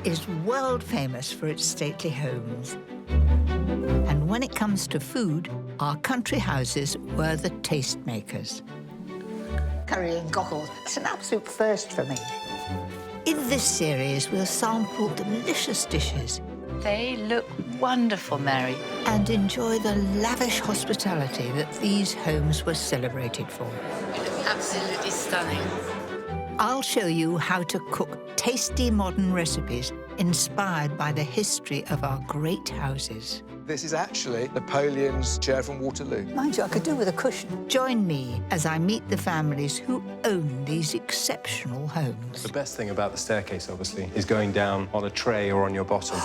is world famous for its stately homes. And when it comes to food, our country houses were the tastemakers. Curry and cockles, it's an absolute first for me. In this series, we'll sample delicious dishes. They look wonderful, Mary. And enjoy the lavish hospitality that these homes were celebrated for. Absolutely stunning. I'll show you how to cook tasty modern recipes inspired by the history of our great houses. This is actually Napoleon's chair from Waterloo. Mind you, I could do with a cushion. Join me as I meet the families who own these exceptional homes. The best thing about the staircase, obviously, is going down on a tray or on your bottom.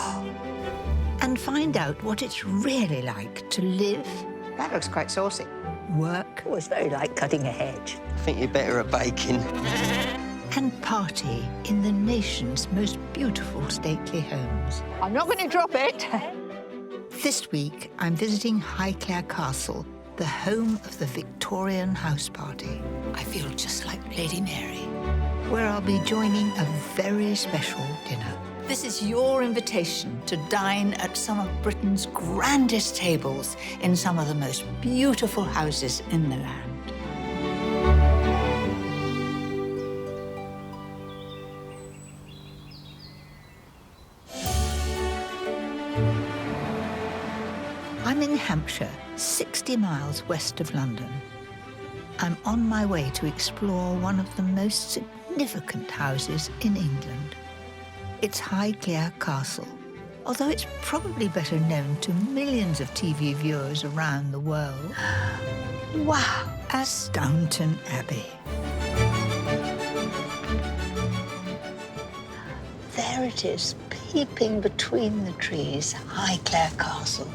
And find out what it's really like to live, That looks quite saucy. work, It was very like cutting a hedge. I think you're better at baking. and party in the nation's most beautiful stately homes. I'm not going to drop it. This week, I'm visiting Highclere Castle, the home of the Victorian house party. I feel just like Lady Mary. Where I'll be joining a very special dinner. This is your invitation to dine at some of Britain's grandest tables in some of the most beautiful houses in the land. I'm in Hampshire, 60 miles west of London. I'm on my way to explore one of the most significant houses in England. It's Highclere Castle, although it's probably better known to millions of TV viewers around the world. Wow, as Downton Abbey. There it is, peeping between the trees, Highclere Castle.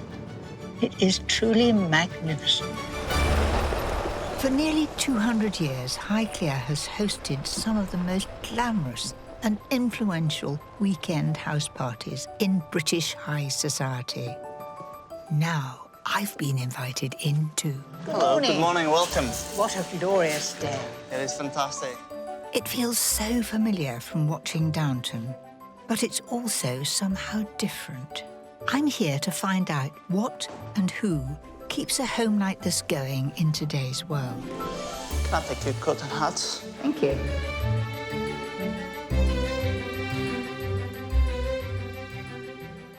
It is truly magnificent. For nearly 200 years, Highclere has hosted some of the most glamorous and influential weekend house parties in British high society. Now, I've been invited in too. Hello, good morning, welcome. What a glorious day. It is fantastic. It feels so familiar from watching Downton, but it's also somehow different. I'm here to find out what and who keeps a home like this going in today's world. Can I take your coat and hats? Thank you.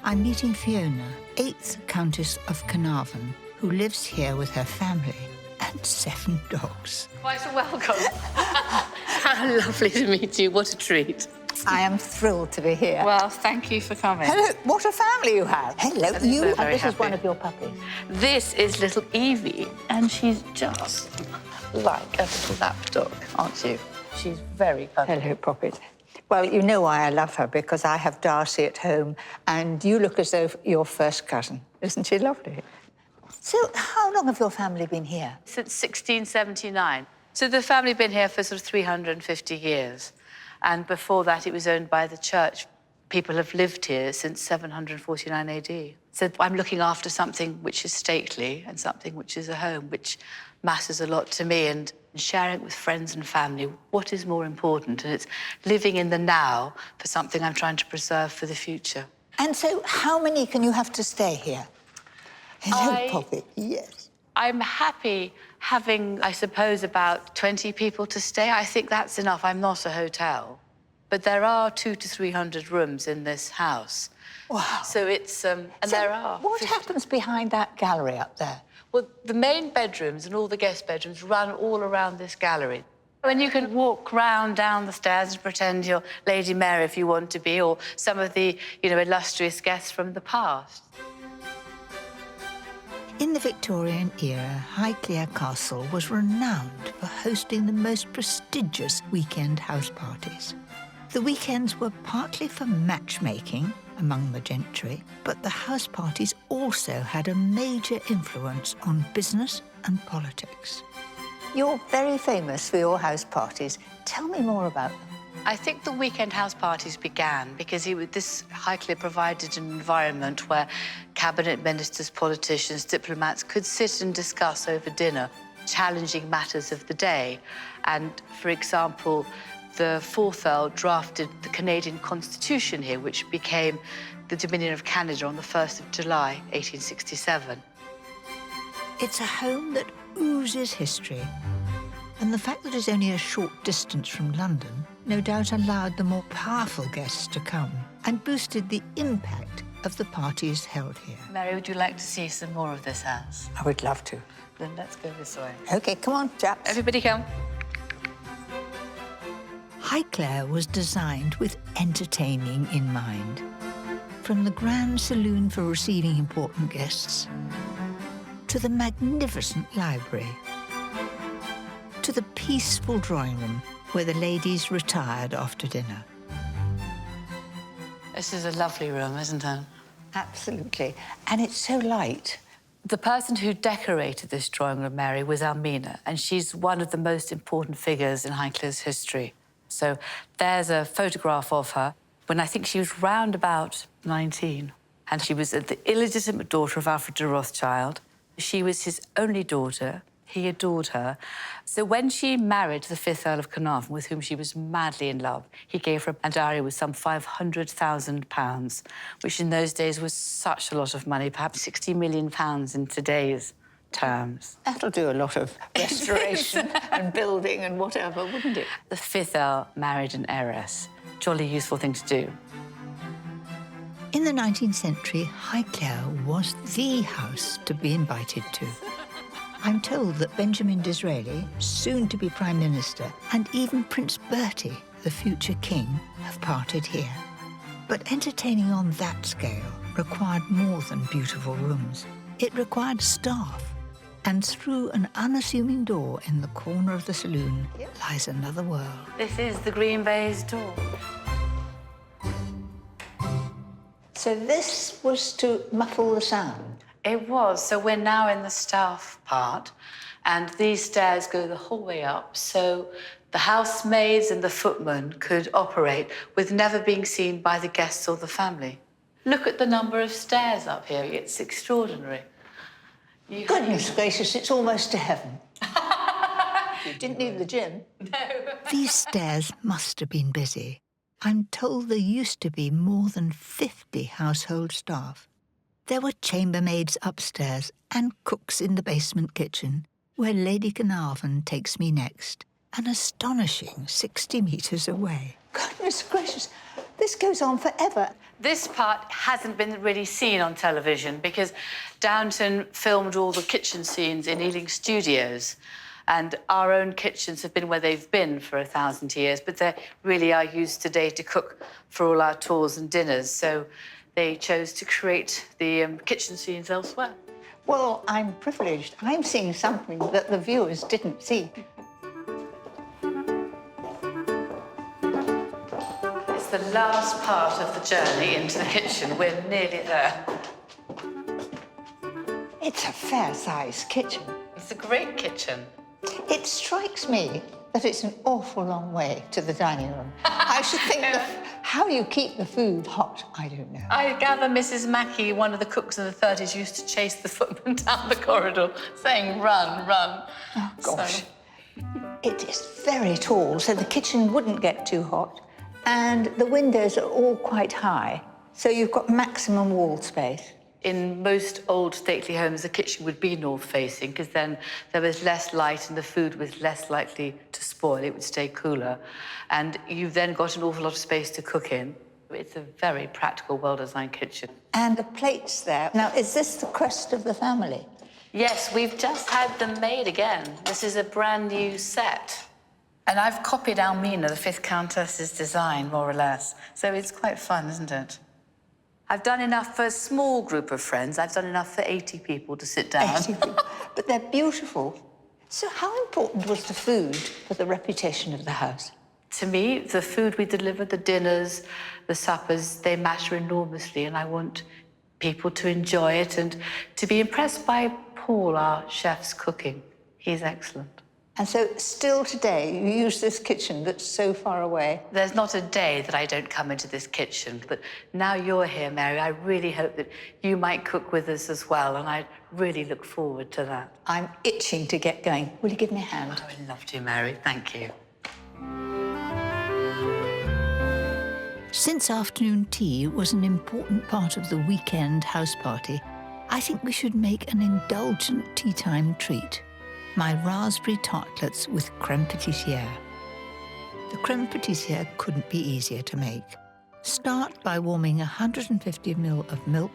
I'm meeting Fiona, 8th Countess of Carnarvon, who lives here with her family and 7 dogs. Quite a welcome. How lovely to meet you. What a treat. I am thrilled to be here. Well, thank you for coming. Hello, what a family you have. Hello, I'm you, so and very this is one happy. of your puppies. This is little Evie, and she's just like a little lapdog, aren't you? She's very cuddly. Hello, Poppet. Well, you know why I love her, because I have Darcy at home, and you look as though you're first cousin. Isn't she lovely? So, how long have your family been here? Since 1679. So the family been here for sort of 350 years. And before that, it was owned by the church. People have lived here since 749 AD. So I'm looking after something which is stately and something which is a home, which matters a lot to me, and sharing it with friends and family. What is more important? And it's living in the now for something I'm trying to preserve for the future. And so, how many can you have to stay here? Hello, Poppet. Yes. I'm happy having, I suppose, about 20 people to stay. I think that's enough. I'm not a hotel. But there are 200 to 300 rooms in this house. Wow. So it's, and there are. What happens behind that gallery up there? Well, the main bedrooms and all the guest bedrooms run all around this gallery. And you can walk round down the stairs and pretend you're Lady Mary if you want to be, or some of the, illustrious guests from the past. In the Victorian era, Highclere Castle was renowned for hosting the most prestigious weekend house parties. The weekends were partly for matchmaking among the gentry, but the house parties also had a major influence on business and politics. You're very famous for your house parties. Tell me more about them. I think the weekend house parties began because this Highclere provided an environment where cabinet ministers, politicians, diplomats could sit and discuss over dinner challenging matters of the day. And, for example, The fourth Earl drafted the Canadian Constitution here, which became the Dominion of Canada on the 1st of July, 1867. It's a home that oozes history. And the fact that it's only a short distance from London no doubt allowed the more powerful guests to come and boosted the impact of the parties held here. Mary, would you like to see some more of this house? I would love to. Then let's go this way. OK, come on, chaps. Everybody come. Highclere was designed with entertaining in mind. From the grand saloon for receiving important guests, to the magnificent library, to the peaceful drawing room where the ladies retired after dinner. This is a lovely room, isn't it? Absolutely. And it's so light. The person who decorated this drawing room, Mary, was Almina, and she's one of the most important figures in Highclere's history. So there's a photograph of her when I think she was round about 19. And she was the illegitimate daughter of Alfred de Rothschild. She was his only daughter. He adored her. So when she married the 5th Earl of Carnarvon, with whom she was madly in love, he gave her a dowry with some £500,000, which in those days was such a lot of money, perhaps £60 million in today's terms. That'll do a lot of restoration and building and whatever, wouldn't it? The 5th Earl married an heiress. Jolly useful thing to do. In the 19th century, Highclere was the house to be invited to. I'm told that Benjamin Disraeli, soon to be Prime Minister, and even Prince Bertie, the future king, have parted here. But entertaining on that scale required more than beautiful rooms. It required staff. And through an unassuming door in the corner of the saloon lies another world. This is the green baize door. So this was to muffle the sound? It was. So we're now in the staff part, and these stairs go the whole way up, so the housemaids and the footmen could operate with never being seen by the guests or the family. Look at the number of stairs up here. It's extraordinary. Goodness gracious, it's almost to heaven. You didn't need the gym. No. These stairs must have been busy. I'm told there used to be more than 50 household staff. There were chambermaids upstairs and cooks in the basement kitchen, where Lady Carnarvon takes me next, an astonishing 60 metres away. Goodness gracious, this goes on forever. This part hasn't been really seen on television because Downton filmed all the kitchen scenes in Ealing Studios, and our own kitchens have been where they've been for 1,000 years, but they really are used today to cook for all our tours and dinners, so they chose to create the kitchen scenes elsewhere. Well, I'm privileged. I'm seeing something that the viewers didn't see. It's the last part of the journey into the kitchen. We're nearly there. It's a fair-sized kitchen. It's a great kitchen. It strikes me that it's an awful long way to the dining room. I should think how you keep the food hot, I don't know. I gather Mrs. Mackey, one of the cooks in the 30s, used to chase the footman down the corridor saying, run, run. Oh, gosh. So... It is very tall, so the kitchen wouldn't get too hot. And the windows are all quite high, so you've got maximum wall space. In most old stately homes, the kitchen would be north-facing because then there was less light and the food was less likely to spoil. It would stay cooler. And you've then got an awful lot of space to cook in. It's a very practical, well-designed kitchen. And the plates there. Now, is this the crest of the family? Yes, we've just had them made again. This is a brand new set. And I've copied Almina, the 5th Countess's design, more or less. So it's quite fun, isn't it? I've done enough for a small group of friends. I've done enough for 80 people to sit down. 80 people. But they're beautiful. So how important was the food for the reputation of the house? To me, the food we deliver, the dinners, the suppers, they matter enormously, and I want people to enjoy it and to be impressed by Paul, our chef's cooking. He's excellent. And so still today, you use this kitchen that's so far away? There's not a day that I don't come into this kitchen, but now you're here, Mary, I really hope that you might cook with us as well, and I really look forward to that. I'm itching to get going. Will you give me a hand? I would love to, Mary. Thank you. Since afternoon tea was an important part of the weekend house party, I think we should make an indulgent tea time treat. My raspberry tartlets with crème pâtissière. The crème pâtissière couldn't be easier to make. Start by warming 150 ml of milk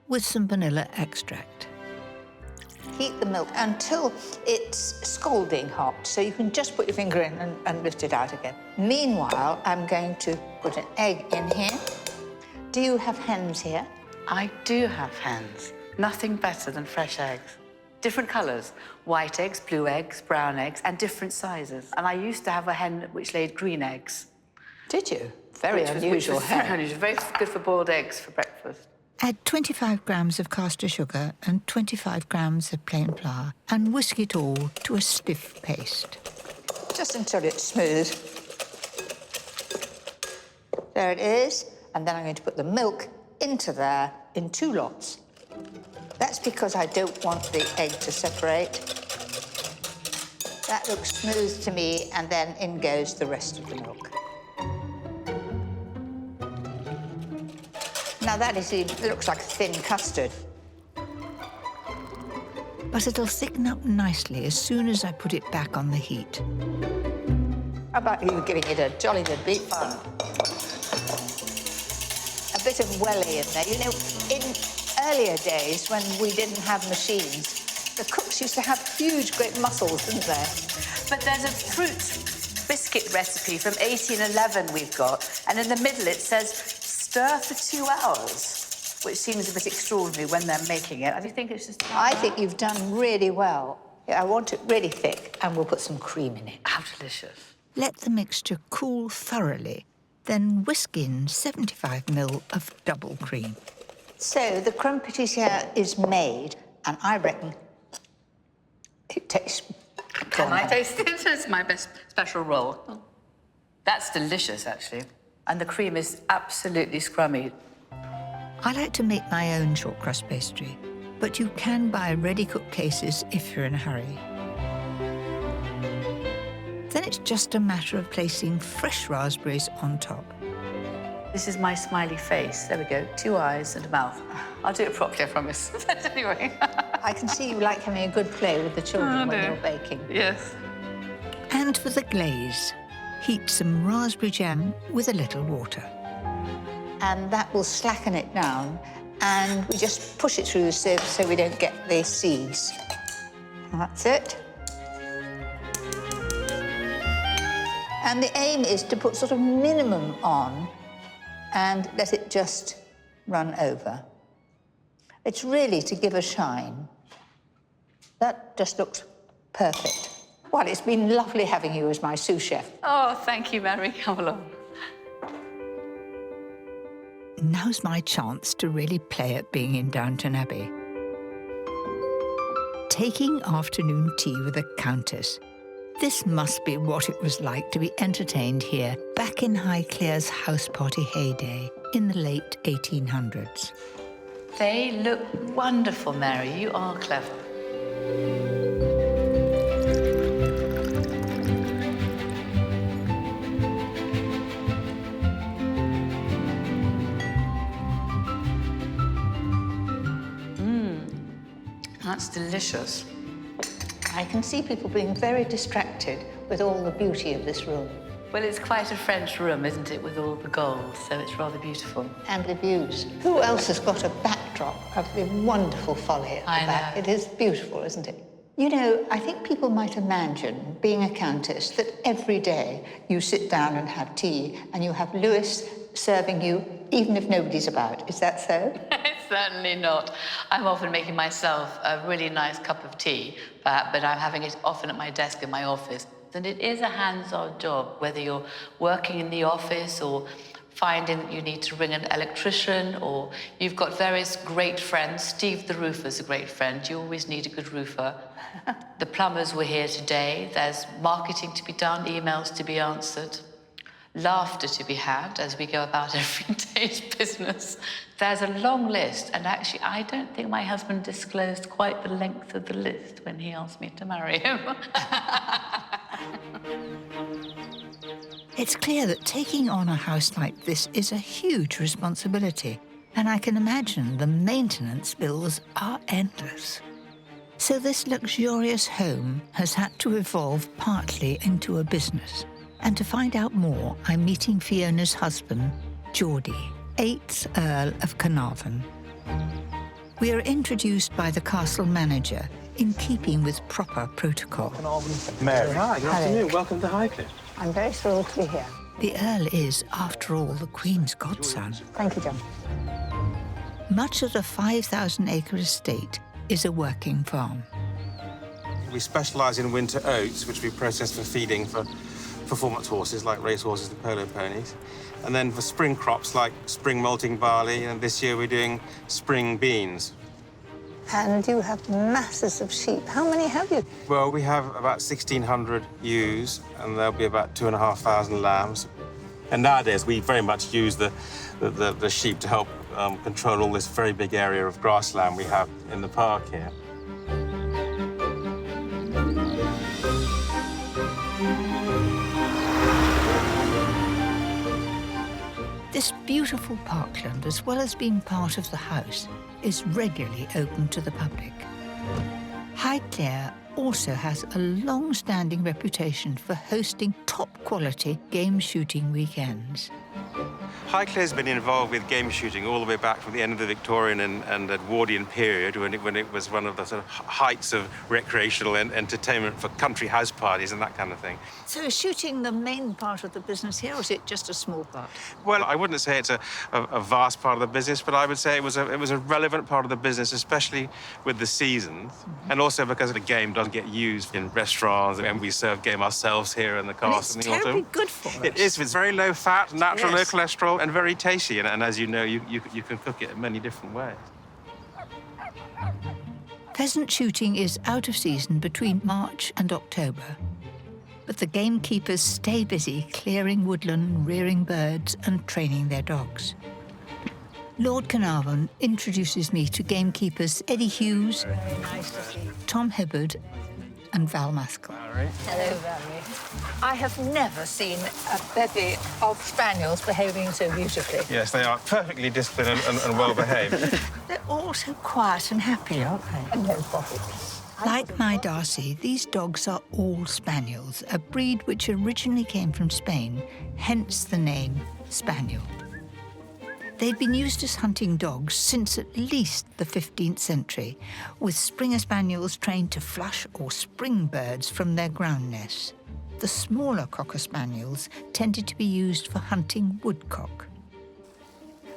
with some vanilla extract. Heat the milk until it's scalding hot, so you can just put your finger in and lift it out again. Meanwhile, I'm going to put an egg in here. Do you have hens here? I do have hens. Nothing better than fresh eggs. Different colours, white eggs, blue eggs, brown eggs, and different sizes. And I used to have a hen which laid green eggs. Did you? Very unusual hen. Very unusual. Very good for boiled eggs for breakfast. Add 25 grams of caster sugar and 25 grams of plain flour and whisk it all to a stiff paste. Just until it's smooth. There it is. And then I'm going to put the milk into there in 2 lots. That's because I don't want the egg to separate. That looks smooth to me, and then in goes the rest of the milk. Now that it looks like a thin custard. But it'll thicken up nicely as soon as I put it back on the heat. How about you giving it a jolly good beat? Fun. A bit of welly in there. You know, in earlier days when we didn't have machines, the cooks used to have huge, great muscles, didn't they? But there's a fruit biscuit recipe from 1811 we've got, and in the middle it says stir for 2 hours, which seems a bit extraordinary when they're making it. I think it's just... I think you've done really well. I want it really thick, and we'll put some cream in it. How delicious. Let the mixture cool thoroughly, then whisk in 75 ml of double cream. So the crème pâtissière is made, and I reckon it tastes... Can I taste it? It's my best special roll. That's delicious, actually. And the cream is absolutely scrummy. I like to make my own short crust pastry, but you can buy ready-cooked cases if you're in a hurry. Then it's just a matter of placing fresh raspberries on top. This is my smiley face. There we go. 2 eyes and a mouth. I'll do it properly, I promise. But anyway. I can see you like having a good play with the children when you're baking. Yes. And for the glaze, heat some raspberry jam with a little water. And that will slacken it down, and we just push it through the sieve so we don't get the seeds. And that's it. And the aim is to put sort of minimum on and let it just run over. It's really to give a shine. That just looks perfect. Well, it's been lovely having you as my sous chef. Oh, thank you, Mary. Come along. Now's my chance to really play at being in Downton Abbey. Taking afternoon tea with a countess. This must be what it was like to be entertained here back in Highclere's house party heyday in the late 1800s. They look wonderful, Mary. You are clever. That's delicious. I can see people being very distracted with all the beauty of this room. Well, it's quite a French room, isn't it, with all the gold, so it's rather beautiful. And the views. Who else has got a backdrop of the wonderful folly at the back? It is beautiful, isn't it? You know, I think people might imagine, being a countess, that every day you sit down and have tea and you have Lewis serving you, even if nobody's about. Is that so? Certainly not. I'm often making myself a really nice cup of tea, but I'm having it often at my desk in my office. And it is a hands-on job, whether you're working in the office or finding that you need to ring an electrician, or you've got various great friends. Steve the roofer's a great friend. You always need a good roofer. The plumbers were here today. There's marketing to be done, emails to be answered, laughter to be had as we go about every day's business. There's a long list, and actually I don't think my husband disclosed quite the length of the list when he asked me to marry him. It's clear that taking on a house like this is a huge responsibility, and I can imagine the maintenance bills are endless. So this luxurious home has had to evolve partly into a business. And to find out more, I'm meeting Fiona's husband, Geordie, 8th Earl of Carnarvon. We are introduced by the castle manager, in keeping with proper protocol. Mary. Hi, Good afternoon. Welcome to Highcliffe. I'm very thrilled to be here. The Earl is, after all, the Queen's godson. Thank you, John. Much of the 5,000-acre estate is a working farm. We specialise in winter oats, which we process for feeding for performance horses like race horses and polo ponies. And then for spring crops like spring malting barley, and this year we're doing spring beans. And you have masses of sheep. How many have you? Well, we have about 1,600 ewes, and there'll be about 2,500 lambs. And nowadays, we very much use the sheep to help control all this very big area of grassland we have in the park here. This beautiful parkland, as well as being part of the house, is regularly open to the public. Highclere also has a long-standing reputation for hosting top-quality game shooting weekends. Highclere's been involved with game shooting all the way back from the end of the Victorian and Edwardian period, when it was one of the sort of heights of recreational entertainment for country house parties and that kind of thing. So is shooting the main part of the business here, or is it just a small part? Well, I wouldn't say it's a vast part of the business, but I would say it was a relevant part of the business, especially with the seasons, and also because the game doesn't get used in restaurants, and we serve game ourselves here in the castle in the autumn. It's terribly good for us. It is. It's very low fat, natural, Yes. low cholesterol, and very tasty. And as you know, you can cook it in many different ways. Pheasant shooting is out of season between March and October. But the gamekeepers stay busy clearing woodland, rearing birds and training their dogs. Lord Carnarvon introduces me to gamekeepers Eddie Hughes, Tom Hibbard and Val Maskell. Hello, Valerie. I have never seen a bevy of spaniels behaving so beautifully. Yes, they are perfectly disciplined and well behaved. They're all so quiet and happy, aren't they? And no profit. Like my Darcy, these dogs are all spaniels, a breed which originally came from Spain, hence the name Spaniel. They've been used as hunting dogs since at least the 15th century, with Springer Spaniels trained to flush or spring birds from their ground nests. The smaller Cocker Spaniels tended to be used for hunting woodcock.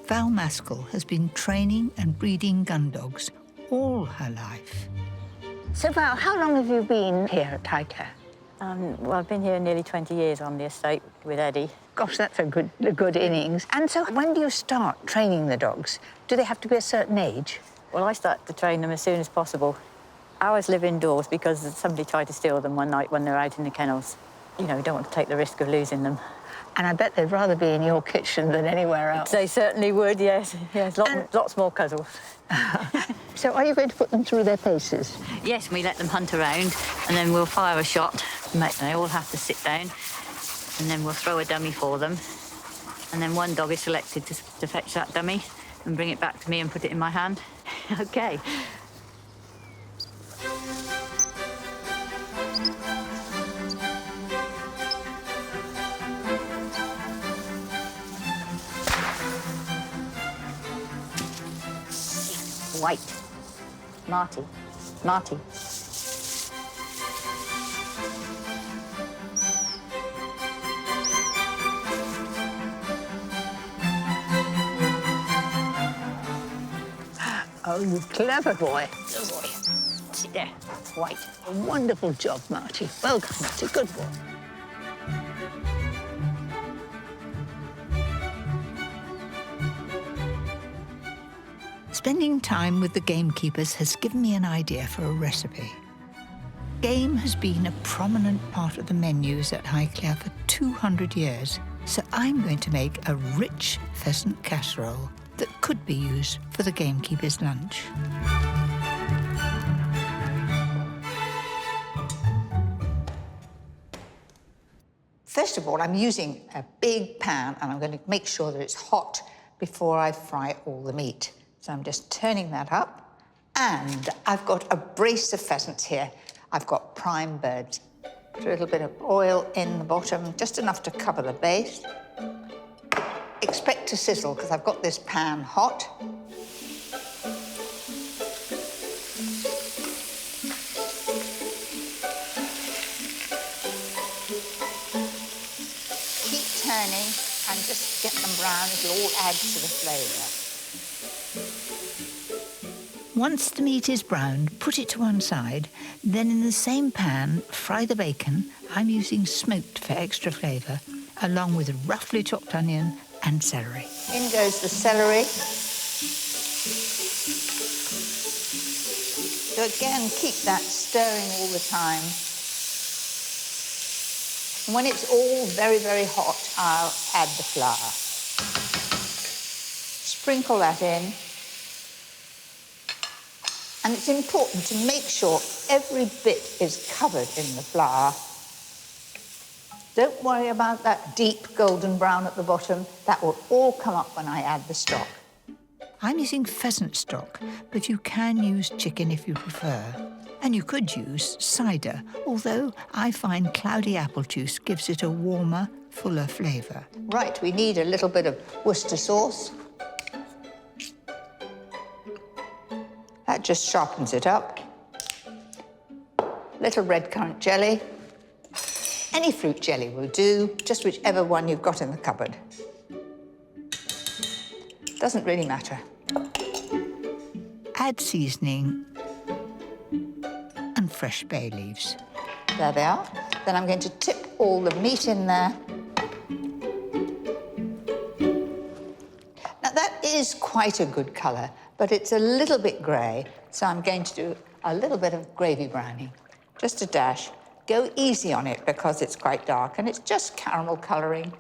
Val Maskell has been training and breeding gun dogs all her life. So, Val, how long have you been here at Highclere? Well, I've been here nearly 20 years on the estate with Eddie. Gosh, that's a good innings. And so when do you start training the dogs? Do they have to be a certain age? Well, I start to train them as soon as possible. Ours live indoors because somebody tried to steal them one night when they're out in the kennels. You know, we don't want to take the risk of losing them. And I bet they'd rather be in your kitchen than anywhere else. They certainly would, yes. Yes, lots more cuddles. So are you going to put them through their paces? Yes, we let them hunt around, and then we'll fire a shot. They all have to sit down, and then we'll throw a dummy for them. And then one dog is selected to fetch that dummy and bring it back to me and put it in my hand. OK. White. Marty. Marty. Oh, you clever boy. Good boy. Sit there. White. A wonderful job, Marty. Well done, Marty. Good boy. Spending time with the gamekeepers has given me an idea for a recipe. Game has been a prominent part of the menus at Highclere for 200 years, so I'm going to make a rich pheasant casserole that could be used for the gamekeeper's lunch. First of all, I'm using a big pan, and I'm going to make sure that it's hot before I fry all the meat. So I'm just turning that up, and I've got a brace of pheasants here. I've got prime birds. Put a little bit of oil in the bottom, just enough to cover the base. Expect to sizzle, because I've got this pan hot. Turning and just get them brown. It'll all add to the flavour. Once the meat is browned, put it to one side. Then in the same pan, fry the bacon. I'm using smoked for extra flavour, along with roughly chopped onion and celery. In goes the celery. So again, keep that stirring all the time. And when it's all very, very hot, I'll add the flour. Sprinkle that in. And it's important to make sure every bit is covered in the flour. Don't worry about that deep golden brown at the bottom. That will all come up when I add the stock. I'm using pheasant stock, but you can use chicken if you prefer. And you could use cider, although I find cloudy apple juice gives it a warmer, fuller flavour. Right, we need a little bit of Worcester sauce. That just sharpens it up. Little red currant jelly. Any fruit jelly will do, just whichever one you've got in the cupboard. Doesn't really matter. Add seasoning and fresh bay leaves. There they are. Then I'm going to tip all the meat in there. Now, that is quite a good colour, but it's a little bit grey, so I'm going to do a little bit of gravy browning. Just a dash. Go easy on it because it's quite dark, and it's just caramel colouring.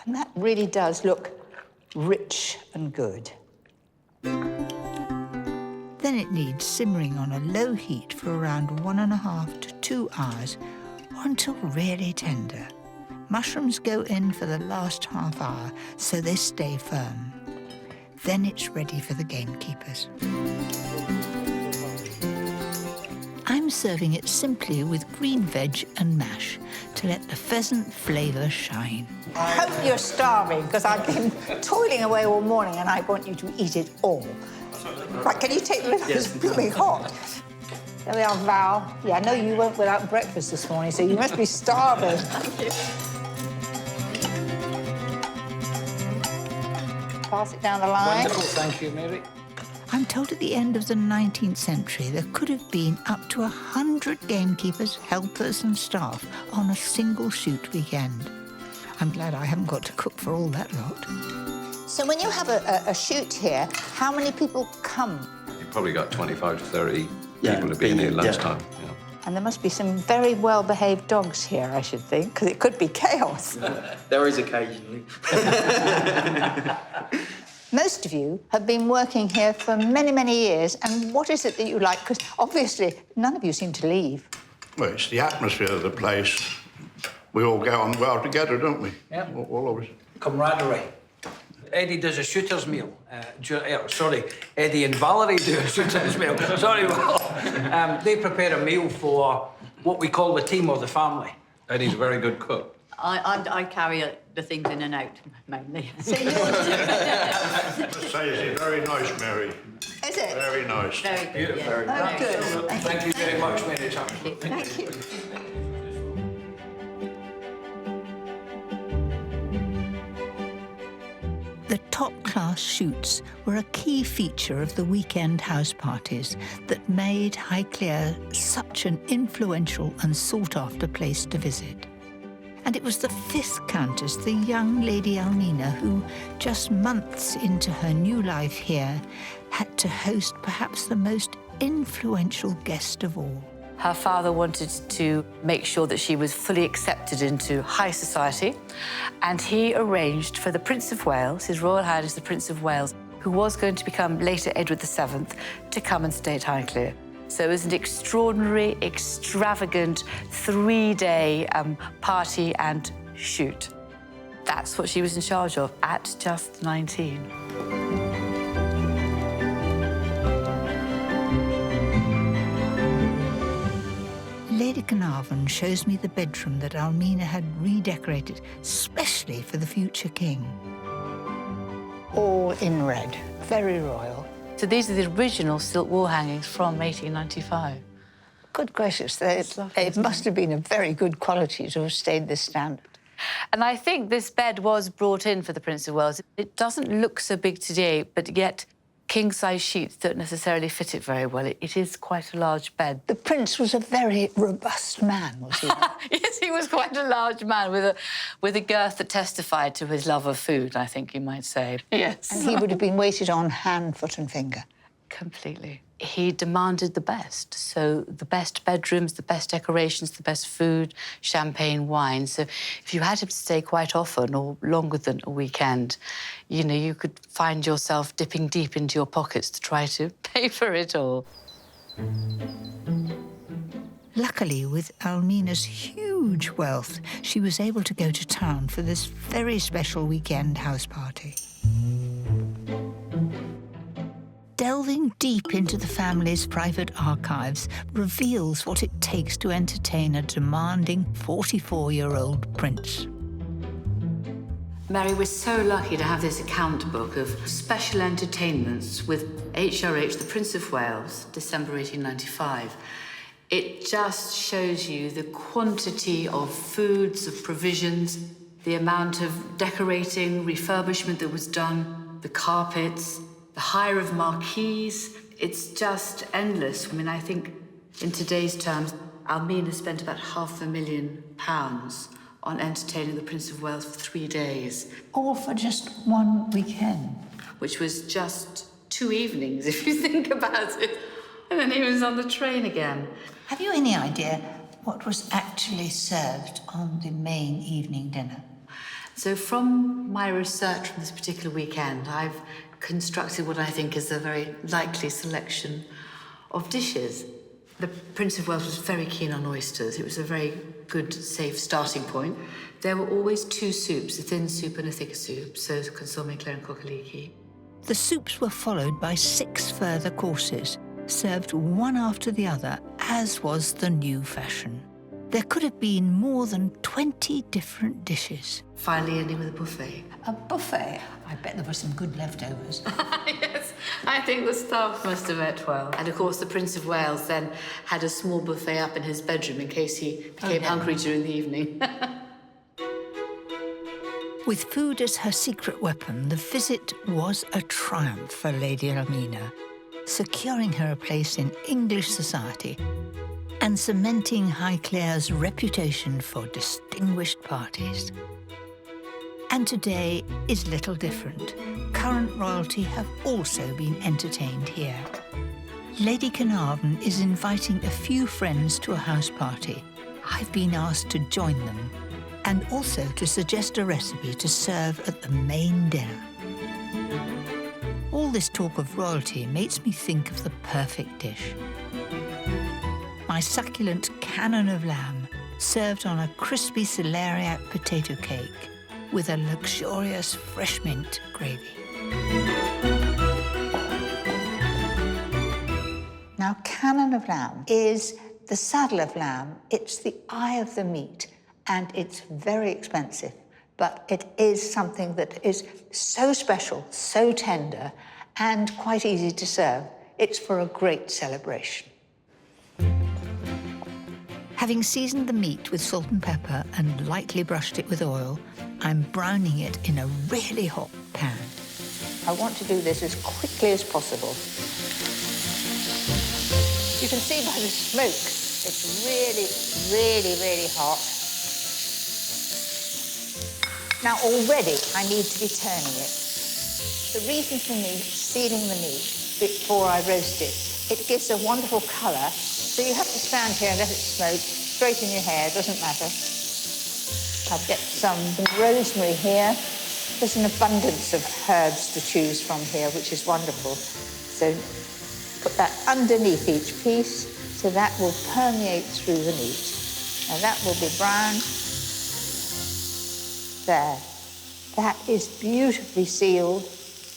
And that really does look rich and good. Then it needs simmering on a low heat for around 1.5 to 2 hours, or until really tender. Mushrooms go in for the last half hour, so they stay firm. Then it's ready for the gamekeepers. I'm serving it simply with green veg and mash to let the pheasant flavour shine. I hope you're starving, because I've been toiling away all morning and I want you to eat it all. Right, can you take the little? It's really hot. There we are, Val. Yeah, I know you weren't without breakfast this morning, so you must be starving. Pass it down the line. Wonderful, thank you, Mary. I'm told at the end of the 19th century there could have been up to 100 gamekeepers, helpers and staff on a single shoot weekend. I'm glad I haven't got to cook for all that lot. So when you have a shoot here, how many people come? You've probably got 25 to 30 people to be in here lunchtime. Yeah. And there must be some very well-behaved dogs here, I should think, because it could be chaos. There is occasionally. Most of you have been working here for many, many years, and what is it that you like? Because obviously none of you seem to leave. Well, it's the atmosphere of the place. We all get on well together, don't we? Yeah. All of us. Camaraderie. Eddie does a shooter's meal. Eddie and Valerie do a shooter's meal. Sorry, well, they prepare a meal for what we call the team or the family. Eddie's a very good cook. I carry the things in and out, mainly. So you're... Let's say it's very nice, Mary. Is it? Very nice. Very good, yeah. Oh, good. Thank you very much, Mary Chancellor. Thank you. The top-class shoots were a key feature of the weekend house parties that made Highclere such an influential and sought-after place to visit. And it was the 5th Countess, the young Lady Almina, who, just months into her new life here, had to host perhaps the most influential guest of all. Her father wanted to make sure that she was fully accepted into high society, and he arranged for the Prince of Wales, His Royal Highness the Prince of Wales, who was going to become later Edward VII, to come and stay at Highclere. So it was an extraordinary, extravagant 3-day party and shoot. That's what she was in charge of at just 19. Lady Carnarvon shows me the bedroom that Almina had redecorated, specially for the future king. All in red, very royal. So these are the original silk wall hangings from 1895. Good gracious, it must have been a very good quality to have stayed this standard. And I think this bed was brought in for the Prince of Wales. It doesn't look so big today, but yet king-size sheets don't necessarily fit it very well. It is quite a large bed. The prince was a very robust man, was he? Yes, he was quite a large man with a girth that testified to his love of food, I think you might say. Yes. And he would have been waited on hand, foot and finger. Completely. He demanded the best. So the best bedrooms, the best decorations, the best food, champagne, wine. So if you had him to stay quite often or longer than a weekend, you know, you could find yourself dipping deep into your pockets to try to pay for it all. Luckily, with Almina's huge wealth, she was able to go to town for this very special weekend house party. Delving deep into the family's private archives reveals what it takes to entertain a demanding 44-year-old prince. Mary was so lucky to have this account book of special entertainments with HRH, the Prince of Wales, December 1895. It just shows you the quantity of foods, of provisions, the amount of decorating, refurbishment that was done, the carpets, the hire of marquees. It's just endless. I mean, I think in today's terms, Almina spent about £500,000 on entertaining the Prince of Wales for 3 days. All for just one weekend. Which was just 2 evenings, if you think about it. And then he was on the train again. Have you any idea what was actually served on the main evening dinner? So from my research from this particular weekend, I've constructed what I think is a very likely selection of dishes. The Prince of Wales was very keen on oysters. It was a very good, safe starting point. There were always 2 soups, a thin soup and a thicker soup, so consommé, clare and coquelicci. The soups were followed by 6 further courses, served one after the other, as was the new fashion. There could have been more than 20 different dishes. Finally ending with a buffet. A buffet? I bet there were some good leftovers. Yes, I think the staff must have ate well. And of course, the Prince of Wales then had a small buffet up in his bedroom in case he became hungry during the evening. With food as her secret weapon, the visit was a triumph for Lady Almina, securing her a place in English society and cementing Highclare's reputation for distinguished parties. And today is little different. Current royalty have also been entertained here. Lady Carnarvon is inviting a few friends to a house party. I've been asked to join them, and also to suggest a recipe to serve at the main dinner. All this talk of royalty makes me think of the perfect dish. My succulent cannon of lamb, served on a crispy celeriac potato cake with a luxurious fresh mint gravy. Now, cannon of lamb is the saddle of lamb. It's the eye of the meat, and it's very expensive, but it is something that is so special, so tender, and quite easy to serve. It's for a great celebration. Having seasoned the meat with salt and pepper and lightly brushed it with oil, I'm browning it in a really hot pan. I want to do this as quickly as possible. You can see by the smoke, it's really, really, really hot. Now, already I need to be turning it. The reason for me sealing the meat before I roast it, it gives a wonderful colour. So you have to stand here and let it smoke, straighten your hair, doesn't matter. I'll get some rosemary here. There's an abundance of herbs to choose from here, which is wonderful. So Put that underneath each piece, so that will permeate through the meat. Now that will be brown. There. That is beautifully sealed,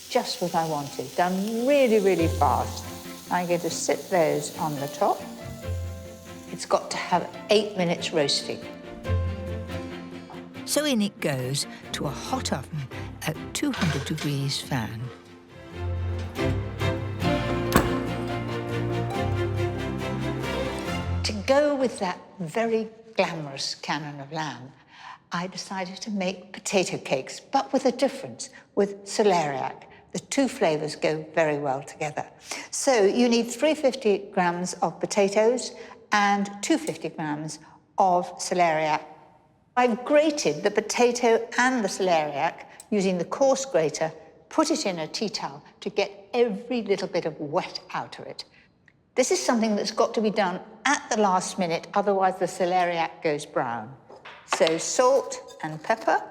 just what I wanted. Done really, really fast. I'm going to sit those on the top. It's got to have 8 minutes roasting. So in it goes to a hot oven at 200 degrees fan. To go with that very glamorous cannon of lamb, I decided to make potato cakes, but with a difference, with celeriac. The two flavours go very well together. So you need 350 grams of potatoes and 250 grams of celeriac. I've grated the potato and the celeriac using the coarse grater, put it in a tea towel to get every little bit of wet out of it. This is something that's got to be done at the last minute, otherwise the celeriac goes brown. So salt and pepper.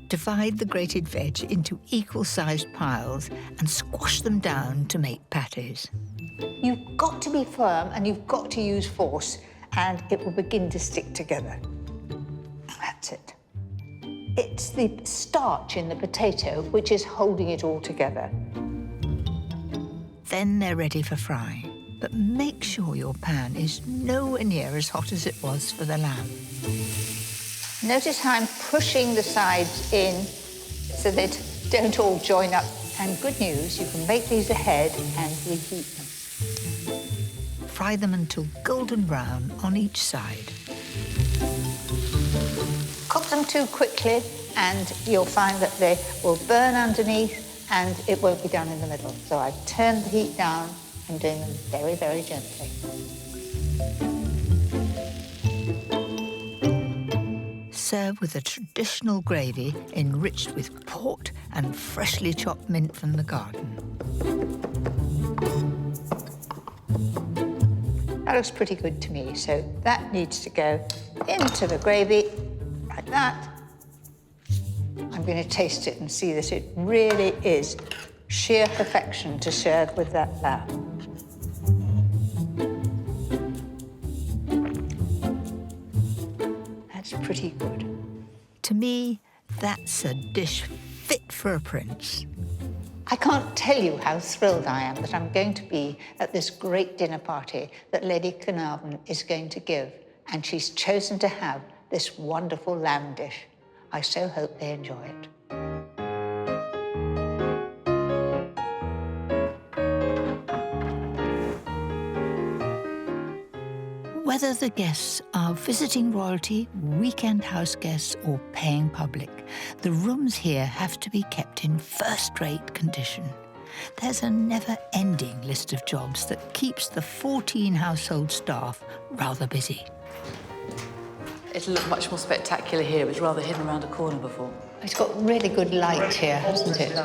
Divide the grated veg into equal-sized piles and squash them down to make patties. You've got to be firm and you've got to use force, and it will begin to stick together. That's it. It's the starch in the potato which is holding it all together. Then they're ready for frying. But make sure your pan is nowhere near as hot as it was for the lamb. Notice how I'm pushing the sides in so they don't all join up. And good news, you can make these ahead and reheat them. Fry them until golden brown on each side. Cook them too quickly and you'll find that they will burn underneath and it won't be down in the middle. So I've turned the heat down. I'm doing them very, very gently. Serve with a traditional gravy enriched with port and freshly chopped mint from the garden. That looks pretty good to me, so that needs to go into the gravy like that. I'm going to taste it and see that it really is sheer perfection to serve with that lamb. That's pretty good. To me, that's a dish fit for a prince. I can't tell you how thrilled I am that I'm going to be at this great dinner party that Lady Carnarvon is going to give, and she's chosen to have this wonderful lamb dish. I so hope they enjoy it. Whether the guests are visiting royalty, weekend house guests, or paying public, the rooms here have to be kept in first-rate condition. There's a never-ending list of jobs that keeps the 14 household staff rather busy. It'll look much more spectacular here. It was rather hidden around a corner before. It's got really good light here, hasn't it?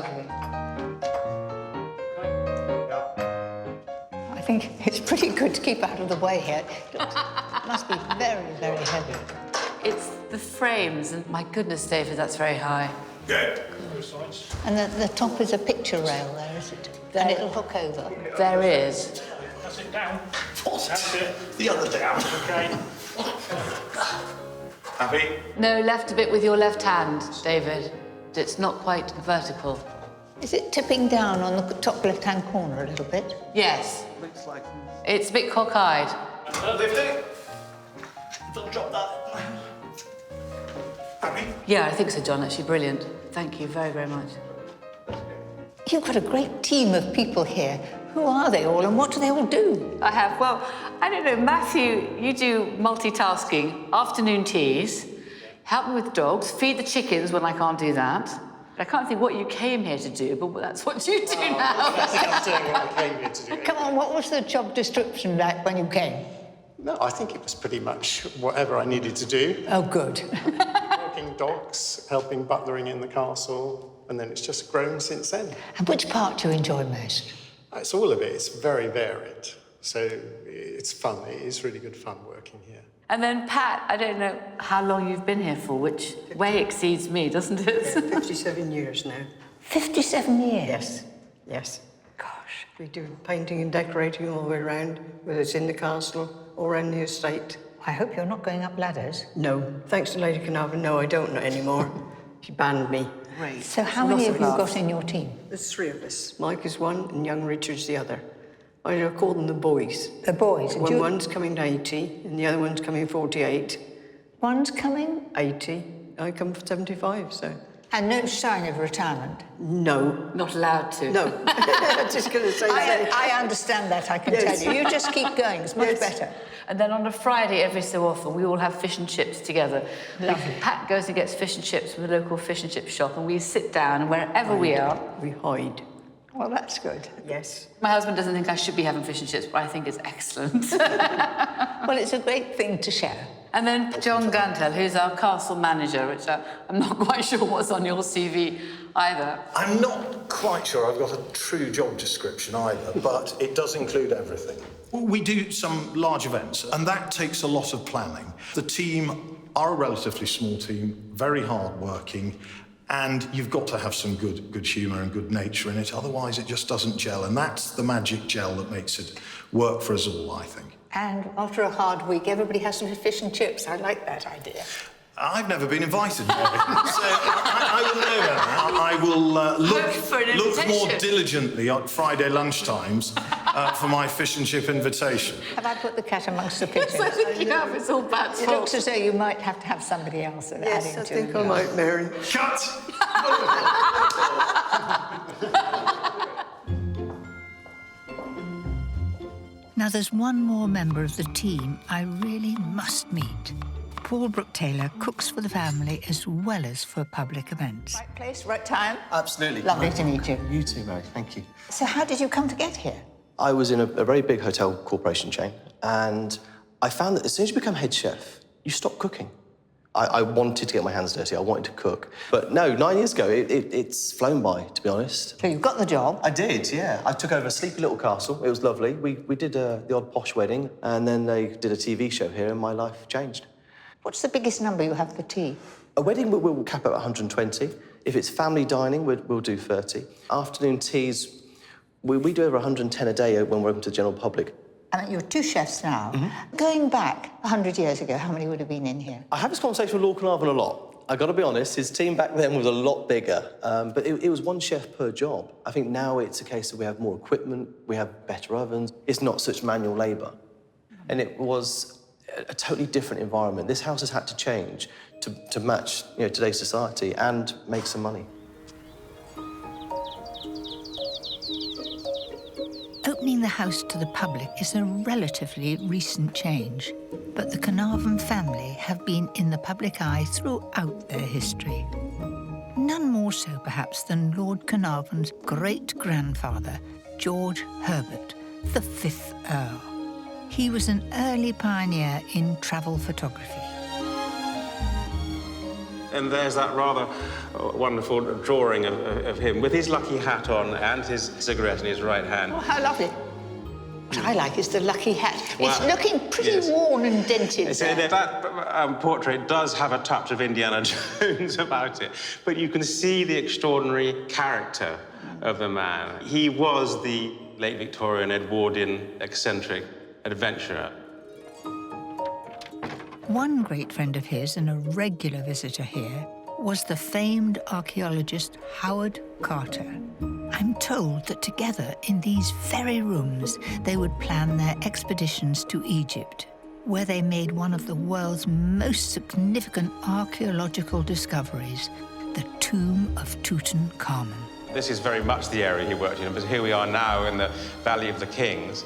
I think it's pretty good to keep out of the way here. It must be very, very heavy. It's the frames, and my goodness, David, that's very high. Good. And the top is a picture rail there, is it? And it'll hook over. There is. That's it down. That's it. The other down. Okay. Happy? No, left a bit with your left hand, David. It's not quite vertical. Is it tipping down on the top left-hand corner a little bit? Yes. Looks like... It's a bit cockeyed. Lift it. Don't drop that. Happy? Yeah, I think so, John. Actually, brilliant. Thank you very, very much. You've got a great team of people here. Who are they all and what do they all do? I have. Well, I don't know. Matthew, you do multitasking, afternoon teas, help me with dogs, feed the chickens when I can't do that. I can't think what you came here to do, but that's what you do now. That's doing what I came here to do. Come on, what was the job description like when you came? No, I think it was pretty much whatever I needed to do. Oh, good. Walking dogs, helping butlering in the castle, and then it's just grown since then. And which part do you enjoy most? It's all of it. It's very varied. So it's fun. It is really good fun working here. And then, Pat, I don't know how long you've been here for, which way exceeds me, doesn't it? 57 years now. 57 years? Yes. Yes. Gosh. We do painting and decorating all the way around, whether it's in the castle or around the estate. I hope you're not going up ladders. No. Thanks to Lady Carnarvon, no, I don't anymore. She banned me. Right. So how many have you got in your team? There's 3 of us. Mike is one and young Richard's the other. I call them the boys. The boys? One's coming to 80 and the other one's coming 48. One's coming? 80. I come for 75, so... And no sign of retirement? No. Not allowed to. No. Just going to say that. I understand that, I can tell you. You just keep going, it's much better. And then on a Friday, every so often, we all have fish and chips together. Lovely. Pat goes and gets fish and chips from the local fish and chip shop, and we sit down, and wherever we are... We hide. Well, that's good. Yes. My husband doesn't think I should be having fish and chips, but I think it's excellent. Well, it's a great thing to share. And then John Gantel, who's our castle manager, which I'm not quite sure what's on your CV either. I'm not quite sure I've got a true job description either, but it does include everything. We do some large events, and that takes a lot of planning. The team are a relatively small team, very hard-working, and you've got to have some good humour and good nature in it, otherwise it just doesn't gel, and that's the magic gel that makes it work for us all, I think. And after a hard week, everybody has some fish and chips. I like that idea. I've never been invited, Mary. So I will know that. I will look more diligently at Friday lunchtimes for my fish and chip invitation. Have I put the cat amongst the pigeons? Yes, I think you have. It's all Pat's It fault. looks as though you might have to have somebody else adding to it. Yes, I think I might, Mary. Cut! Now, there's one more member of the team I really must meet. Paul Brooke-Taylor cooks for the family as well as for public events. Right place, right time? Absolutely. Lovely to meet you. You too, Mary. Thank you. So how did you come to get here? I was in a very big hotel corporation chain, and I found that as soon as you become head chef, you stop cooking. I wanted to get my hands dirty. I wanted to cook. But no, 9 years ago, it's flown by, to be honest. So you got the job? I did, yeah. I took over a sleepy little castle. It was lovely. We did the odd posh wedding, and then they did a TV show here, and my life changed. What's the biggest number you have for tea? A wedding, we'll cap at 120. If it's family dining, we'll do 30. Afternoon teas, we do over 110 a day when we're open to the general public. I mean, you're 2 chefs now. Mm-hmm. Going back 100 years ago, how many would have been in here? I have this conversation with Lord Carnarvon a lot. I've got to be honest, his team back then was a lot bigger, but it was 1 chef per job. I think now it's a case of we have more equipment, we have better ovens. It's not such manual labour. And it was a totally different environment. This house has had to change to match today's society and make some money. Opening the house to the public is a relatively recent change, but the Carnarvon family have been in the public eye throughout their history. None more so, perhaps, than Lord Carnarvon's great-grandfather, George Herbert, the 5th Earl. He was an early pioneer in travel photography. And there's that rather wonderful drawing of him with his lucky hat on and his cigarette in his right hand. Oh, how lovely. What I like is the lucky hat. Well, it's looking pretty worn and dented. So that portrait does have a touch of Indiana Jones about it, but you can see the extraordinary character of the man. He was the late Victorian Edwardian eccentric adventurer. One great friend of his and a regular visitor here was the famed archaeologist Howard Carter. I'm told that together in these very rooms they would plan their expeditions to Egypt, where they made one of the world's most significant archaeological discoveries, the tomb of Tutankhamun. This is very much the area he worked in, but here we are now in the Valley of the Kings.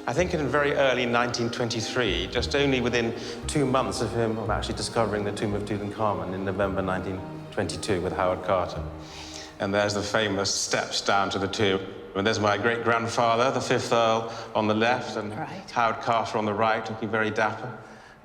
I think in very early 1923, just only within 2 months of him actually discovering the tomb of Tutankhamun in November 1922 with Howard Carter. And there's the famous steps down to the tomb. And there's my great-grandfather, the 5th Earl, on the left, and Howard Carter on the right, looking very dapper.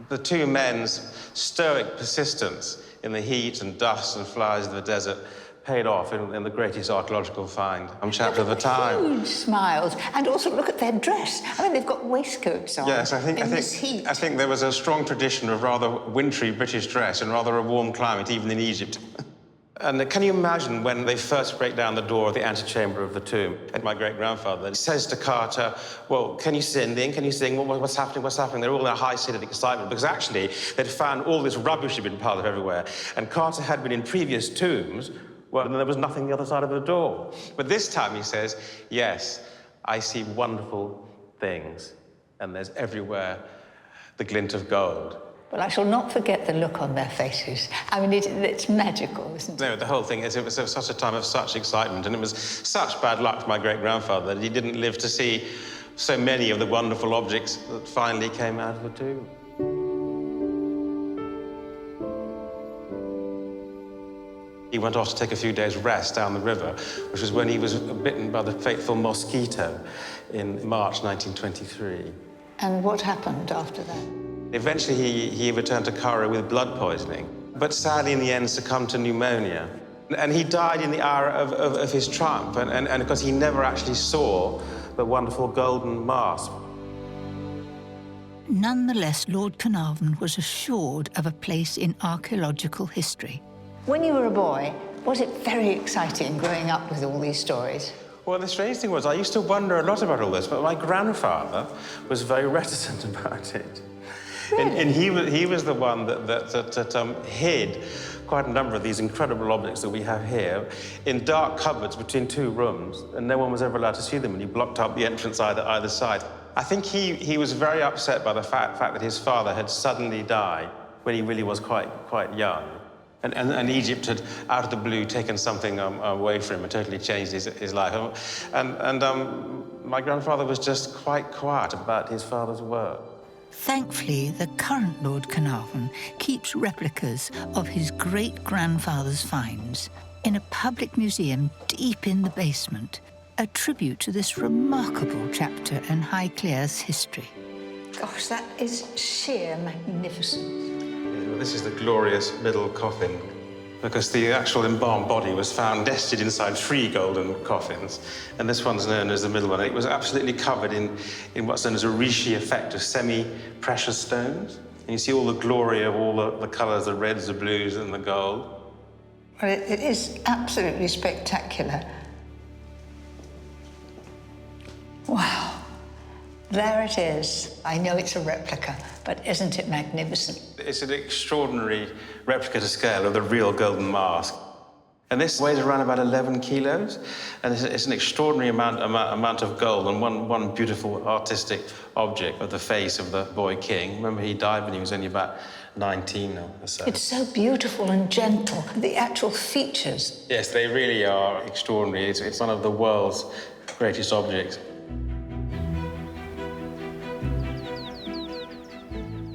The two men's stoic persistence in the heat and dust and flies of the desert paid off in the greatest archaeological find. I'm chapter of the time. Huge smiles, and also look at their dress. I mean, they've got waistcoats on. Yes, I think there was a strong tradition of rather wintry British dress and rather a warm climate, even in Egypt. And can you imagine when they first break down the door of the antechamber of the tomb? And my great-grandfather says to Carter, well, can you sing? Can you sing? What's happening? What's happening? They're all in a high state of excitement because actually they'd found all this rubbish had been piled up everywhere. And Carter had been in previous tombs, well, and there was nothing the other side of the door. But this time he says, yes, I see wonderful things. And there's everywhere the glint of gold. Well, I shall not forget the look on their faces. I mean, it's magical, isn't it? No, the whole thing is, it was such a time of such excitement, and it was such bad luck for my great-grandfather that he didn't live to see so many of the wonderful objects that finally came out of the tomb. He went off to take a few days' rest down the river, which was when he was bitten by the fateful mosquito in March 1923. And what happened after that? Eventually, he returned to Cairo with blood poisoning, but sadly, in the end, succumbed to pneumonia. And he died in the hour of his triumph, and because he never actually saw the wonderful golden mask. Nonetheless, Lord Carnarvon was assured of a place in archaeological history. When you were a boy, was it very exciting growing up with all these stories? Well, the strange thing was, I used to wonder a lot about all this, but my grandfather was very reticent about it. Really? And he was the one that hid quite a number of these incredible objects that we have here in dark cupboards between two rooms, and no one was ever allowed to see them, and he blocked up the entrance either side. I think he was very upset by the fact that his father had suddenly died when he really was quite young. And Egypt had, out of the blue, taken something away from him and totally changed his life. And my grandfather was just quite quiet about his father's work. Thankfully, the current Lord Carnarvon keeps replicas of his great-grandfather's finds in a public museum deep in the basement, a tribute to this remarkable chapter in Highclere's history. Gosh, that is sheer magnificence. Well, this is the glorious middle coffin, because the actual embalmed body was found nested inside 3 golden coffins, and this one's known as the middle one. It was absolutely covered in what's known as a Rishi effect of semi-precious stones. And you see all the glory of all the colours, the reds, the blues, and the gold. Well, it is absolutely spectacular. Wow. There it is. I know it's a replica, but isn't it magnificent? It's an extraordinary replica to scale of the real golden mask. And this weighs around about 11 kilos, and it's an extraordinary amount of gold and one beautiful artistic object of the face of the boy king. Remember, he died when he was only about 19 or so. It's so beautiful and gentle, the actual features. Yes, they really are extraordinary. It's one of the world's greatest objects.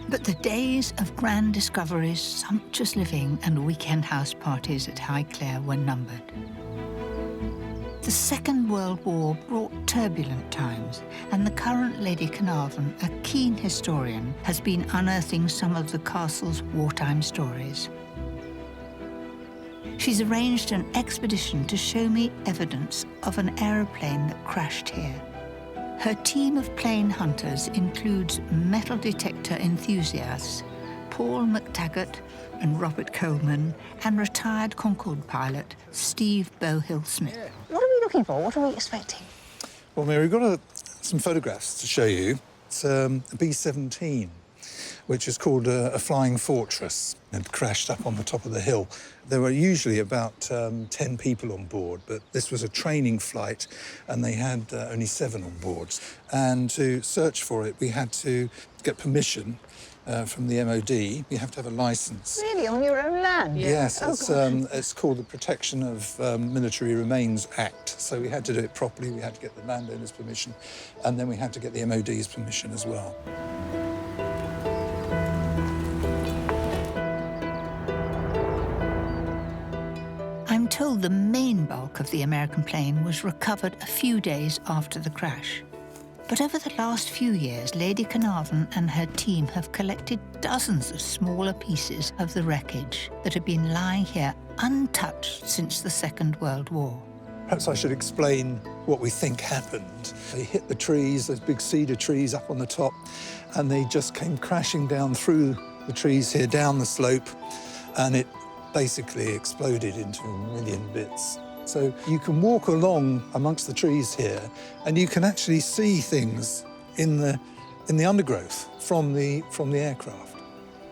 But the days of grand discoveries, sumptuous living, and weekend house parties at Highclere were numbered. The Second World War brought turbulent times, and the current Lady Carnarvon, a keen historian, has been unearthing some of the castle's wartime stories. She's arranged an expedition to show me evidence of an aeroplane that crashed here. Her team of plane hunters includes metal detector enthusiasts Paul McTaggart and Robert Coleman, and retired Concorde pilot Steve Bohill-Smith. What are we looking for? What are we expecting? Well, Mary, we've got some photographs to show you. It's a B-17, which is called a flying fortress, and crashed up on the top of the hill. There were usually about 10 people on board, but this was a training flight, and they had only 7 on board. And to search for it, we had to get permission from the MOD. You have to have a licence. Really, on your own land? Yes, it's called the Protection of Military Remains Act. So we had to do it properly. We had to get the landowner's permission, and then we had to get the MOD's permission as well. I'm told the main bulk of the American plane was recovered a few days after the crash. But over the last few years, Lady Carnarvon and her team have collected dozens of smaller pieces of the wreckage that have been lying here untouched since the Second World War. Perhaps I should explain what we think happened. They hit the trees, those big cedar trees up on the top, and they just came crashing down through the trees here, down the slope, and it basically exploded into a million bits. So you can walk along amongst the trees here, and you can actually see things in the undergrowth from the aircraft.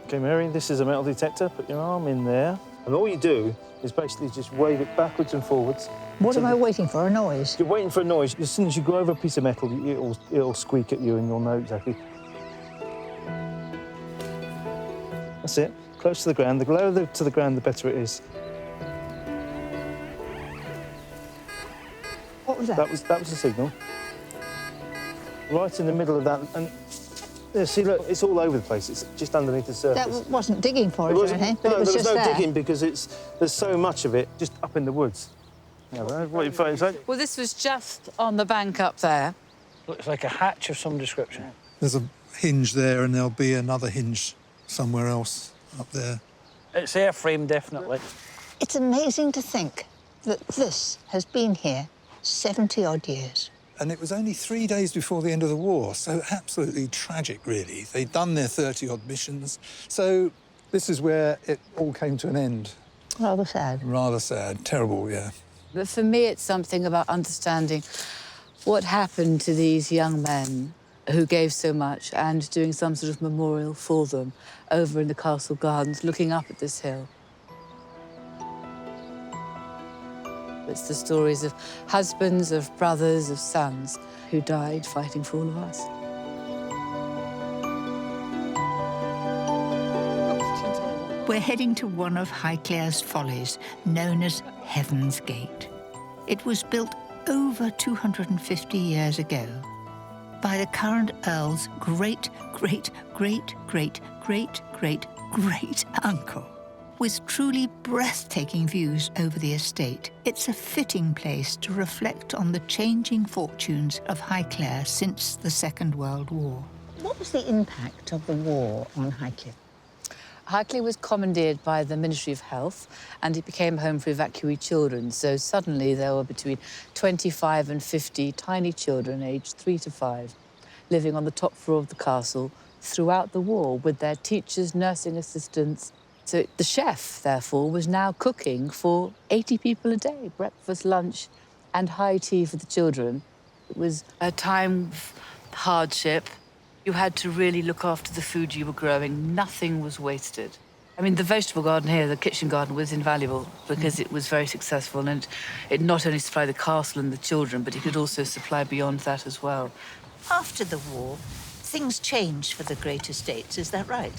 OK, Mary, this is a metal detector. Put your arm in there. And all you do is basically just wave it backwards and forwards. What am I waiting for, a noise? You're waiting for a noise. As soon as you go over a piece of metal, it'll squeak at you and you'll know exactly. That's it. Close to the ground. The lower to the ground, the better it is. What was that? That was the signal. Right in the middle of that, and yeah, see, look, it's all over the place. It's just underneath the surface. That wasn't digging for it or anything, but no, it was there just was no there. digging because there's so much of it just up in the woods. Yeah, what you find inside? Well, this was just on the bank up there. Looks like a hatch of some description. There's a hinge there, and there'll be another hinge somewhere else up there. It's airframe, definitely. It's amazing to think that this has been here 70-odd years. And it was only 3 days before the end of the war, so absolutely tragic, really. They'd done their 30-odd missions, so this is where it all came to an end. Rather sad. Rather sad. Terrible, yeah. But for me, it's something about understanding what happened to these young men who gave so much and doing some sort of memorial for them over in the castle gardens, looking up at this hill. It's the stories of husbands, of brothers, of sons who died fighting for all of us. We're heading to one of Highclare's follies, known as Heaven's Gate. It was built over 250 years ago by the current Earl's great-great-great-great-great-great-uncle. With truly breathtaking views over the estate, it's a fitting place to reflect on the changing fortunes of Highclere since the Second World War. What was the impact of the war on Highclere? Highclere was commandeered by the Ministry of Health, and it became home for evacuee children. So suddenly there were between 25 and 50 tiny children aged 3 to 5 living on the top floor of the castle throughout the war with their teachers, nursing assistants. So the chef, therefore, was now cooking for 80 people a day, breakfast, lunch, and high tea for the children. It was a time of hardship. You had to really look after the food you were growing. Nothing was wasted. I mean, the vegetable garden here, the kitchen garden, was invaluable because it was very successful, and it not only supplied the castle and the children, but it could also supply beyond that as well. After the war, things changed for the great estates, is that right?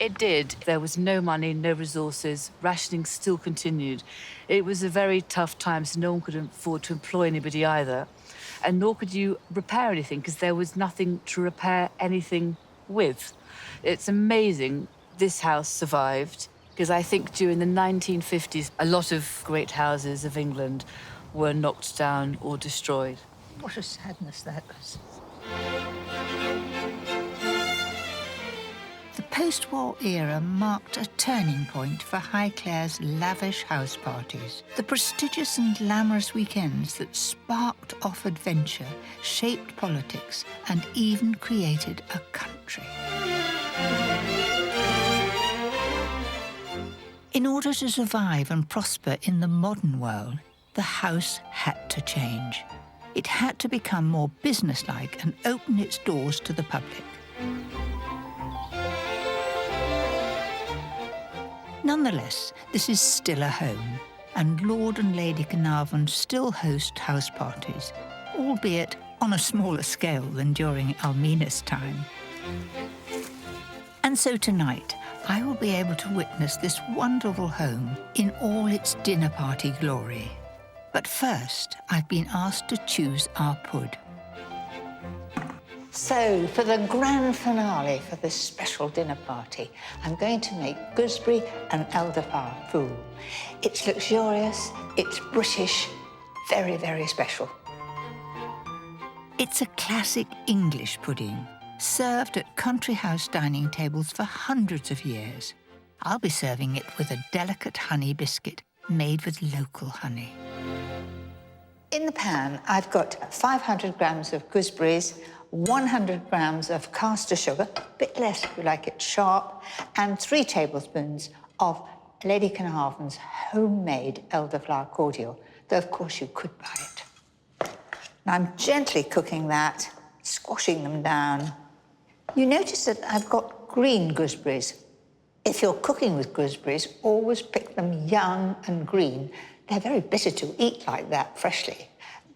It did. There was no money, no resources. Rationing still continued. It was a very tough time, so no one could afford to employ anybody either. And nor could you repair anything, because there was nothing to repair anything with. It's amazing this house survived, because I think during the 1950s, a lot of great houses of England were knocked down or destroyed. What a sadness that was. The post-war era marked a turning point for Highclare's lavish house parties. The prestigious and glamorous weekends that sparked off adventure, shaped politics, and even created a country. In order to survive and prosper in the modern world, the house had to change. It had to become more businesslike and open its doors to the public. Nonetheless, this is still a home, and Lord and Lady Carnarvon still host house parties, albeit on a smaller scale than during Almina's time. And so tonight, I will be able to witness this wonderful home in all its dinner party glory. But first, I've been asked to choose our pud. So, for the grand finale for this special dinner party, I'm going to make gooseberry and elderflower fool. It's luxurious, it's British, very, very special. It's a classic English pudding, served at country house dining tables for hundreds of years. I'll be serving it with a delicate honey biscuit made with local honey. In the pan, I've got 500 grams of gooseberries, 100 grams of caster sugar, a bit less if you like it sharp, and 3 tablespoons of Lady Carnarvon's homemade elderflower cordial, though of course you could buy it. Now I'm gently cooking that, squashing them down. You notice that I've got green gooseberries. If you're cooking with gooseberries, always pick them young and green. They're very bitter to eat like that freshly,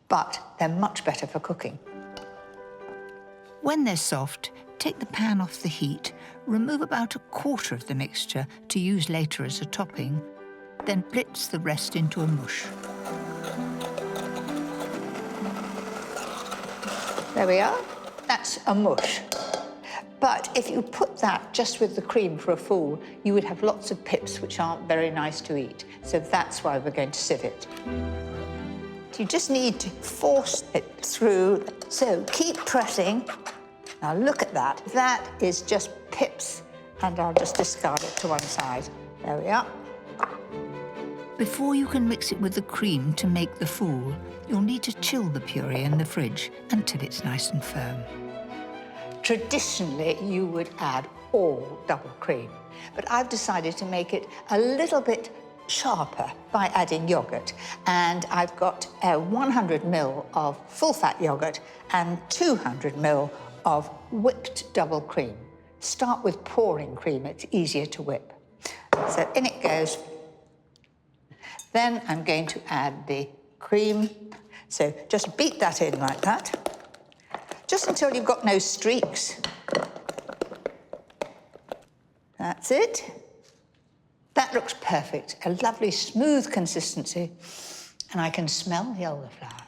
but they're much better for cooking. When they're soft, take the pan off the heat, remove about a quarter of the mixture to use later as a topping, then blitz the rest into a mush. There we are. That's a mush. But if you put that just with the cream for a full, you would have lots of pips which aren't very nice to eat. So that's why we're going to sieve it. You just need to force it through. So keep pressing. Now look at that. That is just pips. And I'll just discard it to one side. There we are. Before you can mix it with the cream to make the fool, you'll need to chill the puree in the fridge until it's nice and firm. Traditionally, you would add all double cream, but I've decided to make it a little bit sharper by adding yoghurt. And I've got 100 ml of full-fat yoghurt and 200 ml of whipped double cream. Start with pouring cream, it's easier to whip. So in it goes. Then I'm going to add the cream. So just beat that in like that, just until you've got no streaks. That's it. That looks perfect, a lovely smooth consistency, and I can smell the elderflower.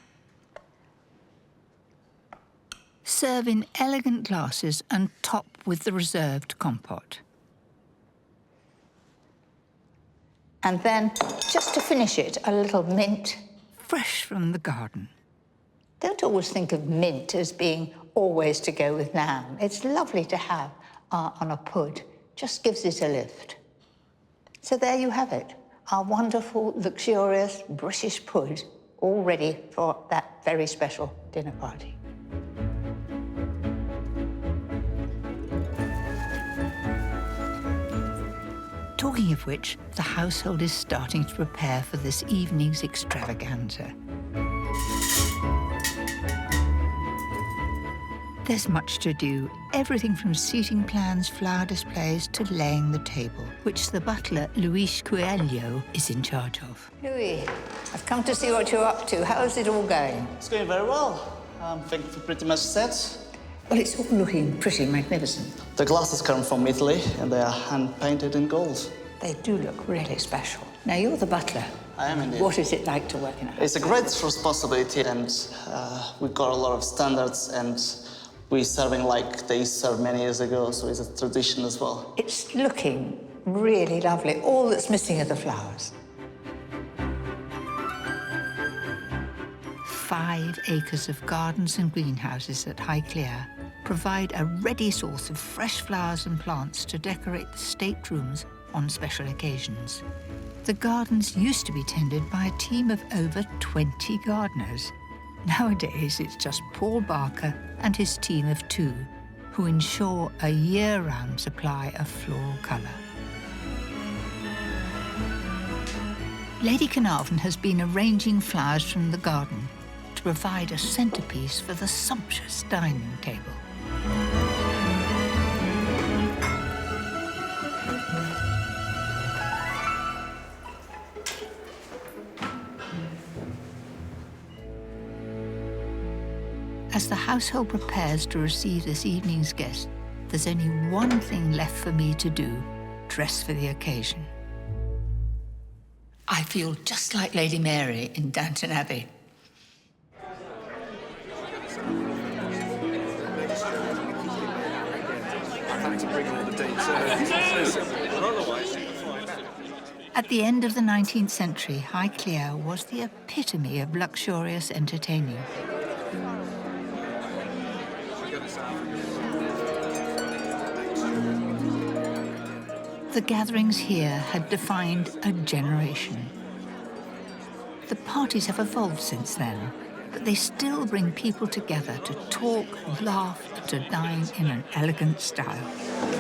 Serve in elegant glasses and top with the reserved compote. And then, just to finish it, a little mint. Fresh from the garden. Don't always think of mint as being always to go with lamb. It's lovely to have on a pud. Just gives it a lift. So there you have it, our wonderful, luxurious British pud, all ready for that very special dinner party. Talking of which, the household is starting to prepare for this evening's extravaganza. There's much to do, everything from seating plans, flower displays, to laying the table, which the butler, Luis Coelho, is in charge of. Louis, I've come to see what you're up to. How's it all going? It's going very well. Thank you for pretty much set. Well, it's all looking pretty magnificent. The glasses come from Italy, and they are hand-painted in gold. They do look really special. Now, you're the butler. I am indeed. What is it like to work in a house? It's a great responsibility, and we've got a lot of standards, and we're serving like they served many years ago, so it's a tradition as well. It's looking really lovely. All that's missing are the flowers. 5 acres of gardens and greenhouses at Highclere provide a ready source of fresh flowers and plants to decorate the staterooms on special occasions. The gardens used to be tended by a team of over 20 gardeners. Nowadays, it's just Paul Barker and his team of 2 who ensure a year-round supply of floral colour. Lady Carnarvon has been arranging flowers from the garden to provide a centrepiece for the sumptuous dining table. As the household prepares to receive this evening's guest, there's only one thing left for me to do: dress for the occasion. I feel just like Lady Mary in Downton Abbey. At the end of the 19th century, Highclere was the epitome of luxurious entertaining. The gatherings here had defined a generation. The parties have evolved since then, but they still bring people together to talk, laugh, and to dine in an elegant style.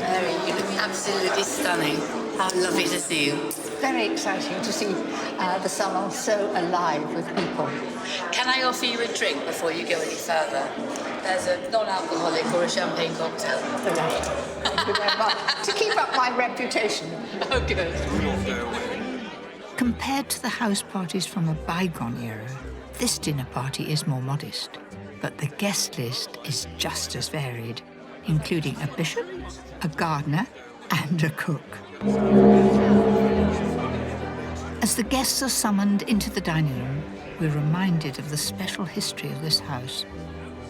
Mary, you look absolutely stunning. How lovely to see you. very exciting to see the salon so alive with people. Can I offer you a drink before you go any further? There's a non-alcoholic or a champagne cocktail. Thank you very much. To keep up my reputation. Oh, good. Compared to the house parties from a bygone era, this dinner party is more modest. But the guest list is just as varied, including a bishop, a gardener, and a cook. As the guests are summoned into the dining room, we're reminded of the special history of this house.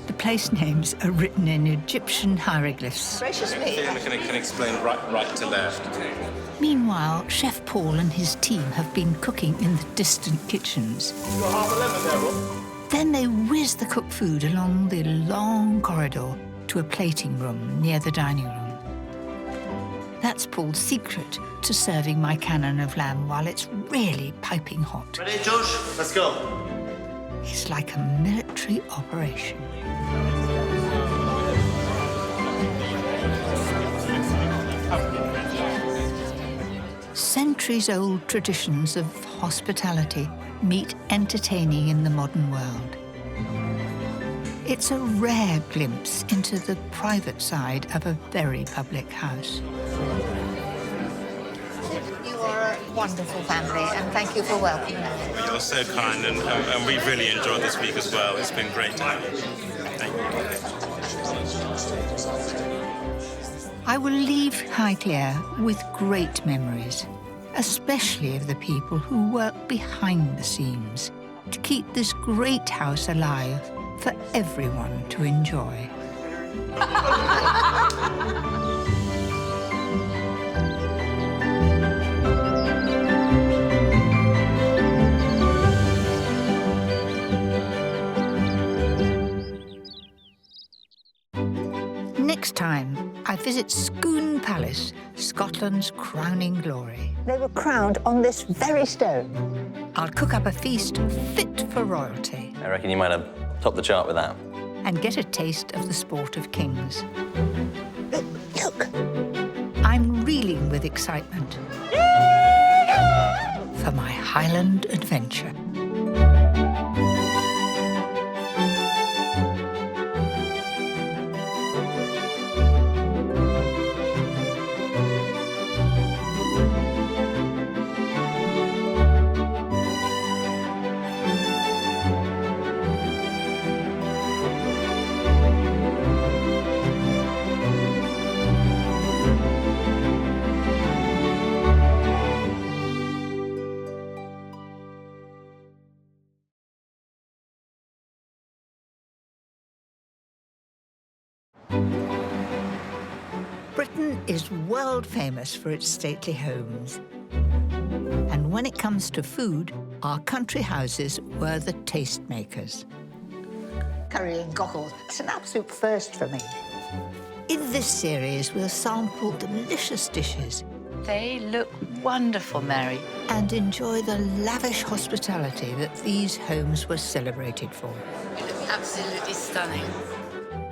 The place names are written in Egyptian hieroglyphs. Gracious me. Can explain right to left. Meanwhile, Chef Paul and his team have been cooking in the distant kitchens. You got half a lemon there, Rob? Then they whiz the cooked food along the long corridor to a plating room near the dining room. That's Paul's secret to serving my cannon of lamb while it's really piping hot. Ready, Josh? Let's go. It's like a military operation. Centuries-old traditions of hospitality meet entertaining in the modern world. It's a rare glimpse into the private side of a very public house. You are a wonderful family, and thank you for welcoming us. You're so kind, and we've really enjoyed this week as well. It's been great to have you. Thank you. I will leave Highclere with great memories, especially of the people who work behind the scenes to keep this great house alive for everyone to enjoy. Next time, I visit Scone Palace, Scotland's crowning glory. They were crowned on this very stone. I'll cook up a feast fit for royalty I reckon you might have topped the chart with that. and get a taste of the sport of kings. Look. I'm reeling with excitement for my Highland adventure. Britain is world famous for its stately homes. And when it comes to food, our country houses were the tastemakers. Curry and cockles. It's an absolute first for me. In this series, we'll sample delicious dishes They look wonderful, Mary. and enjoy the lavish hospitality that these homes were celebrated for. They look absolutely stunning.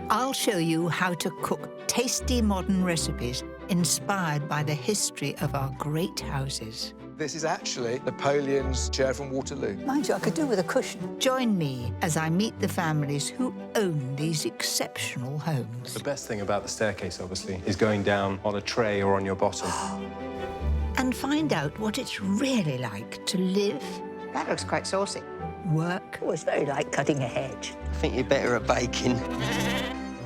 I'll show you how to cook tasty modern recipes inspired by the history of our great houses. This is actually Napoleon's chair from Waterloo. Mind you, I could do with a cushion. Join me as I meet the families who own these exceptional homes. The best thing about the staircase, obviously, is going down on a tray or on your bottom. And find out what it's really like to live, That looks quite saucy. work, Oh, it's very like cutting a hedge. I think you're better at baking.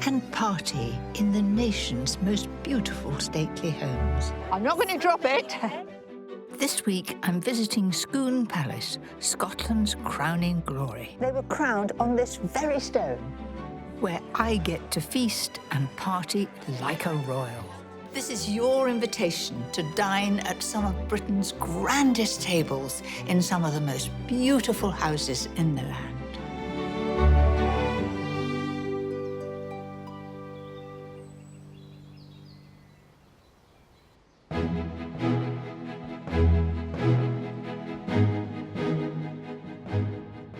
and party in the nation's most beautiful stately homes. I'm not going to drop it. This week, I'm visiting Scone Palace, Scotland's crowning glory, They were crowned on this very stone. where I get to feast and party like a royal. This is your invitation to dine at some of Britain's grandest tables in some of the most beautiful houses in the land.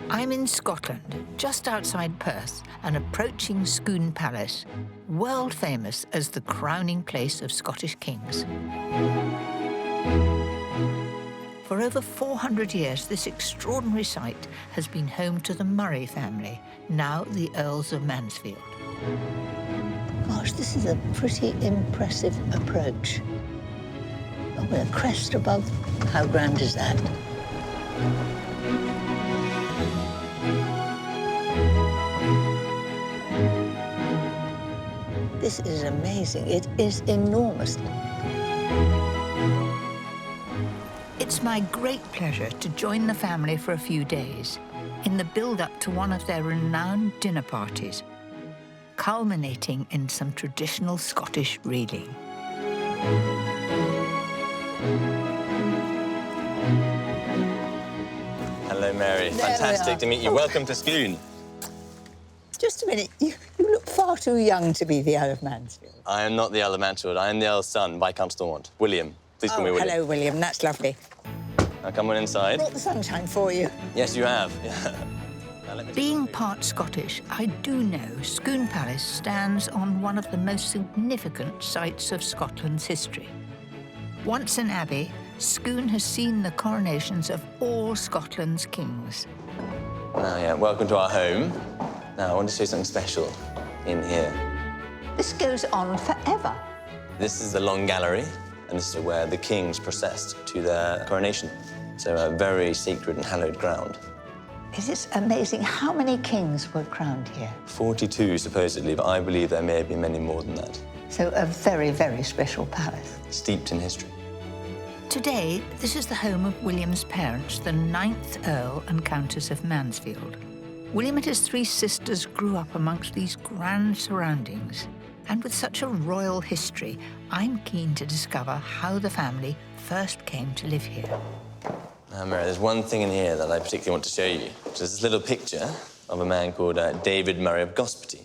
I'm in Scotland, just outside Perth, and approaching Scone Palace, world famous as the crowning place of Scottish kings. For over 400 years, this extraordinary site has been home to the Murray family, now the Earls of Mansfield. Gosh, this is a pretty impressive approach. Oh, with a crest above. How grand is that? This is amazing. It is enormous. It's my great pleasure to join the family for a few days in the build-up to one of their renowned dinner parties, culminating in some traditional Scottish reeling. Hello, Mary. Fantastic to meet you. Welcome to Scone. Just a minute. You look far too young to be the Earl of Mansfield. I am not the Earl of Mansfield. I am the Earl's son, Viscount Stormont. William. Please call me William. Hello, William. That's lovely. Now come on inside. Brought the sunshine for you. Yes, you have. Being part Scottish, I do know Scone Palace stands on one of the most significant sites of Scotland's history. Once an abbey, Scone has seen the coronations of all Scotland's kings. Now, yeah, welcome to our home. Now, I want to show you something special in here. This goes on forever. This is the Long Gallery, and this is where the kings processed to their coronation. So a very sacred and hallowed ground. It is amazing. How many kings were crowned here? 42, supposedly, but I believe there may have been many more than that. So a very, very special palace. Steeped in history. Today, this is the home of William's parents, the 9th Earl and Countess of Mansfield. William and his 3 sisters grew up amongst these grand surroundings. And with such a royal history, I'm keen to discover how the family first came to live here. Now, Mary, there's one thing in here that I particularly want to show you, which is this little picture of a man called David Murray of Gospety.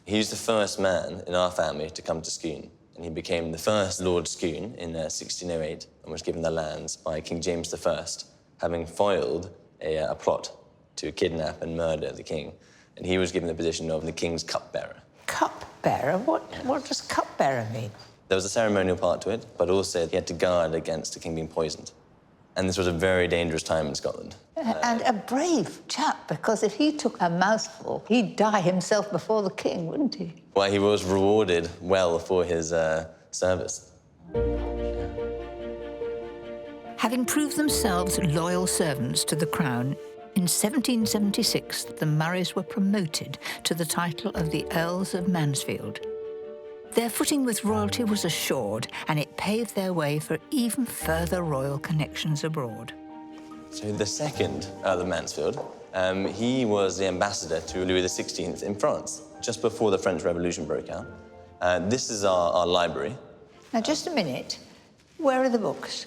He was the first man in our family to come to Scone, and he became the first Lord Scone in 1608 and was given the lands by King James I, having foiled a plot to kidnap and murder the king. And he was given the position of the king's cupbearer. Cupbearer? What does cupbearer mean? There was a ceremonial part to it, but also he had to guard against the king being poisoned. And this was a very dangerous time in Scotland. And a brave chap, because if he took a mouthful, he'd die himself before the king, wouldn't he? Well, he was rewarded well for his service. Having proved themselves loyal servants to the crown, in 1776, the Murrays were promoted to the title of the Earls of Mansfield. Their footing with royalty was assured, and it paved their way for even further royal connections abroad. So the second Earl of Mansfield, he was the ambassador to Louis XVI in France, just before the French Revolution broke out. This is our library. Now, just a minute. Where are the books?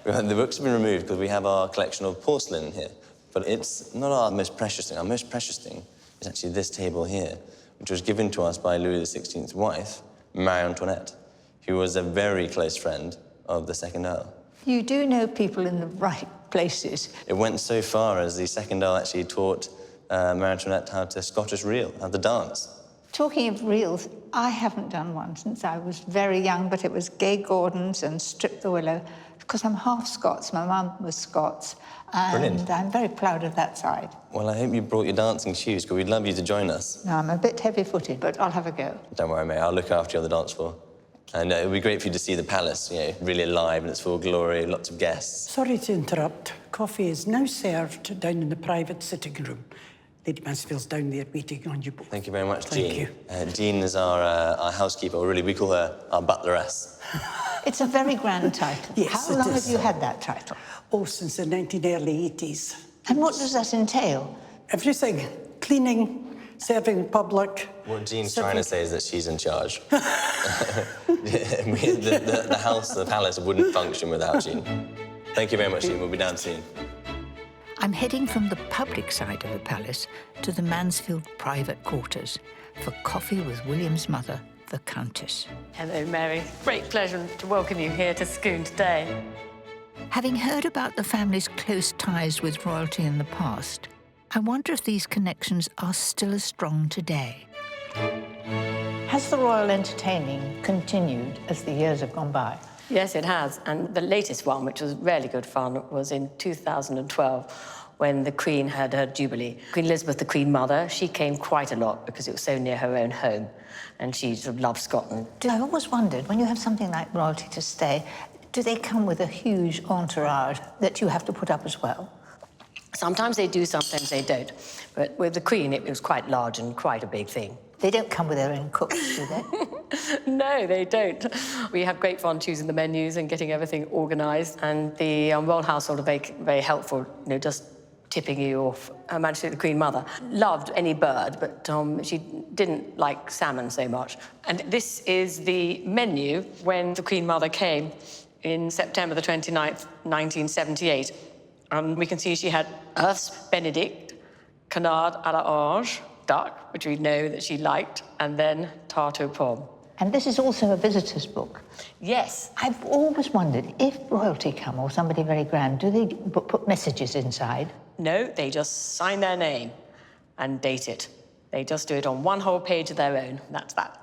The books have been removed because we have our collection of porcelain in here. But it's not our most precious thing. Our most precious thing is actually this table here, which was given to us by Louis XVI's wife, Marie Antoinette, who was a very close friend of the second Earl. You do know people in the right places. It went so far as the second Earl actually taught Marie Antoinette how to Scottish reel, how to dance. Talking of reels, I haven't done one since I was very young, but it was Gay Gordon's and Strip the Willow, because I'm half Scots. My mum was Scots, and Brilliant. I'm very proud of that side. Well, I hope you brought your dancing shoes, because we'd love you to join us. No, I'm a bit heavy-footed, but I'll have a go. Don't worry, mate. I'll look after you on the dance floor. And it would be great for you to see the palace, you know, really alive in its full glory, lots of guests. Sorry to interrupt. Coffee is now served down in the private sitting room. Lady Mansfield's down there waiting on you both. Thank you very much, Jean. Thank you. Jean is our housekeeper, or really, we call her our butleress. It's a very grand title. Yes, How it long is. have you had that title? Oh, since the early 80s. And what does that entail? Everything. Cleaning, serving public. What Jean's trying to say is that she's in charge. The house, the palace wouldn't function without Jean. Thank you very much, Jean. We'll be down soon. I'm heading from the public side of the palace to the Mansfield private quarters for coffee with William's mother, the Countess. Hello, Mary. Great pleasure to welcome you here to Scone today. Having heard about the family's close ties with royalty in the past, I wonder if these connections are still as strong today. Has the royal entertaining continued as the years have gone by? Yes, it has. And the latest one, which was really good fun, was in 2012, when the Queen had her Jubilee. Queen Elizabeth, the Queen Mother, she came quite a lot because it was so near her own home, and she sort of loved Scotland. I've always wondered, when you have something like royalty to stay, do they come with a huge entourage that you have to put up as well? Sometimes they do, sometimes they don't. But with the Queen, it was quite large and quite a big thing. They don't come with their own cooks, do they? No, they don't. We have great fun choosing the menus and getting everything organised, and the royal household are very, very helpful, you know, just tipping you off. Her Majesty the Queen Mother loved any bird, but she didn't like salmon so much. And this is the menu when the Queen Mother came in September the 29th, 1978. We can see she had Earth's Benedict, canard à la orange, duck, which we know that she liked, and then tarte aux pommes. And this is also a visitor's book. Yes. I've always wondered, if royalty come or somebody very grand, do they put messages inside? No, they just sign their name and date it. They just do it on one whole page of their own. That's that.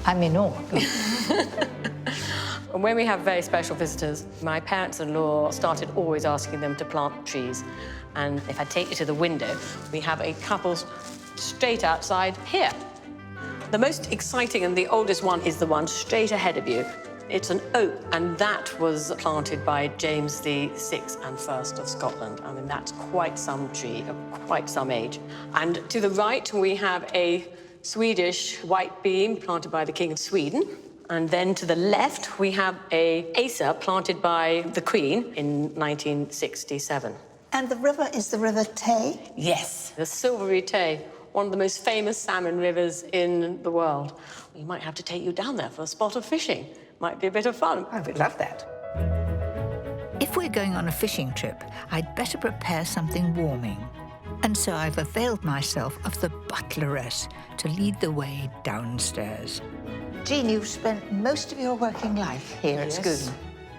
I'm in awe. And when we have very special visitors, my parents-in-law started always asking them to plant trees. And if I take you to the window, we have a couple straight outside here. The most exciting and the oldest one is the one straight ahead of you. It's an oak, and that was planted by James VI and First of Scotland. I mean, that's quite some tree of quite some age. And to the right, we have a Swedish white beam planted by the King of Sweden. And then to the left, we have a Acer planted by the Queen in 1967. And the river is the River Tay? Yes, the Silvery Tay, one of the most famous salmon rivers in the world. We might have to take you down there for a spot of fishing. Might be a bit of fun. I would love that. If we're going on a fishing trip, I'd better prepare something warming. And so I've availed myself of the butleress to lead the way downstairs. Jean, you've spent most of your working life here at Scooten.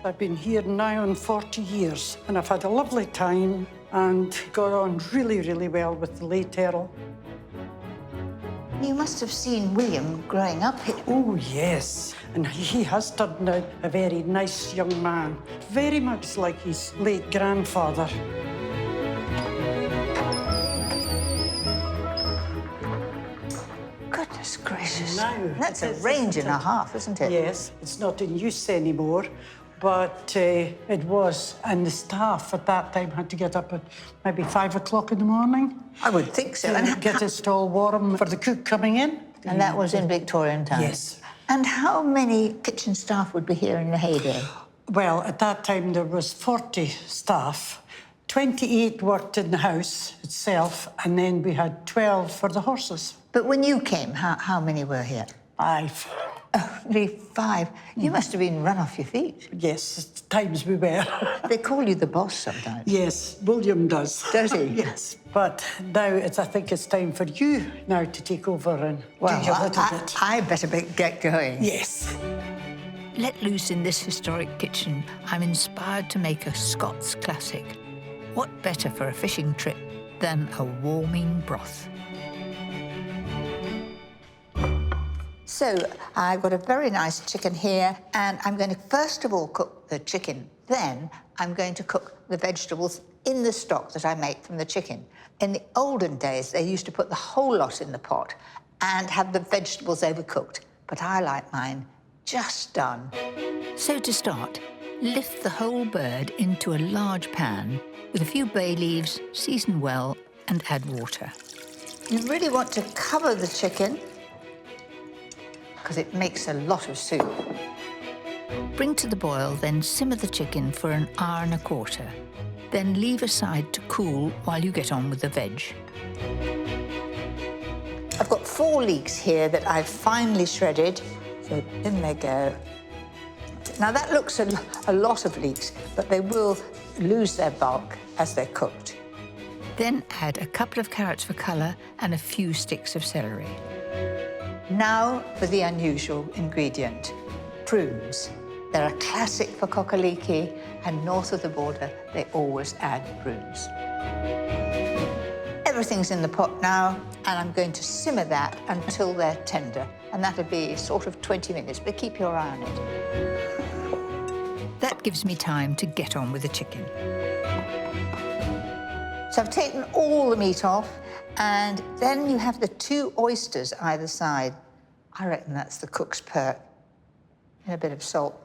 I've been here now on 40 years, and I've had a lovely time and got on really, really well with the late Earl. You must have seen William growing up here. Oh, yes. And he has turned out a very nice young man, very much like his late grandfather. Goodness gracious. Now, that's a range and a half, isn't it? Yes, it's not in use anymore, but it was. And the staff at that time had to get up at maybe 5 o'clock in the morning. I would think so. And get us all warm for the cook coming in. And that was in Victorian times? Yes. And how many kitchen staff would be here in the heyday? Well, at that time there was 40 staff. 28 worked in the house itself, and then we had 12 for the horses. But when you came, how many were here? 5. Only 5? You must have been run off your feet. Yes, at times we were. They call you the boss sometimes. Yes, William does. Does he? Yes. But now I think it's time for you now to take over and do your little bit. I better get going. Yes. Let loose in this historic kitchen, I'm inspired to make a Scots classic. What better for a fishing trip than a warming broth? So I've got a very nice chicken here, and I'm going to first of all cook the chicken. Then I'm going to cook the vegetables in the stock that I make from the chicken. In the olden days, they used to put the whole lot in the pot and have the vegetables overcooked, but I like mine just done. So to start, lift the whole bird into a large pan with a few bay leaves, season well, and add water. You really want to cover the chicken because it makes a lot of soup. Bring to the boil, then simmer the chicken for an hour and a quarter. Then leave aside to cool while you get on with the veg. I've got 4 leeks here that I've finely shredded, so in they go. Now that looks a lot of leeks, but they will lose their bulk as they're cooked. Then add a couple of carrots for colour and a few sticks of celery. Now for the unusual ingredient, prunes. They're a classic for cookery, and north of the border, they always add prunes. Everything's in the pot now, and I'm going to simmer that until they're tender, and that'll be sort of 20 minutes, but keep your eye on it. That gives me time to get on with the chicken. So I've taken all the meat off, and then you have the 2 oysters either side. I reckon that's the cook's perk. And a bit of salt.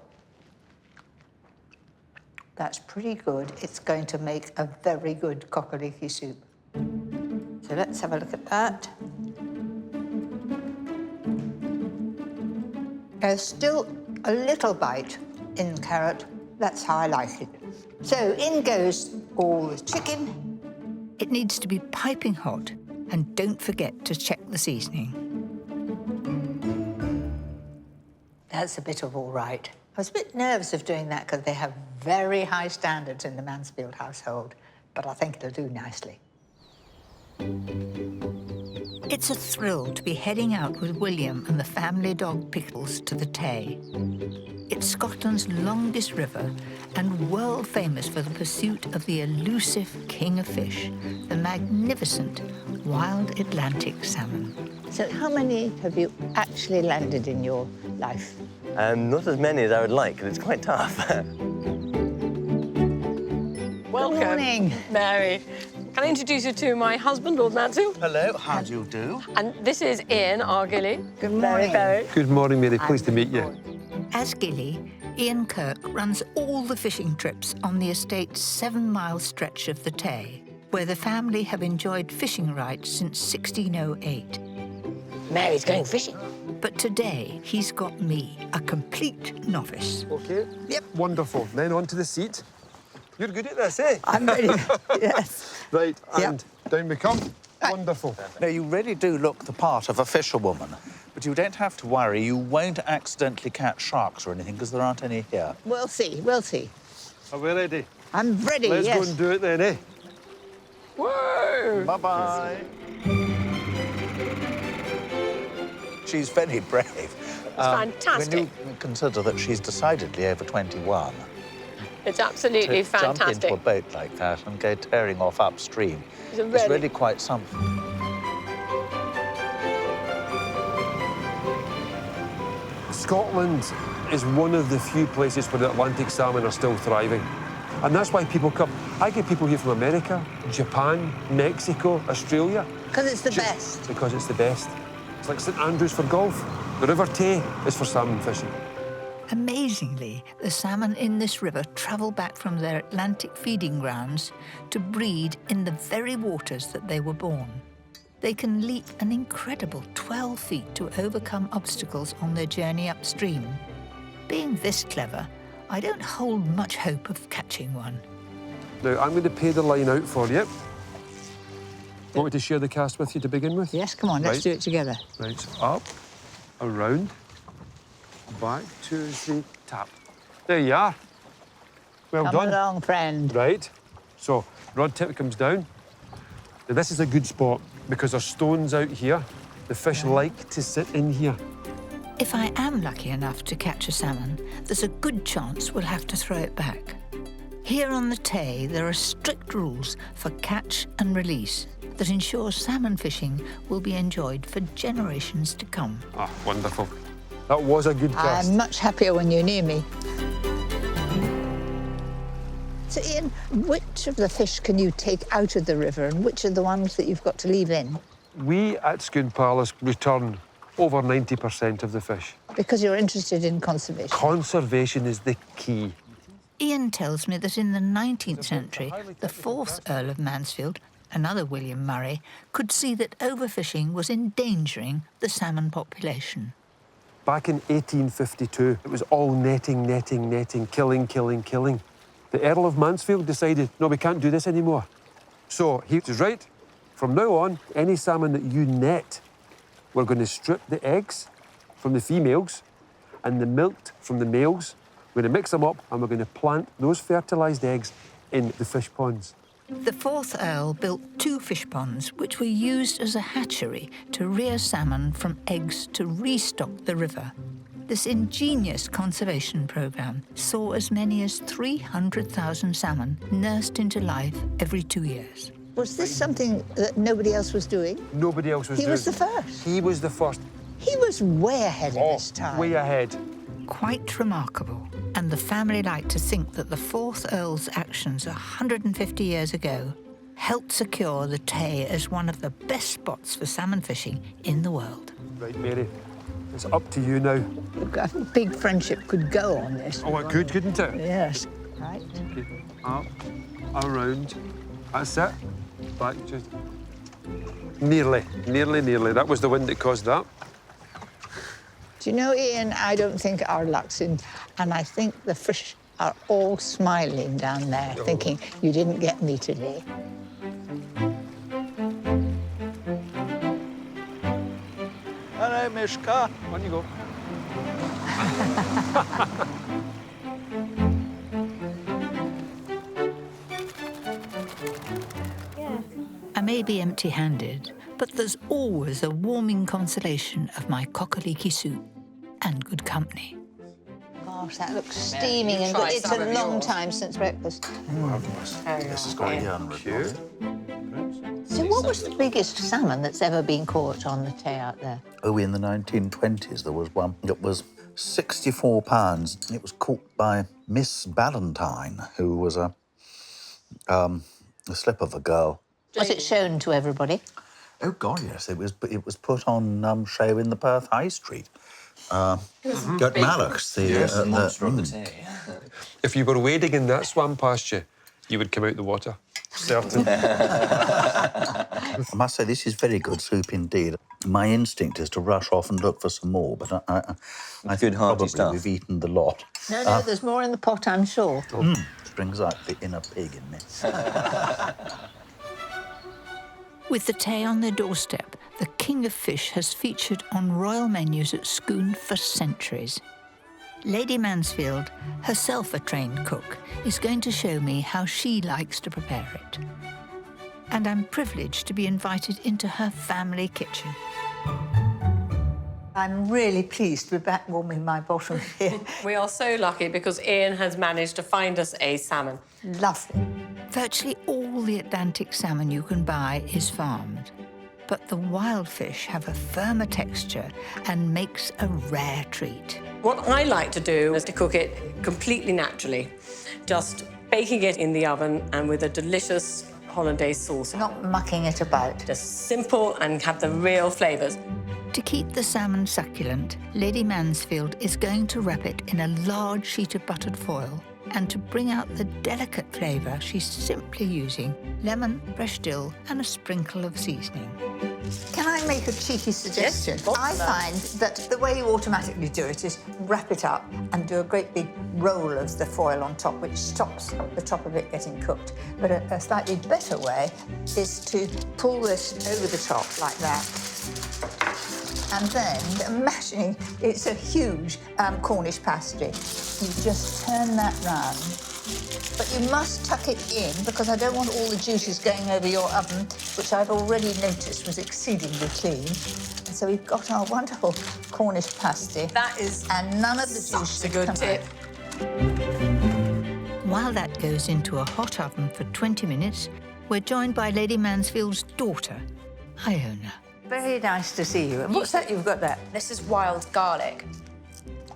That's pretty good. It's going to make a very good cookery soup. So let's have a look at that. There's still a little bite in the carrot. That's how I like it. So in goes all the chicken. It needs to be piping hot, and don't forget to check the seasoning. That's a bit of all right. I was a bit nervous of doing that because they have very high standards in the Mansfield household, but I think it'll do nicely. It's a thrill to be heading out with William and the family dog Pickles to the Tay. It's Scotland's longest river and world famous for the pursuit of the elusive king of fish, the magnificent wild Atlantic salmon. So how many have you actually landed in your life? Not as many as I would like, and it's quite tough. Welcome, Good morning, Mary. Can I introduce you to my husband, Lord Mansfield? Hello, how do you do? And this is Ian, our gilly. Good morning. Good morning, Mary. Pleased to meet you. As Gilly, Ian Kirk runs all the fishing trips on the estate's 7-mile stretch of the Tay, where the family have enjoyed fishing rights since 1608. Mary's going fishing. But today, he's got me, a complete novice. OK. Yep. Wonderful. Then on to the seat. You're good at this, eh? I'm ready, yes. Right, and down we come. Wonderful. Now, you really do look the part of a fisherwoman, but you don't have to worry. You won't accidentally catch sharks or anything, because there aren't any here. We'll see, we'll see. Are we ready? I'm ready, Let's yes. go and do it then, eh? Whoa! Bye-bye. She's very brave. It's fantastic. When you consider that she's decidedly over 21. It's absolutely to jump fantastic. into a boat like that and go tearing off upstream It's is really quite something. Scotland is one of the few places where the Atlantic salmon are still thriving. And that's why people come. I get people here from America, Japan, Mexico, Australia. Because it's the best. Because it's the best. It's like St Andrews for golf. The River Tay is for salmon fishing. Amazingly, the salmon in this river travel back from their Atlantic feeding grounds to breed in the very waters that they were born. They can leap an incredible 12 feet to overcome obstacles on their journey upstream. Being this clever, I don't hold much hope of catching one. Now, I'm going to pay the line out for you. Want me to share the cast with you to begin with? Yes, come on, let's do it together. Right, up, around, back, 2, 3, tap. There you are. Well Come done. along, friend. Right, so rod tip comes down. Now, this is a good spot because there's stones out here. The fish like to sit in here. If I am lucky enough to catch a salmon, there's a good chance we'll have to throw it back. Here on the Tay, there are strict rules for catch and release that ensure salmon fishing will be enjoyed for generations to come. Ah, wonderful. That was a good cast. I'm much happier when you're near me. So, Ian, which of the fish can you take out of the river and which are the ones that you've got to leave in? We at Scone Palace return over 90% of the fish. Because you're interested in conservation. Conservation is the key. Ian tells me that in the 19th century, the 4th Earl of Mansfield, another William Murray, could see that overfishing was endangering the salmon population. Back in 1852, it was all netting, netting, netting, killing, killing, killing. The Earl of Mansfield decided, no, we can't do this anymore. So he was right. From now on, any salmon that you net, we're going to strip the eggs from the females and the milk from the males. We're going to mix them up and we're going to plant those fertilised eggs in the fish ponds. The 4th Earl built 2 fish ponds which were used as a hatchery to rear salmon from eggs to restock the river. This ingenious conservation programme saw as many as 300,000 salmon nursed into life every 2 years. Was this something that nobody else was doing? Nobody else was doing it. He was the first. He was the first. He was way ahead of his time. Way ahead. quite remarkable, and the family like to think that the 4th Earl's actions 150 years ago helped secure the Tay as one of the best spots for salmon fishing in the world. Right, Mary, it's up to you now. A big friendship could go on this. Oh, it could, couldn't it? Yes. Right. Okay. Up, around. That's it. Back just... Nearly. That was the wind that caused that. Do you know, Ian, I don't think our luck's in, and I think the fish are all smiling down there, thinking, you didn't get me today. Hello, Mishka. On you go. I may be empty-handed, but there's always a warming consolation of my cockaliki soup and good company. Gosh, that looks steaming and good. It's a long time since breakfast. This has got a yarn Cute. So what was the biggest salmon that's ever been caught on the Tay out there? Oh, in the 1920s, there was one that was 64 pounds. It was caught by Miss Ballantyne, who was a slip of a girl. Was it shown to everybody? Oh, God, yes. It was put on show in the Perth High Street. Got Malloch's. Yes, monster of the Tay. If you were wading in that swam past you would come out the water. Certain. I must say, this is very good soup indeed. My instinct is to rush off and look for some more, but I think probably we've eaten the lot. No, there's more in the pot, I'm sure. Brings out the inner pig in me. With the Tay on their doorstep, the king of fish has featured on royal menus at Scone for centuries. Lady Mansfield, herself a trained cook, is going to show me how she likes to prepare it. And I'm privileged to be invited into her family kitchen. I'm really pleased to be back warming my bottom here. We are so lucky because Ian has managed to find us a salmon. Lovely. Virtually all the Atlantic salmon you can buy is farmed, but the wild fish have a firmer texture and makes a rare treat. What I like to do is to cook it completely naturally, just baking it in the oven and with a delicious hollandaise sauce. Not mucking it about. Just simple and have the real flavours. To keep the salmon succulent, Lady Mansfield is going to wrap it in a large sheet of buttered foil, and to bring out the delicate flavour, she's simply using lemon, fresh dill and a sprinkle of seasoning. Can I make a cheeky suggestion? Yes, I find that the way you automatically do it is wrap it up and do a great big roll of the foil on top, which stops the top of it getting cooked. But a slightly better way is to pull this over the top like that. And then mashing, it's a huge Cornish pasty. You just turn that round. But you must tuck it in because I don't want all the juices going over your oven, which I've already noticed was exceedingly clean. And so we've got our wonderful Cornish pasty. That is and none of the juices a good tip. While that goes into a hot oven for 20 minutes, we're joined by Lady Mansfield's daughter, Iona. Very nice to see you. And what's that you've got there? This is wild garlic.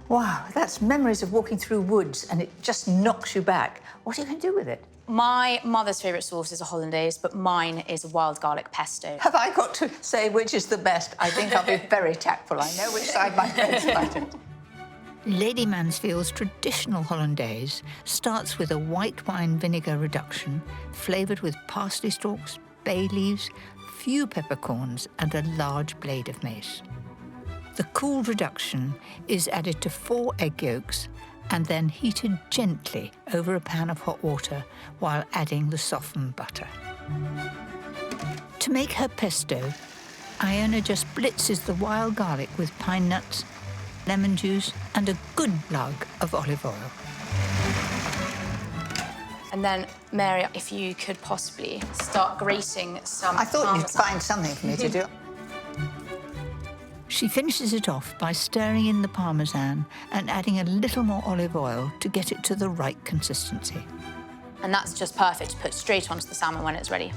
Wow, that's memories of walking through woods and it just knocks you back. What are you going to do with it? My mother's favourite sauce is a hollandaise, but mine is a wild garlic pesto. Have I got to say which is the best? I think I'll be very tactful. I know which side my friends fight it. Lady Mansfield's traditional hollandaise starts with a white wine vinegar reduction, flavoured with parsley stalks, bay leaves, few peppercorns and a large blade of mace. The cooled reduction is added to 4 egg yolks and then heated gently over a pan of hot water while adding the softened butter. To make her pesto, Iona just blitzes the wild garlic with pine nuts, lemon juice and a good lug of olive oil. And then, Mary, if you could possibly start grating some I thought you'd parmesan. find something for me to do. She finishes it off by stirring in the parmesan and adding a little more olive oil to get it to the right consistency. And that's just perfect to put straight onto the salmon when it's ready.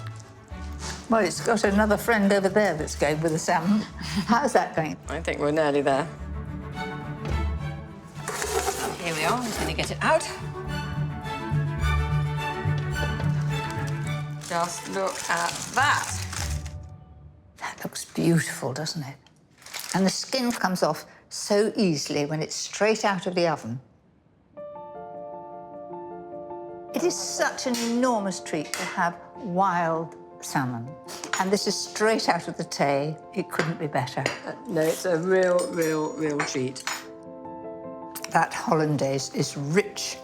Well, it's got another friend over there that's going with the salmon. How's that going? I think we're nearly there. me get it out. Just look at that. That looks beautiful, doesn't it? And the skin comes off so easily when it's straight out of the oven. It is such an enormous treat to have wild salmon. And this is straight out of the Tay. It couldn't be better. No, it's a real treat. That hollandaise is rich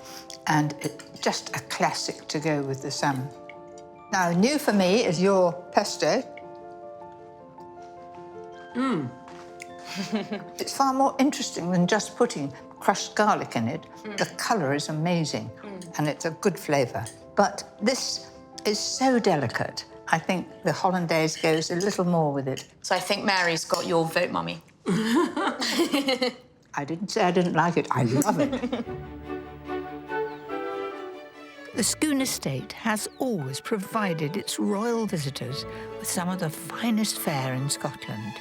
and just a classic to go with the salmon. Now, new for me is your pesto. It's far more interesting than just putting crushed garlic in it. The colour is amazing and it's a good flavour. But this is so delicate. I think the hollandaise goes a little more with it. So I think Mary's got your vote, Mummy. I didn't say I didn't like it. I love it. The Scone Estate has always provided its royal visitors with some of the finest fare in Scotland.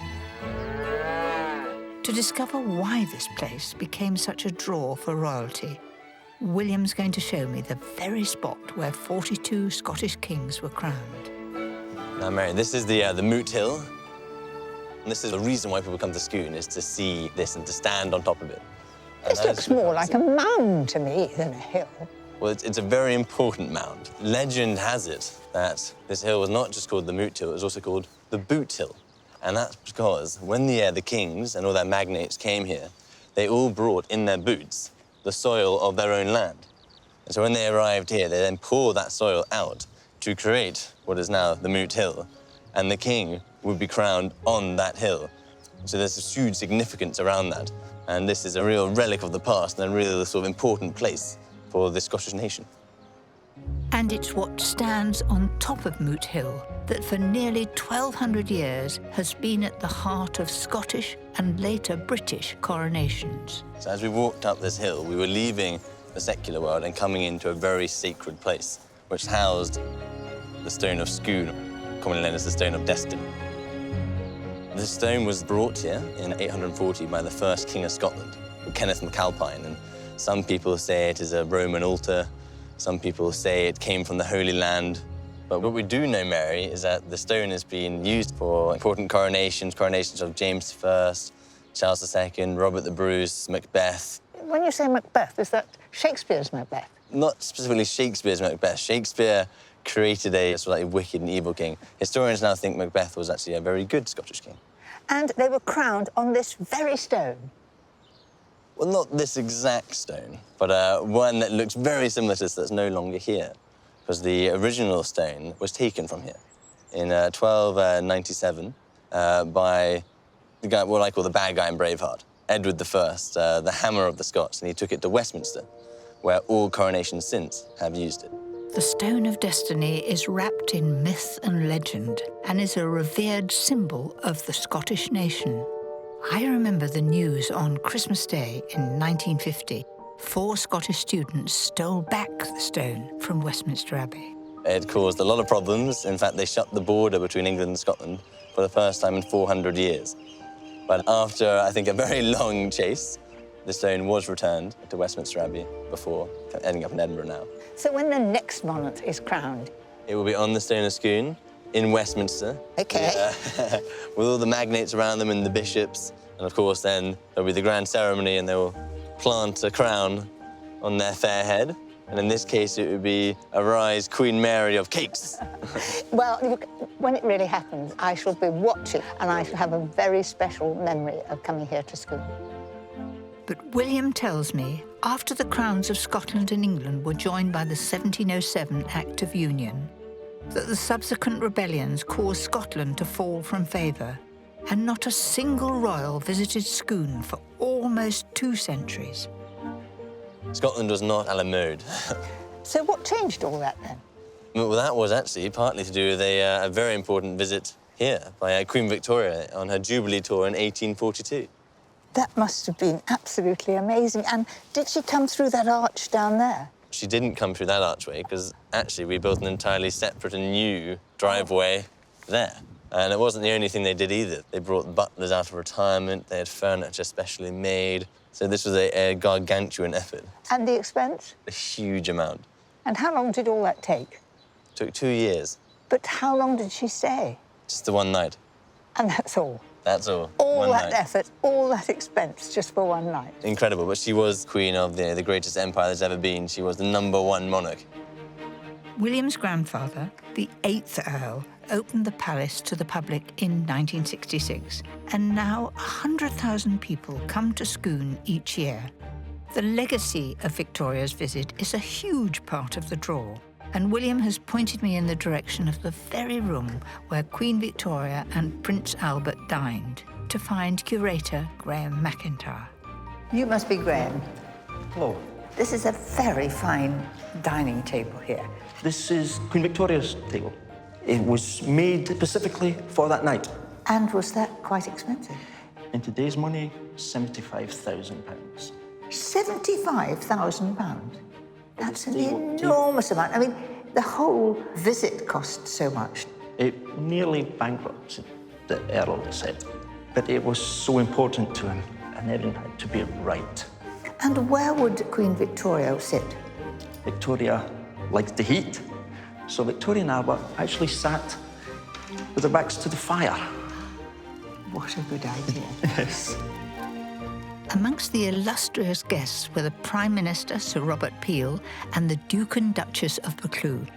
To discover why this place became such a draw for royalty, William's going to show me the very spot where 42 Scottish kings were crowned. Now, Mary, this is the Moot Hill. And this is the reason why people come to Scone, is to see this and to stand on top of it. This looks more like a mound to me than a hill. Well, it's a very important mound. Legend has it that this hill was not just called the Moot Hill, it was also called the Boot Hill. And that's because when the kings and all their magnates came here, they all brought in their boots the soil of their own land. And so when they arrived here, they then poured that soil out to create what is now the Moot Hill. And the king would be crowned on that hill. So there's a huge significance around that. And this is a real relic of the past and a real sort of important place for the Scottish nation. And it's what stands on top of Moot Hill that for nearly 1,200 years has been at the heart of Scottish and later British coronations. So as we walked up this hill, we were leaving the secular world and coming into a very sacred place, which housed the Stone of Scone, commonly known as the Stone of Destiny. This stone was brought here in 840 by the first King of Scotland, Kenneth MacAlpine, and some people say it is a Roman altar, some people say it came from the Holy Land. But what we do know, Mary, is that the stone has been used for important coronations of James I, Charles II, Robert the Bruce, Macbeth. When you say Macbeth, is that Shakespeare's Macbeth? Not specifically Shakespeare's Macbeth. Shakespeare created a sort of like wicked and evil king. Historians now think Macbeth was actually a very good Scottish king. And they were crowned on this very stone. Well, not this exact stone, but one that looks very similar to this that's no longer here, because the original stone was taken from here in 1297 by the guy, what I call the bad guy in Braveheart, Edward I, the Hammer of the Scots, and he took it to Westminster, where all coronations since have used it. The Stone of Destiny is wrapped in myth and legend and is a revered symbol of the Scottish nation. I remember the news on Christmas Day in 1950. 4 Scottish students stole back the stone from Westminster Abbey. It caused a lot of problems. In fact, they shut the border between England and Scotland for the first time in 400 years. But after, I think, a very long chase, the stone was returned to Westminster Abbey before ending up in Edinburgh now. So when the next monarch is crowned? It will be on the Stone of Scone in Westminster. OK. With all the magnates around them and the bishops. And of course, then there'll be the grand ceremony and they will plant a crown on their fair head. And in this case, it would be Arise, Queen Mary of Cakes. Well, when it really happens, I shall be watching and I shall have a very special memory of coming here to school. But William tells me, after the crowns of Scotland and England were joined by the 1707 Act of Union, that the subsequent rebellions caused Scotland to fall from favour, and not a single royal visited Scone for almost 2 centuries. Scotland was not a la mode. So what changed all that then? Well, that was actually partly to do with a very important visit here by Queen Victoria on her Jubilee tour in 1842. That must have been absolutely amazing. And did she come through that arch down there? She didn't come through that archway because actually we built an entirely separate and new driveway there. And it wasn't the only thing they did either. They brought butlers out of retirement, they had furniture specially made. So this was a gargantuan effort. And the expense? A huge amount. And how long did all that take? Took 2 years. But how long did she stay? Just the one night. And that's all? That's all. All one that night. effort, all that expense, just for one night? Incredible, but she was queen of the greatest empire there's ever been. She was the #1 monarch. William's grandfather, the 8th Earl, opened the palace to the public in 1966, and now 100,000 people come to Scone each year. The legacy of Victoria's visit is a huge part of the draw, and William has pointed me in the direction of the very room where Queen Victoria and Prince Albert dined, to find curator Graham McIntyre. You must be Graham. Hello. This is a very fine dining table here. This is Queen Victoria's table. It was made specifically for that night. And was that quite expensive? In today's money, £75,000. £75,000? That's an enormous amount. I mean, the whole visit cost so much. It nearly bankrupted the Earl said, but it was so important to him, and everything had to be right. And where would Queen Victoria sit? Victoria liked the heat, so Victoria and Albert actually sat with their backs to the fire. What a good idea. Yes. Amongst the illustrious guests were the Prime Minister, Sir Robert Peel, and the Duke and Duchess of Buccleuch.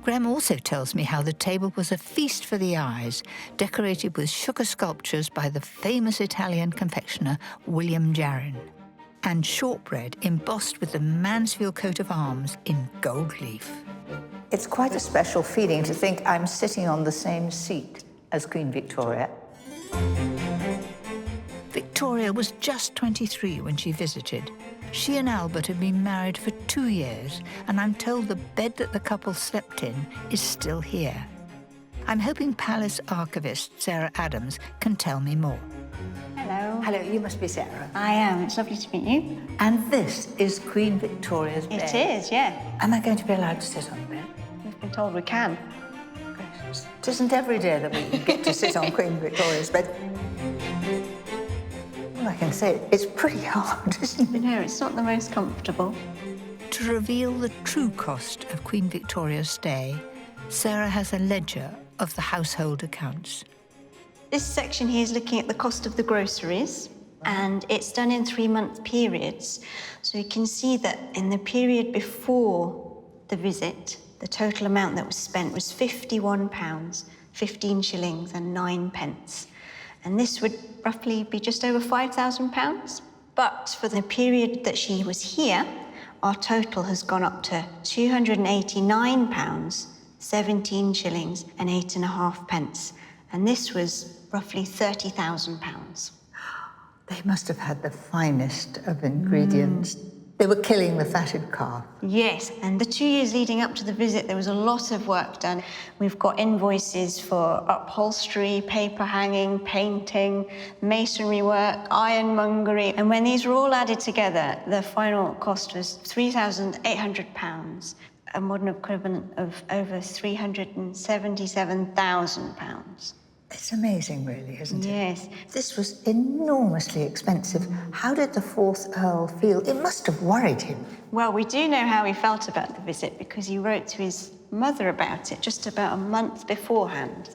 Graham also tells me how the table was a feast for the eyes, decorated with sugar sculptures by the famous Italian confectioner William Jarrin, and shortbread embossed with the Mansfield coat of arms in gold leaf. It's quite a special feeling to think I'm sitting on the same seat as Queen Victoria. Victoria was just 23 when she visited. She and Albert had been married for 2 years, and I'm told the bed that the couple slept in is still here. I'm hoping Palace archivist Sarah Adams can tell me more. Hello. Hello, you must be Sarah. I am. It's lovely to meet you. And this is Queen Victoria's bed. It is, yeah. Am I going to be allowed to sit on the bed? We've been told we can. Gracious. It isn't every day that we get to sit on Queen Victoria's bed. All I can say, it's pretty hard, isn't it? No, it's not the most comfortable. To reveal the true cost of Queen Victoria's stay, Sarah has a ledger of the household accounts. This section here is looking at the cost of the groceries, and it's done in 3-month periods. So you can see that in the period before the visit, the total amount that was spent was £51, 15 shillings and 9 pence. And this would roughly be just over £5,000. But for the period that she was here, our total has gone up to £289, 17 shillings and 8.5 pence. And this was roughly £30,000. They must have had the finest of ingredients. They were killing the fatted calf. Yes, and the 2 years leading up to the visit, there was a lot of work done. We've got invoices for upholstery, paper hanging, painting, masonry work, ironmongery. And when these were all added together, the final cost was £3,800, a modern equivalent of over £377,000. It's amazing, really, isn't it? Yes. This was enormously expensive. How did the 4th Earl feel? It must have worried him. Well, we do know how he felt about the visit because he wrote to his mother about it just about a month beforehand.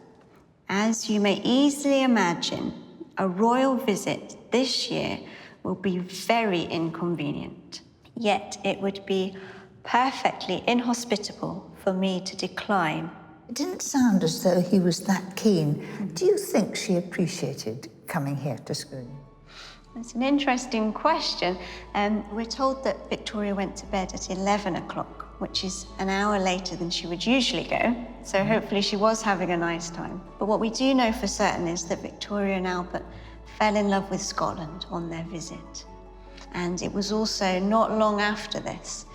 As you may easily imagine, a royal visit this year will be very inconvenient. Yet it would be perfectly inhospitable for me to decline. It didn't sound as though he was that keen. Do you think she appreciated coming here to Scone? That's an interesting question. We're told that Victoria went to bed at 11 o'clock, which is an hour later than she would usually go. So hopefully she was having a nice time. But what we do know for certain is that Victoria and Albert fell in love with Scotland on their visit. And it was also not long after this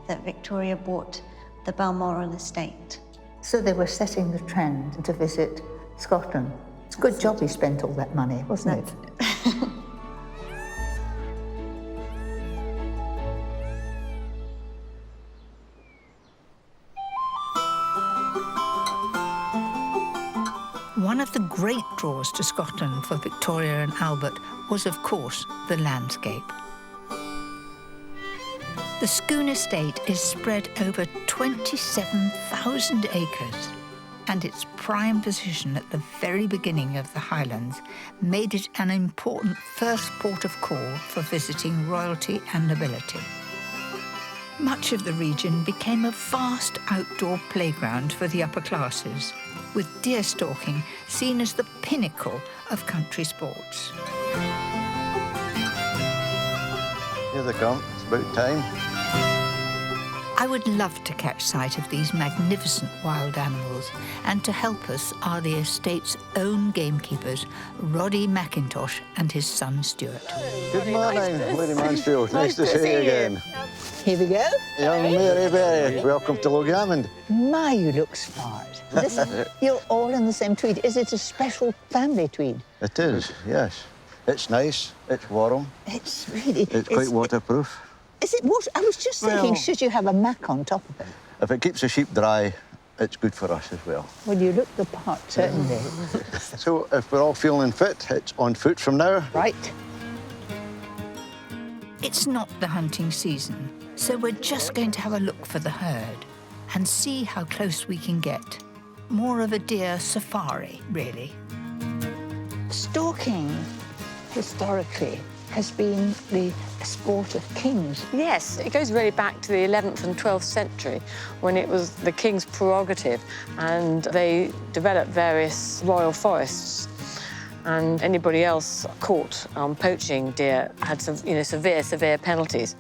that Victoria bought the Balmoral estate. So they were setting the trend to visit Scotland. It's a good job he spent all that money, wasn't it? One of the great draws to Scotland for Victoria and Albert was, of course, the landscape. The Scone estate is spread over 27,000 acres, and its prime position at the very beginning of the Highlands made it an important first port of call for visiting royalty and nobility. Much of the region became a vast outdoor playground for the upper classes, with deer stalking seen as the pinnacle of country sports. Here they come. It's about time. I would love to catch sight of these magnificent wild animals, and to help us are the estate's own gamekeepers, Roddy McIntosh and his son Stuart. Good morning, Lady Mansfield. Nice to see you again. Here we go. Young Mary Berry, welcome to Logammond. My, you look smart. You're all in the same tweed. Is it a special family tweed? It is, yes. It's nice, it's warm. It's really... It's quite waterproof. Is it water? I was just thinking, should you have a mac on top of it? If it keeps the sheep dry, it's good for us as well. Well, you look the part, certainly. So if we're all feeling fit, it's on foot from now. Right. It's not the hunting season, so we're just going to have a look for the herd and see how close we can get. More of a deer safari, really. Stalking, historically, has been the sport of kings. Yes, it goes really back to the 11th and 12th century, when it was the king's prerogative, and they developed various royal forests. And anybody else caught poaching deer had some, severe penalties.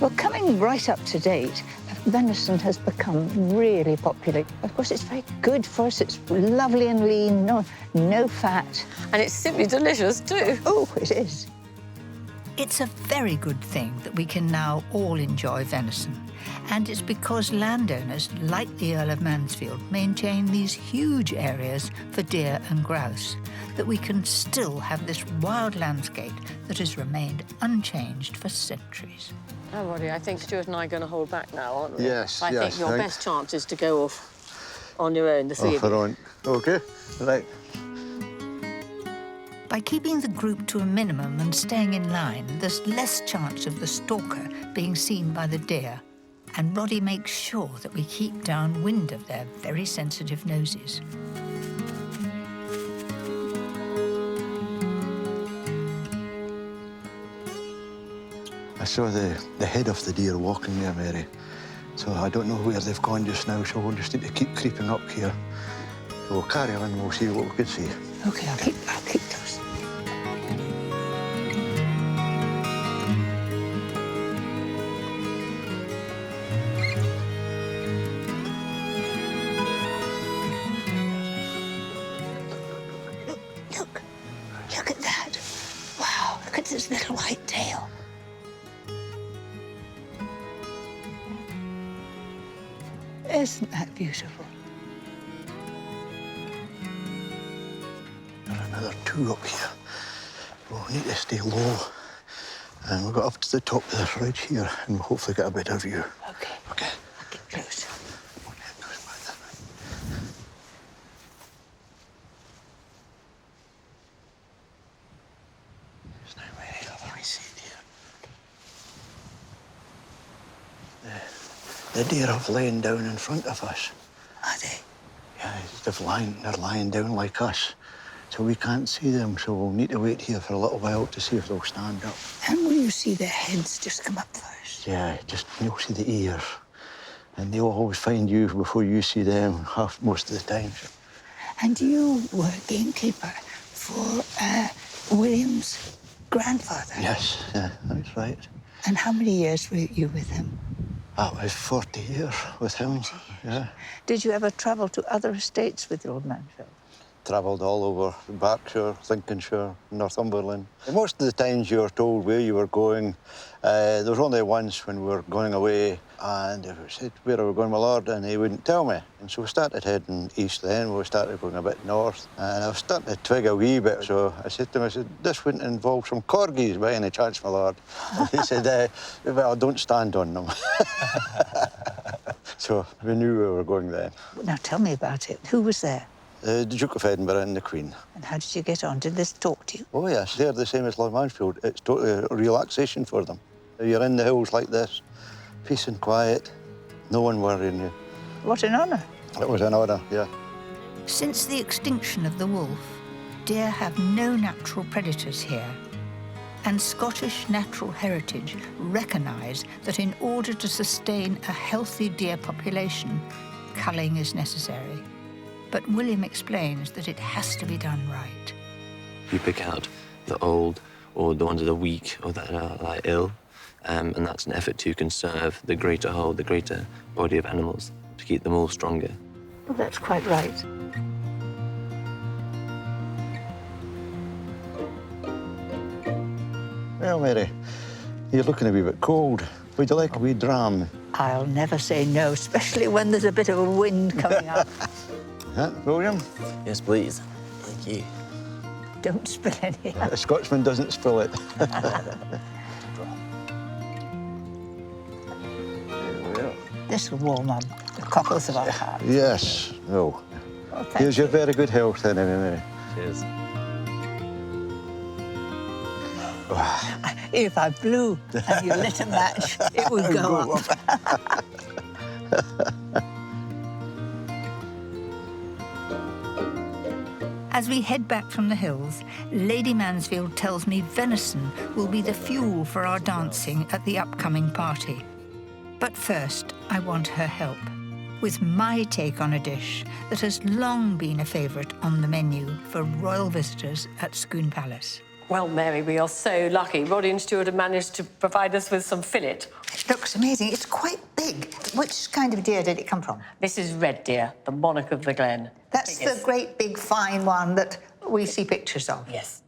Well, coming right up to date, venison has become really popular. Of course, it's very good for us. It's lovely and lean, no fat. And it's simply delicious, too. Oh, it is. It's a very good thing that we can now all enjoy venison. And it's because landowners, like the Earl of Mansfield, maintain these huge areas for deer and grouse, that we can still have this wild landscape that has remained unchanged for centuries. Oh, Roddy, I think Stuart and I are going to hold back now, aren't we? Yes, I think your best chance is to go off on your own, the three of you. On. OK, right. By keeping the group to a minimum and staying in line, there's less chance of the stalker being seen by the deer. And Roddy makes sure that we keep downwind of their very sensitive noses. I saw the head of the deer walking there, Mary. So I don't know where they've gone just now, so we'll just need to keep creeping up here. So we'll carry on and we'll see what we can see. OK, I'll keep close. Look at that. Wow, look at this little white tail. Isn't that beautiful? There's another two up here. We'll need to stay low. And we'll go up to the top of this ridge here and we'll hopefully get a better view. OK. OK. I'll get close. The deer have lain down in front of us. Are they? Yeah, they're lying down like us. So we can't see them, so we'll need to wait here for a little while to see if they'll stand up. And will you see their heads just come up first? Yeah, you'll see the ears. And they'll always find you before you see them, most of the time. And you were gamekeeper for William's grandfather? Yes, yeah, that's right. And how many years were you with him? That was 40 years with him, yeah. Did you ever travel to other estates with Lord Mansfield? Travelled all over Berkshire, Lincolnshire, Northumberland. And most of the times you were told where you were going. There was only once when we were going away and I said, "Where are we going, my lord?" And he wouldn't tell me. And so we started heading east then. We started going a bit north. And I was starting to twig a wee bit. So I said to him, "This wouldn't involve some corgis by any chance, my lord?" And he said, "Well, don't stand on them." So we knew we were going there. Now tell me about it. Who was there? The Duke of Edinburgh and the Queen. And how did you get on? Did this talk to you? Oh, yes, they're the same as Lord Mansfield. It's totally a relaxation for them. You're in the hills like this, peace and quiet, no one worrying you. What an honour. It was an honour, yeah. Since the extinction of the wolf, deer have no natural predators here. And Scottish natural heritage recognise that in order to sustain a healthy deer population, culling is necessary. But William explains that it has to be done right. You pick out the old or the ones that are weak or that are like ill, and that's an effort to conserve the greater whole, the greater body of animals, to keep them all stronger. Well, that's quite right. Well, Mary, you're looking a wee bit cold. Would you like a wee dram? I'll never say no, especially when there's a bit of a wind coming up. William? Yes, please. Thank you. Don't spill any. A Scotsman doesn't spill it. This will warm up the cockles of our heart. Yes. Oh. Well, thank Here's your very good health, then, Mary. Cheers. If I blew and you lit a match, it would go up. As we head back from the hills, Lady Mansfield tells me venison will be the fuel for our dancing at the upcoming party. But first, I want her help with my take on a dish that has long been a favourite on the menu for royal visitors at Scone Palace. Well, Mary, we are so lucky. Roddy and Stuart have managed to provide us with some fillet. It looks amazing. It's quite big. Which kind of deer did it come from? This is red deer, the monarch of the glen. That's the great big fine one that we see pictures of. Yes.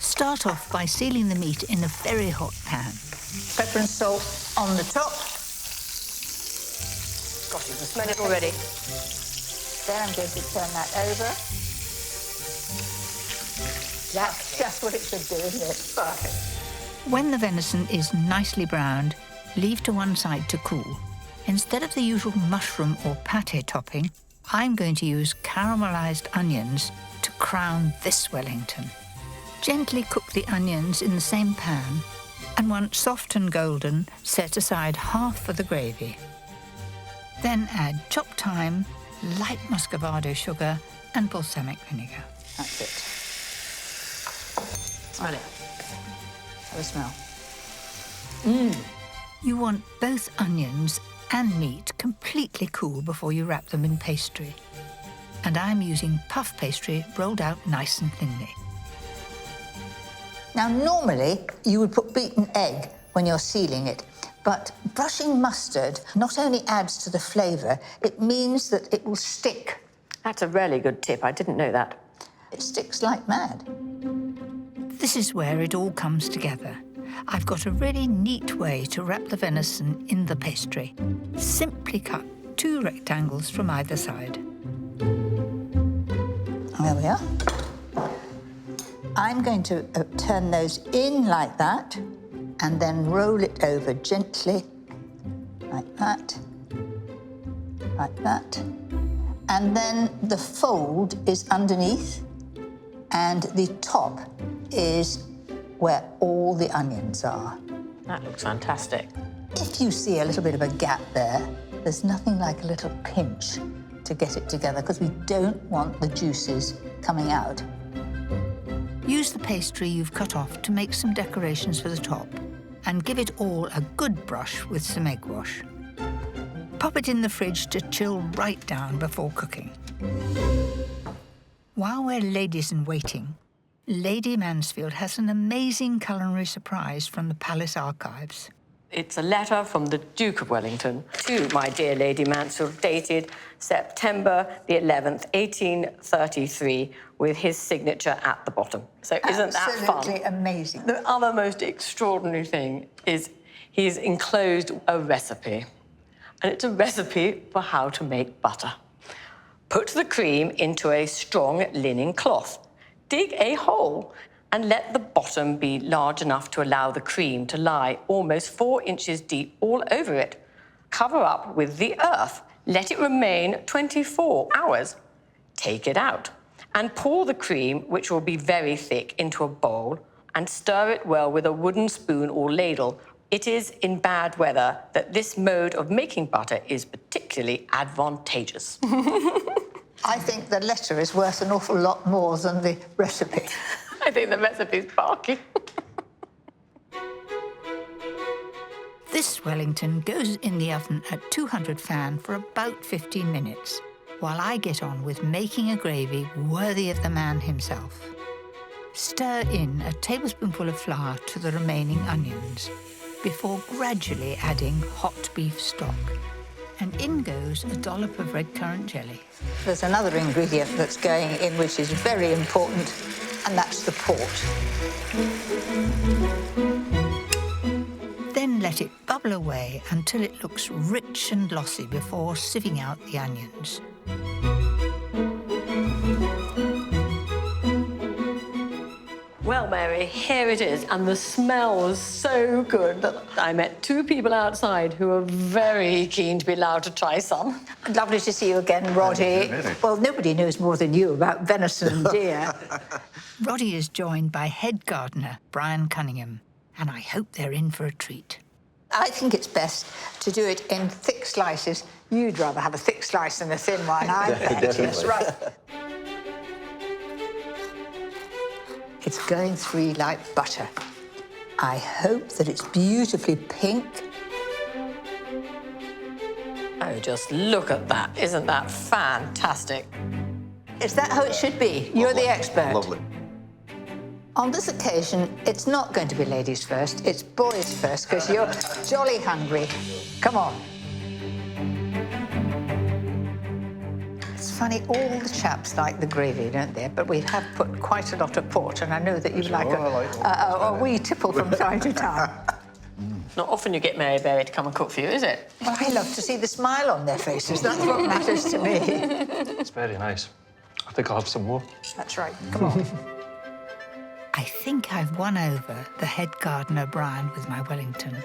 Start off by sealing the meat in a very hot pan. Pepper and salt on the top. Gosh, you can smell it already. Then I'm going to turn that over. That's just what it should do, isn't it? Perfect. When the venison is nicely browned, leave to one side to cool. Instead of the usual mushroom or pâté topping, I'm going to use caramelised onions to crown this Wellington. Gently cook the onions in the same pan, and once soft and golden, set aside half for the gravy. Then add chopped thyme, light muscovado sugar, and balsamic vinegar. That's it. Smell it. Have a smell. You want both onions and meat completely cool before you wrap them in pastry. And I'm using puff pastry rolled out nice and thinly. Now, normally, you would put beaten egg when you're sealing it, but brushing mustard not only adds to the flavour, it means that it will stick. That's a really good tip. I didn't know that. It sticks like mad. This is where it all comes together. I've got a really neat way to wrap the venison in the pastry. Simply cut 2 rectangles from either side. There we are. I'm going to turn those in like that and then roll it over gently, like that, like that. And then the fold is underneath and the top is where all the onions are. That looks fantastic. If you see a little bit of a gap there, there's nothing like a little pinch to get it together because we don't want the juices coming out. Use the pastry you've cut off to make some decorations for the top and give it all a good brush with some egg wash. Pop it in the fridge to chill right down before cooking. While we're ladies in waiting, Lady Mansfield has an amazing culinary surprise from the palace archives. It's a letter from the Duke of Wellington to my dear Lady Mansfield, dated September the 11th, 1833, with his signature at the bottom. So isn't that fun? Absolutely amazing. The other most extraordinary thing is he's enclosed a recipe. And it's a recipe for how to make butter. Put the cream into a strong linen cloth. Dig a hole and let the bottom be large enough to allow the cream to lie almost 4 inches deep all over it. Cover up with the earth, Let it remain 24 hours. Take it out and pour the cream, which will be very thick, into a bowl and stir it well with a wooden spoon or ladle. It is in bad weather that this mode of making butter is particularly advantageous. I think the letter is worth an awful lot more than the recipe. I think the recipe's barky. This Wellington goes in the oven at 200 fan for about 15 minutes, while I get on with making a gravy worthy of the man himself. Stir in a tablespoonful of flour to the remaining onions, before gradually adding hot beef stock. And in goes a dollop of red currant jelly. There's another ingredient that's going in which is very important, and that's the port. Then let it bubble away until it looks rich and glossy before sieving out the onions. Well, Mary, here it is, and the smell was so good that I met two people outside who were very keen to be allowed to try some. Lovely to see you again, Roddy. Well, nobody knows more than you about venison and deer. Roddy is joined by head gardener Brian Cunningham, and I hope they're in for a treat. I think it's best to do it in thick slices. You'd rather have a thick slice than a thin one, I bet. Yes, right. It's going through like butter. I hope that it's beautifully pink. Oh, just look at that. Isn't that fantastic? Is that how it should be? You're the expert. Lovely. On this occasion, it's not going to be ladies first, it's boys first, because you're jolly hungry. Come on. It's funny, all the chaps like the gravy, don't they? But we have put quite a lot of port, and I know that you like a wee tipple from time to time. Not often you get Mary Berry to come and cook for you, is it? Well, I love to see the smile on their faces. That's what matters to me. It's very nice. I think I'll have some more. That's right. Come on. I think I've won over the head gardener Brian with my Wellington.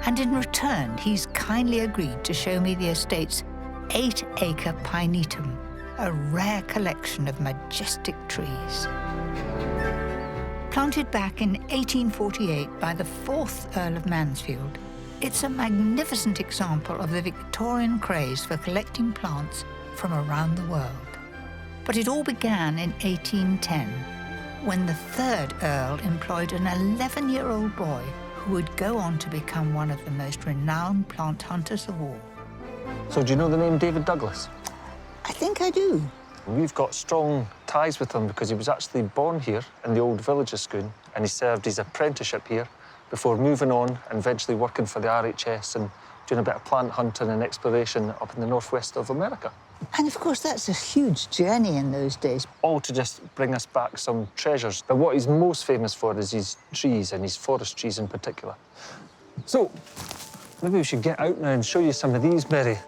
And in return, he's kindly agreed to show me the estate's 8-acre pinetum, a rare collection of majestic trees. Planted back in 1848 by the 4th Earl of Mansfield, it's a magnificent example of the Victorian craze for collecting plants from around the world. But it all began in 1810, when the 3rd Earl employed an 11-year-old boy who would go on to become one of the most renowned plant hunters of all. So do you know the name David Douglas? I think I do. We've got strong ties with him because he was actually born here in the old village of Scone, and he served his apprenticeship here before moving on and eventually working for the RHS and doing a bit of plant hunting and exploration up in the northwest of America. And of course, that's a huge journey in those days. All to just bring us back some treasures. But what he's most famous for is his trees, and his forest trees in particular. So, maybe we should get out now and show you some of these, Mary.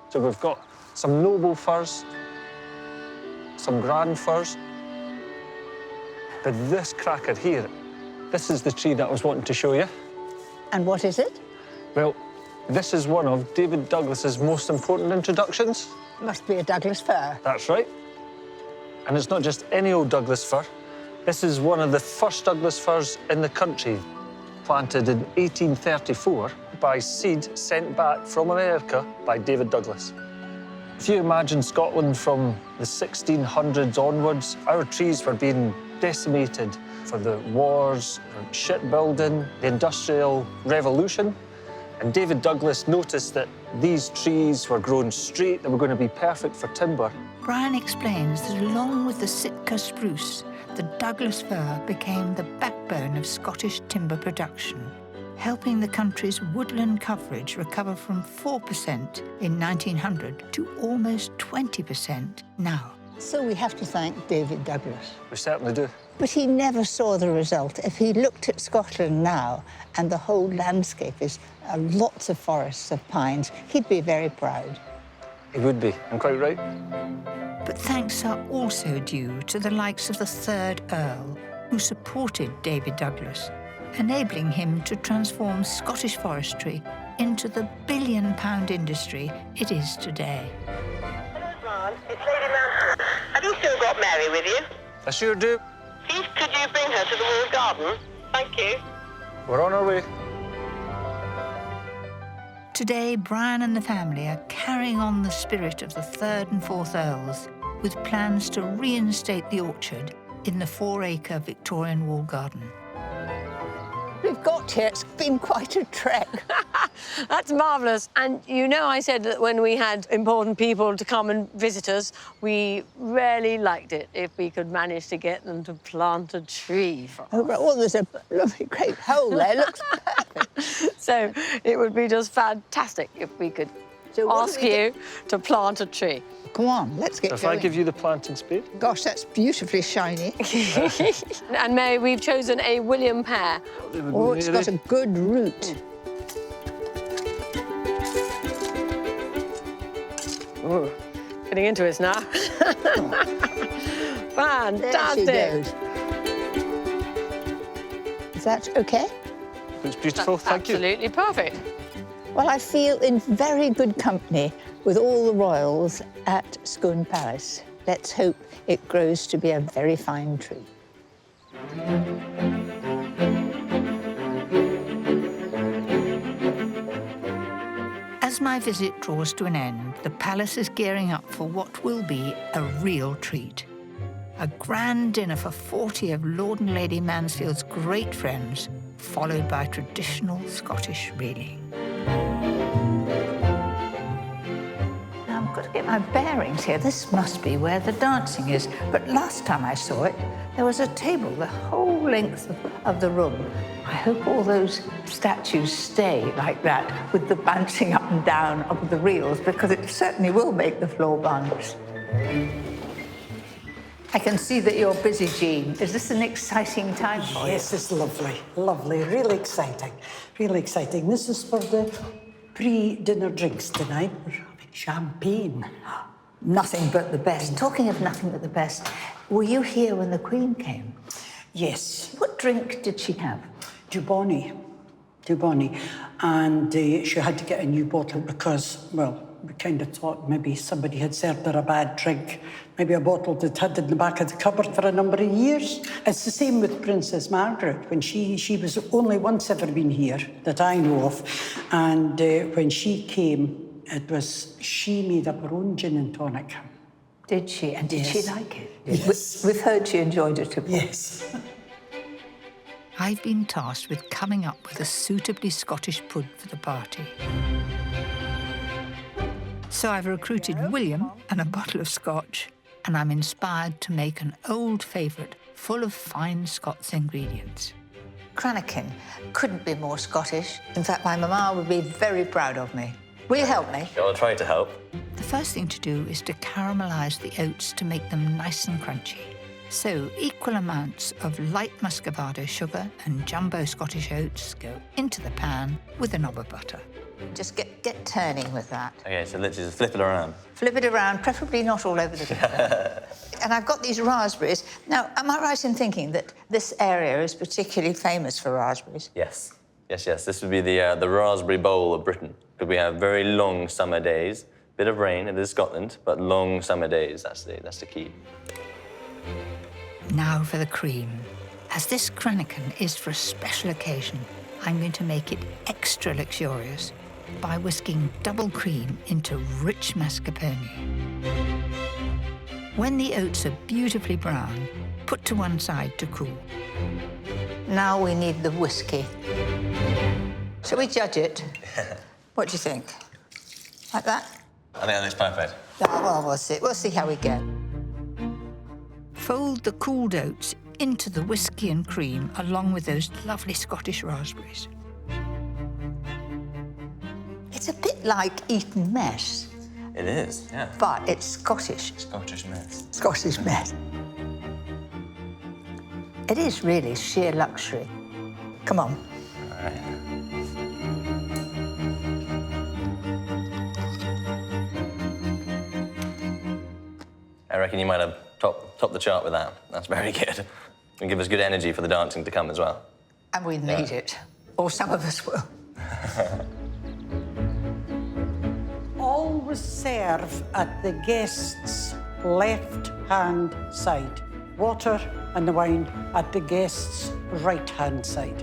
So we've got some noble firs, some grand firs. But this cracker here, this is the tree that I was wanting to show you. And what is it? Well, this is one of David Douglas's most important introductions. Must be a Douglas fir. That's right. And it's not just any old Douglas fir. This is one of the first Douglas firs in the country, planted in 1834 by seed sent back from America by David Douglas. If you imagine Scotland from the 1600s onwards, our trees were being decimated for the wars, shipbuilding, the Industrial Revolution. And David Douglas noticed that these trees were grown straight, they were going to be perfect for timber. Brian explains that along with the Sitka spruce, the Douglas fir became the backbone of Scottish timber production, helping the country's woodland coverage recover from 4% in 1900 to almost 20% now. So we have to thank David Douglas. We certainly do. But he never saw the result. If he looked at Scotland now and the whole landscape is lots of forests of pines, he'd be very proud. He would be, and quite right. But thanks are also due to the likes of the 3rd Earl, who supported David Douglas, enabling him to transform Scottish forestry into the billion-pound industry it is today. It's Lady Manson. Have you still got Mary with you? I sure do. Please, could you bring her to the walled garden? Thank you. We're on our way. Today, Brian and the family are carrying on the spirit of the 3rd and 4th Earls with plans to reinstate the orchard in the 4-acre Victorian walled garden. We've got here, it's been quite a trek. That's marvellous. And you know, I said that when we had important people to come and visit us, we really liked it if we could manage to get them to plant a tree for us. Oh, right. Well, there's a lovely great hole there, looks perfect. So it would be just fantastic if we could ask you to plant a tree. Come on, let's get If going. I give you the planting spade? Gosh, that's beautifully shiny. And Mary, we've chosen a William pear. Oh, it's got a good root. Ooh, getting into it now. Fantastic. There she goes. Is that OK? It's beautiful, thank you. Absolutely perfect. Well, I feel in very good company with all the royals at Scone Palace. Let's hope it grows to be a very fine tree. As my visit draws to an end, the palace is gearing up for what will be a real treat. A grand dinner for 40 of Lord and Lady Mansfield's great friends, followed by traditional Scottish reeling. Now, I've got to get my bearings here. This must be where the dancing is. But last time I saw it, there was a table the whole length of the room. I hope all those statues stay like that, with the bouncing up and down of the reels, because it certainly will make the floor bounce. I can see that you're busy, Jean. Is this an exciting time for you? Yes, it's lovely, lovely, really exciting, really exciting. This is for the pre-dinner drinks tonight. We're having champagne. Nothing but the best. Talking of nothing but the best, were you here when the Queen came? Yes. What drink did she have? Dubonnet. And she had to get a new bottle because, well, we kind of thought maybe somebody had served her a bad drink. Maybe a bottle that had in the back of the cupboard for a number of years. It's the same with Princess Margaret. When she was only once ever been here, that I know of. And when she came, it was, she made up her own gin and tonic. Did she? And did she like it? Yes. We've heard she enjoyed it a bit. Yes. I've been tasked with coming up with a suitably Scottish pud for the party. So I've recruited William and a bottle of scotch, and I'm inspired to make an old favourite full of fine Scots ingredients. Cranachan couldn't be more Scottish. In fact, my mama would be very proud of me. Will you help me? I'll try to help. The first thing to do is to caramelise the oats to make them nice and crunchy. So equal amounts of light muscovado sugar and jumbo Scottish oats go into the pan with a knob of butter. Just get turning with that. Okay, so let's just flip it around. Flip it around, preferably not all over the table. And I've got these raspberries. Now, am I right in thinking that this area is particularly famous for raspberries? Yes. Yes. This would be the raspberry bowl of Britain. Because we have very long summer days. Bit of rain, it is Scotland, but long summer days, that's the key. Now for the cream. As this Cranachan is for a special occasion, I'm going to make it extra luxurious by whisking double cream into rich mascarpone. When the oats are beautifully brown, put to one side to cool. Now we need the whiskey. Shall we judge it? What do you think? Like that? I think that looks perfect. Oh, well, we'll see. We'll see how we get. Fold the cooled oats into the whiskey and cream along with those lovely Scottish raspberries. It's a bit like Eton mess. It is, yeah. But it's Scottish. Scottish mess. Scottish mess. It is really sheer luxury. Come on. All right. I reckon you might have topped the chart with that. That's very good. And give us good energy for the dancing to come as well. And we need it. Or some of us will. always serve at the guest's left-hand side. Water and the wine at the guest's right-hand side.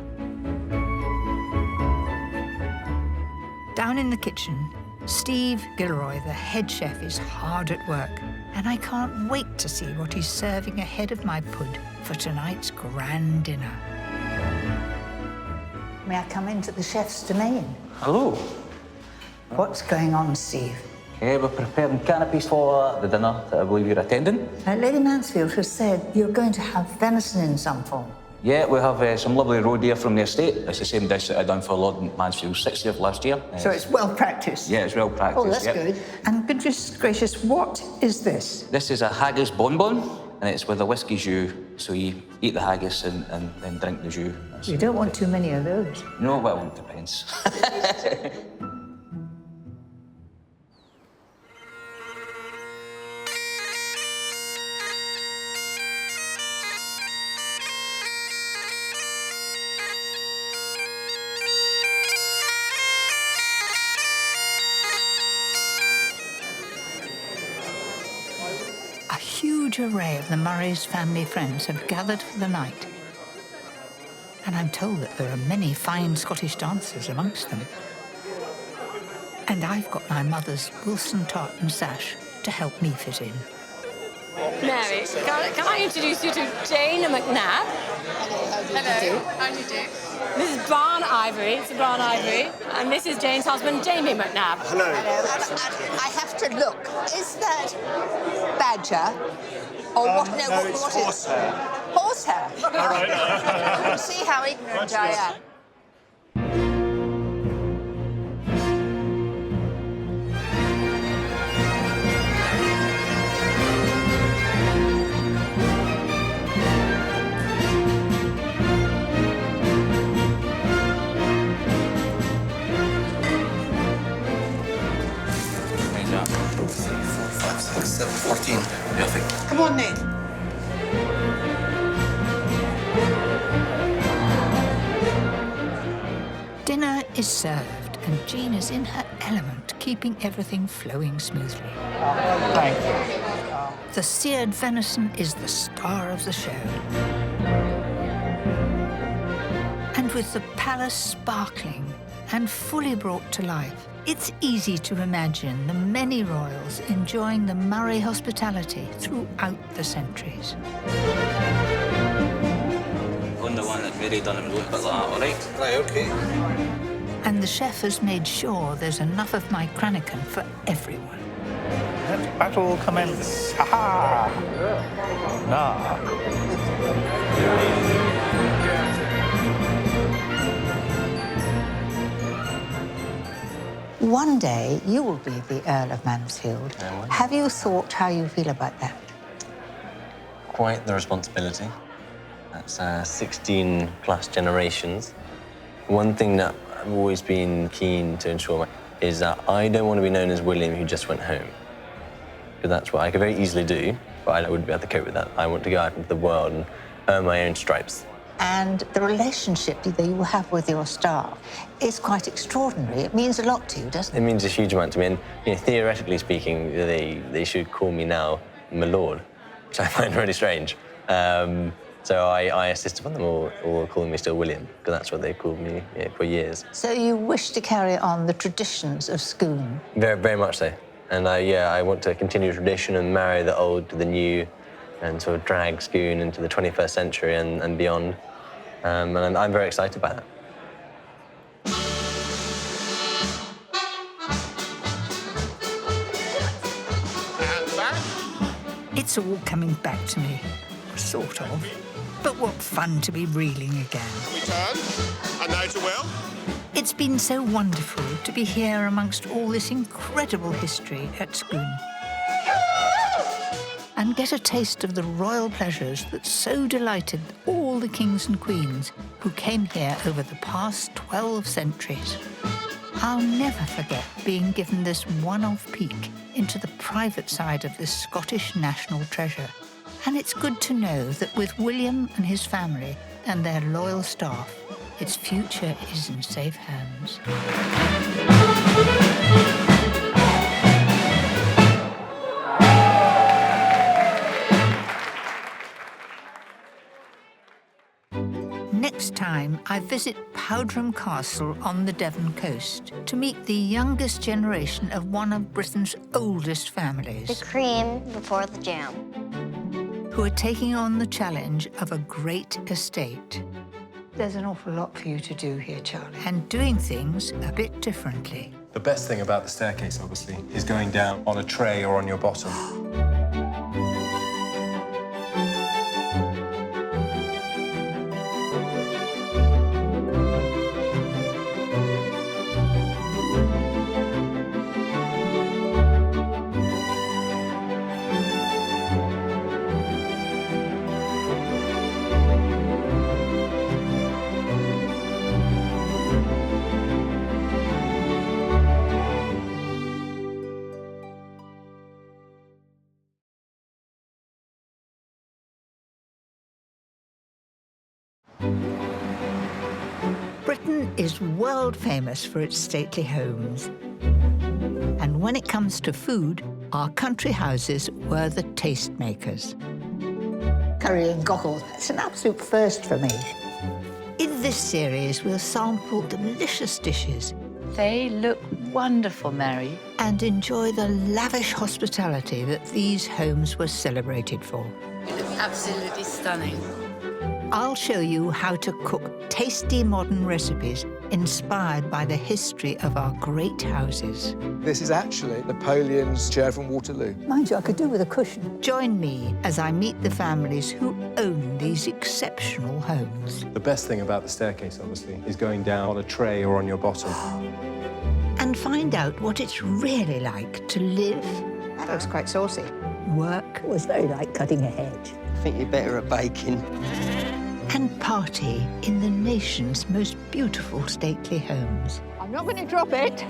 Down in the kitchen, Steve Gilroy, the head chef, is hard at work, and I can't wait to see what he's serving ahead of my pud for tonight's grand dinner. May I come into the chef's domain? Hello. What's going on, Steve? We're preparing canopies for the dinner that I believe you're attending. Lady Mansfield has said you're going to have venison in some form. Yeah, we have some lovely roe deer from the estate. It's the same dish that I done for Lord Mansfield's 60th last year. So it's well practiced? Yeah, it's well practiced. Oh, that's yep. good. And goodness gracious, what is this? This is a haggis bonbon, and it's with a whiskey jus. So you eat the haggis and then drink the jus. You don't want too many of those. No, well, it depends. A huge array of the Murray's family friends have gathered for the night. And I'm told that there are many fine Scottish dancers amongst them. And I've got my mother's Wilson tartan sash to help me fit in. Mary, can I introduce you to Jane McNabb? Hello, how do you do? This is Barn Ivory, it's Barn Ivory, and this is Jane's husband, Jamie McNabb. Hello. I have to look. Is that badger? Or what? No, what is horsehair. Horsehair? All right. You can see how ignorant I am. Except 14. Perfect. Come on, Ned. Dinner is served, and Jean is in her element, keeping everything flowing smoothly. Thank you. The seared venison is the star of the show. And with the palace sparkling and fully brought to life, it's easy to imagine the many royals enjoying the Murray hospitality throughout the centuries. On the one that Mary done it look like that, all right? Right, OK. And the chef has made sure there's enough of my Cranachan for everyone. Let battle commence. Ha-ha! One day you will be the Earl of Mansfield. Have you thought how you feel about that? Quite the responsibility. That's 16 plus generations. One thing that I've always been keen to ensure is that I don't want to be known as William who just went home. Because that's what I could very easily do, but I wouldn't be able to cope with that. I want to go out into the world and earn my own stripes. And the relationship that you have with your staff is quite extraordinary. It means a lot to you, doesn't it? It means a huge amount to me. And theoretically speaking, they should call me now my lord, which I find really strange. So I insisted on them all calling me still William, because that's what they called me for years. So you wish to carry on the traditions of Scone? Very, very much so. And I want to continue tradition and marry the old to the new and sort of drag Scone into the 21st century and beyond. And I'm very excited by that. It's all coming back to me, sort of. But what fun to be reeling again. Can we turn? And now to Will. It's been so wonderful to be here amongst all this incredible history at Scone. And get a taste of the royal pleasures that so delighted all the kings and queens who came here over the past 12 centuries. I'll never forget being given this one-off peek into the private side of this Scottish national treasure. And it's good to know that with William and his family and their loyal staff, its future is in safe hands. I visit Powdram Castle on the Devon coast to meet the youngest generation of one of Britain's oldest families. The cream before the jam. Who are taking on the challenge of a great estate. There's an awful lot for you to do here, Charlie, and doing things a bit differently. The best thing about the staircase, obviously, is going down on a tray or on your bottom. Britain is world famous for its stately homes. And when it comes to food, our country houses were the tastemakers. Curry and cockles, it's an absolute first for me. In this series, we'll sample delicious dishes. They look wonderful, Mary. And enjoy the lavish hospitality that these homes were celebrated for. It looks absolutely stunning. I'll show you how to cook tasty modern recipes inspired by the history of our great houses. This is actually Napoleon's chair from Waterloo. Mind you, I could do with a cushion. Join me as I meet the families who own these exceptional homes. The best thing about the staircase, obviously, is going down on a tray or on your bottom. And find out what it's really like to live. That looks quite saucy. Work. It was very like cutting a hedge. I think you're better at baking. And party in the nation's most beautiful stately homes. I'm not going to drop it.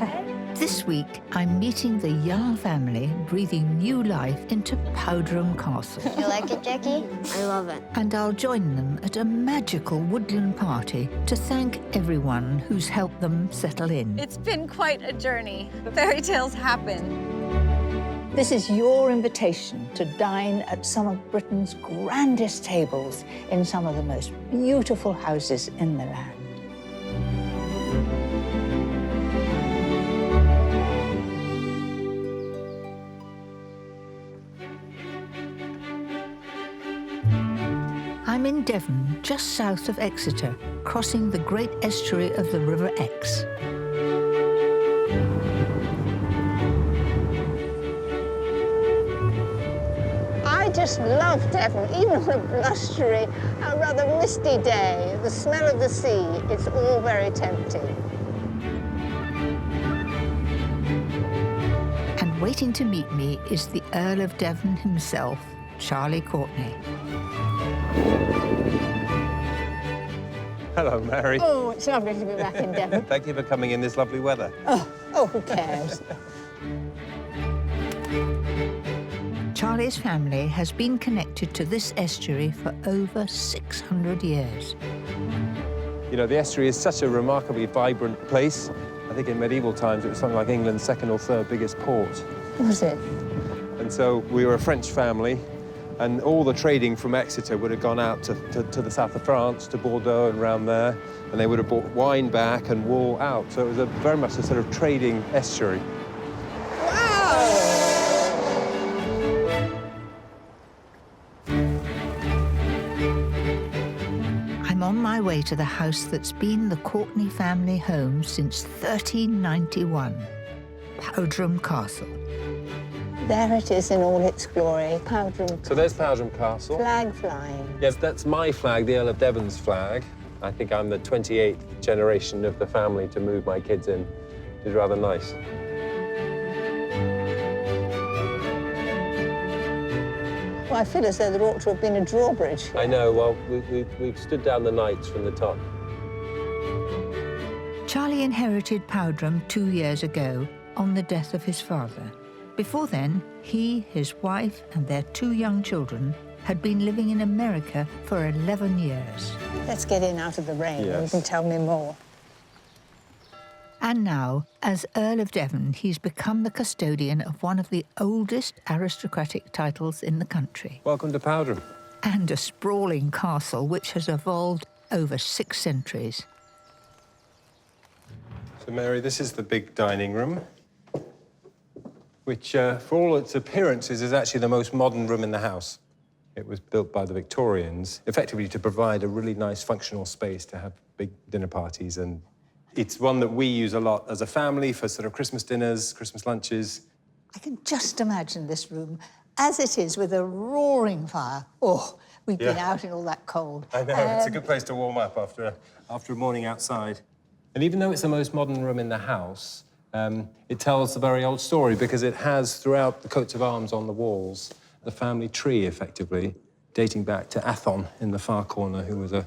This week, I'm meeting the young family breathing new life into Powdram Castle. You like it, Jackie? I love it. And I'll join them at a magical woodland party to thank everyone who's helped them settle in. It's been quite a journey. Fairy tales happen. This is your invitation to dine at some of Britain's grandest tables in some of the most beautiful houses in the land. I'm in Devon, just south of Exeter, crossing the great estuary of the River Exe. I just love Devon, even on a blustery, a rather misty day. The smell of the sea, it's all very tempting. And waiting to meet me is the Earl of Devon himself, Charlie Courtney. Hello, Mary. Oh, it's lovely to be back in Devon. Thank you for coming in this lovely weather. Oh, who cares? Charlie's family has been connected to this estuary for over 600 years. You know, the estuary is such a remarkably vibrant place. I think in medieval times it was something like England's second or third biggest port. Was it? And so we were a French family, and all the trading from Exeter would have gone out to the south of France, to Bordeaux and around there, and they would have brought wine back and wool out. So it was very much a sort of trading estuary. I'm on my way to the house that's been the Courtney family home since 1391, Powdram Castle. There it is in all its glory, Powdram. So there's Powdram Castle. Flag flying. Yes, that's my flag, the Earl of Devon's flag. I think I'm the 28th generation of the family to move my kids in. It's rather nice. Well, I feel as though there ought to have been a drawbridge here. I know, well, we've stood down the nights from the top. Charlie inherited Powdram 2 years ago on the death of his father. Before then, he, his wife, and their 2 young children had been living in America for 11 years. Let's get in out of the rain and you Yes. can tell me more. And now, as Earl of Devon, he's become the custodian of one of the oldest aristocratic titles in the country. Welcome to Powdram. And a sprawling castle which has evolved over 6 centuries. So, Mary, this is the big dining room, which, for all its appearances, is actually the most modern room in the house. It was built by the Victorians, effectively to provide a really nice functional space to have big dinner parties, and it's one that we use a lot as a family for sort of Christmas dinners, Christmas lunches. I can just imagine this room as it is with a roaring fire. Oh, we've been out in all that cold. I know, it's a good place to warm up after a morning outside. And even though it's the most modern room in the house, it tells a very old story because it has, throughout the coats of arms on the walls, the family tree, effectively, dating back to Athon in the far corner, who was a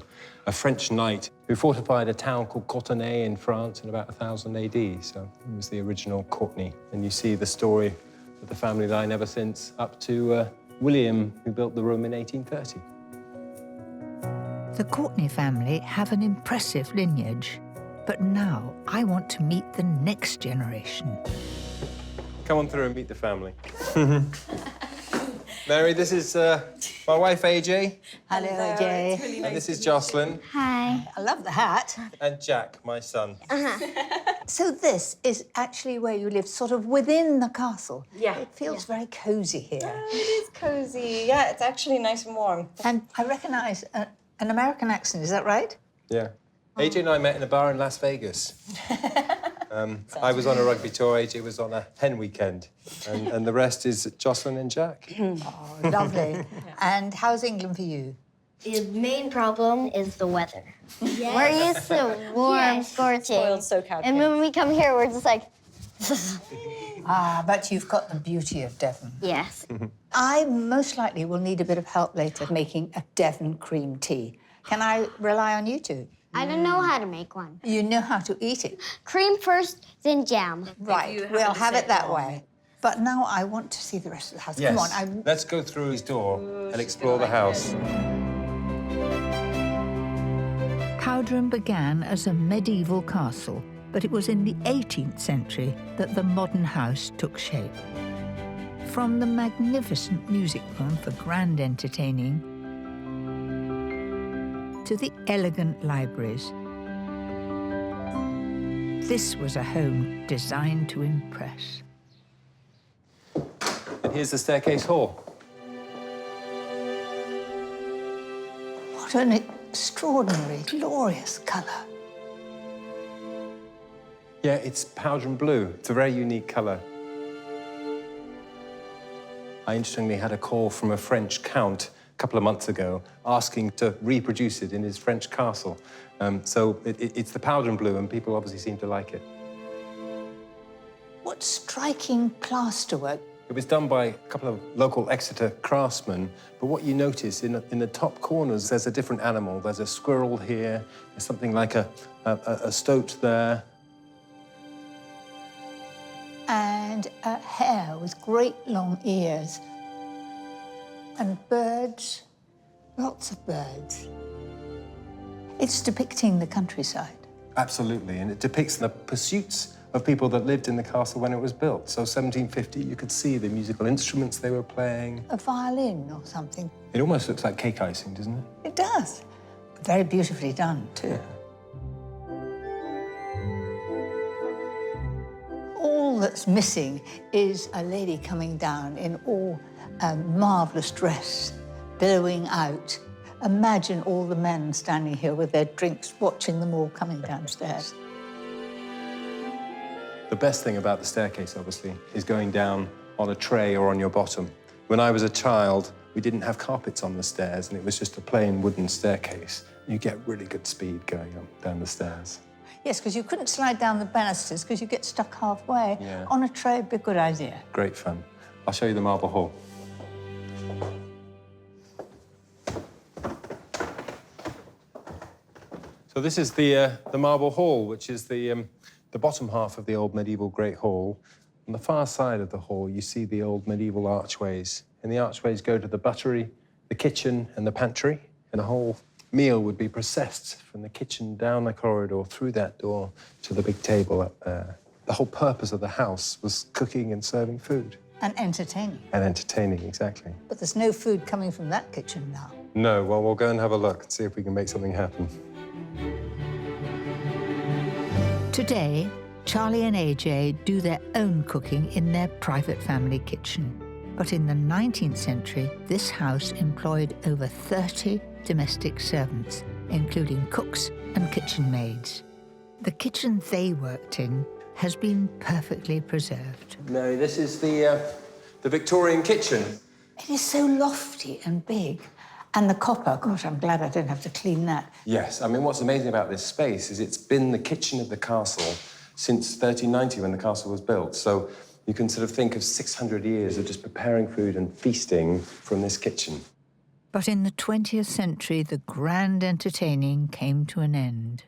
French knight who fortified a town called Courtenay in France in about 1000 AD. So he was the original Courtenay. And you see the story of the family line ever since, up to William, who built the room in 1830. The Courtenay family have an impressive lineage. But now I want to meet the next generation. Come on through and meet the family. Mary, this is my wife, AJ. Hello, AJ. Really nice, and this is Jocelyn. Hi. I love the hat. And Jack, my son. So this is actually where you live, sort of within the castle. Yeah. It feels very cosy here. It is cosy. Yeah, it's actually nice and warm. And I recognise an American accent, is that right? Yeah. AJ and I met in a bar in Las Vegas. I was on a rugby tour, AJ was on a hen weekend. And the rest is Jocelyn and Jack. Oh, lovely. And how's England for you? The main problem is the weather. Yes. We're used to warm, scorching. Spoiled SoCal and when we come here, we're just like... But you've got the beauty of Devon. Yes. I most likely will need a bit of help later making a Devon cream tea. Can I rely on you two? I don't know how to make one. You know how to eat it. Cream first, then jam. Right, we'll have it that way. But now I want to see the rest of the house. Yes. Come on. Let's go through his door and explore the house. Powderham began as a medieval castle, but it was in the 18th century that the modern house took shape. From the magnificent music room for grand entertaining to the elegant libraries, this was a home designed to impress. And here's the staircase hall. What an extraordinary, glorious colour. Yeah, it's powder blue. It's a very unique colour. I interestingly had a call from a French count a couple of months ago asking to reproduce it in his French castle. So it's the powder blue, and people obviously seem to like it. What striking plasterwork. It was done by a couple of local Exeter craftsmen, but what you notice in the top corners, there's a different animal. There's a squirrel here, there's something like a stoat there. And a hare with great long ears. And birds, lots of birds. It's depicting the countryside. Absolutely, and it depicts the pursuits of people that lived in the castle when it was built. So 1750, you could see the musical instruments they were playing. A violin or something. It almost looks like cake icing, doesn't it? It does. Very beautifully done, too. Yeah. All that's missing is a lady coming down in all marvellous dress, billowing out. Imagine all the men standing here with their drinks, watching them all coming downstairs. The best thing about the staircase, obviously, is going down on a tray or on your bottom. When I was a child, we didn't have carpets on the stairs, and it was just a plain wooden staircase. You get really good speed going up down the stairs. Yes, because you couldn't slide down the banisters because you get stuck halfway. Yeah. On a tray would be a good idea. Great fun. I'll show you the marble hall. So this is the marble hall, which is the bottom half of the old medieval Great Hall. On the far side of the hall, you see the old medieval archways. And the archways go to the buttery, the kitchen, and the pantry. And a whole meal would be processed from the kitchen down the corridor, through that door, to the big table up there. The whole purpose of the house was cooking and serving food. And entertaining. And entertaining, exactly. But there's no food coming from that kitchen now. No, well, we'll go and have a look and see if we can make something happen. Today, Charlie and AJ do their own cooking in their private family kitchen. But in the 19th century, this house employed over 30 domestic servants, including cooks and kitchen maids. The kitchen they worked in has been perfectly preserved. Mary, this is the Victorian kitchen. It is so lofty and big. And the copper, gosh, I'm glad I don't have to clean that. Yes, I mean, what's amazing about this space is it's been the kitchen of the castle since 1390, when the castle was built. So you can sort of think of 600 years of just preparing food and feasting from this kitchen. But in the 20th century, the grand entertaining came to an end.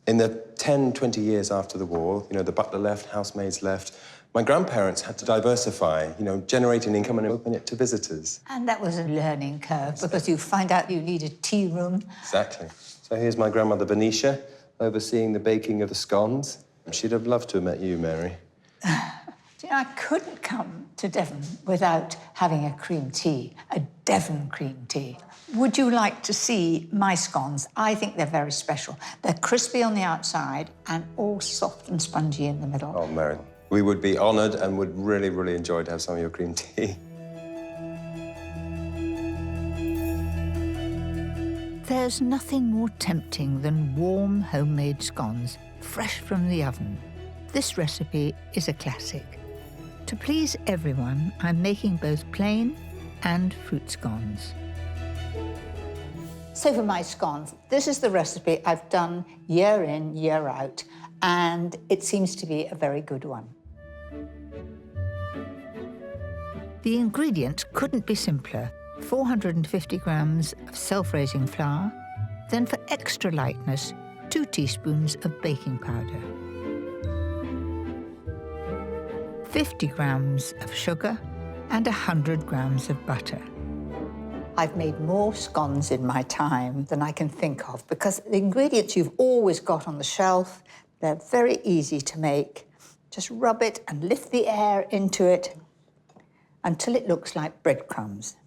In the 10, 20 years after the war, you know, the butler left, housemaids left. My grandparents had to diversify, you know, generate an income and open it to visitors. And that was a learning curve, because you find out you need a tea room. Exactly. So here's my grandmother, Benicia, overseeing the baking of the scones. She'd have loved to have met you, Mary. You know, I couldn't come to Devon without having a cream tea, a Devon cream tea. Would you like to see my scones? I think they're very special. They're crispy on the outside and all soft and spongy in the middle. Oh, Mary, we would be honoured and would really, really enjoy to have some of your cream tea. There's nothing more tempting than warm homemade scones, fresh from the oven. This recipe is a classic. To please everyone, I'm making both plain and fruit scones. So for my scones, this is the recipe I've done year in, year out, and it seems to be a very good one. The ingredients couldn't be simpler. 450 grams of self-raising flour, then for extra lightness, 2 teaspoons of baking powder. 50 grams of sugar and 100 grams of butter. I've made more scones in my time than I can think of, because the ingredients you've always got on the shelf, they're very easy to make. Just rub it and lift the air into it until it looks like breadcrumbs.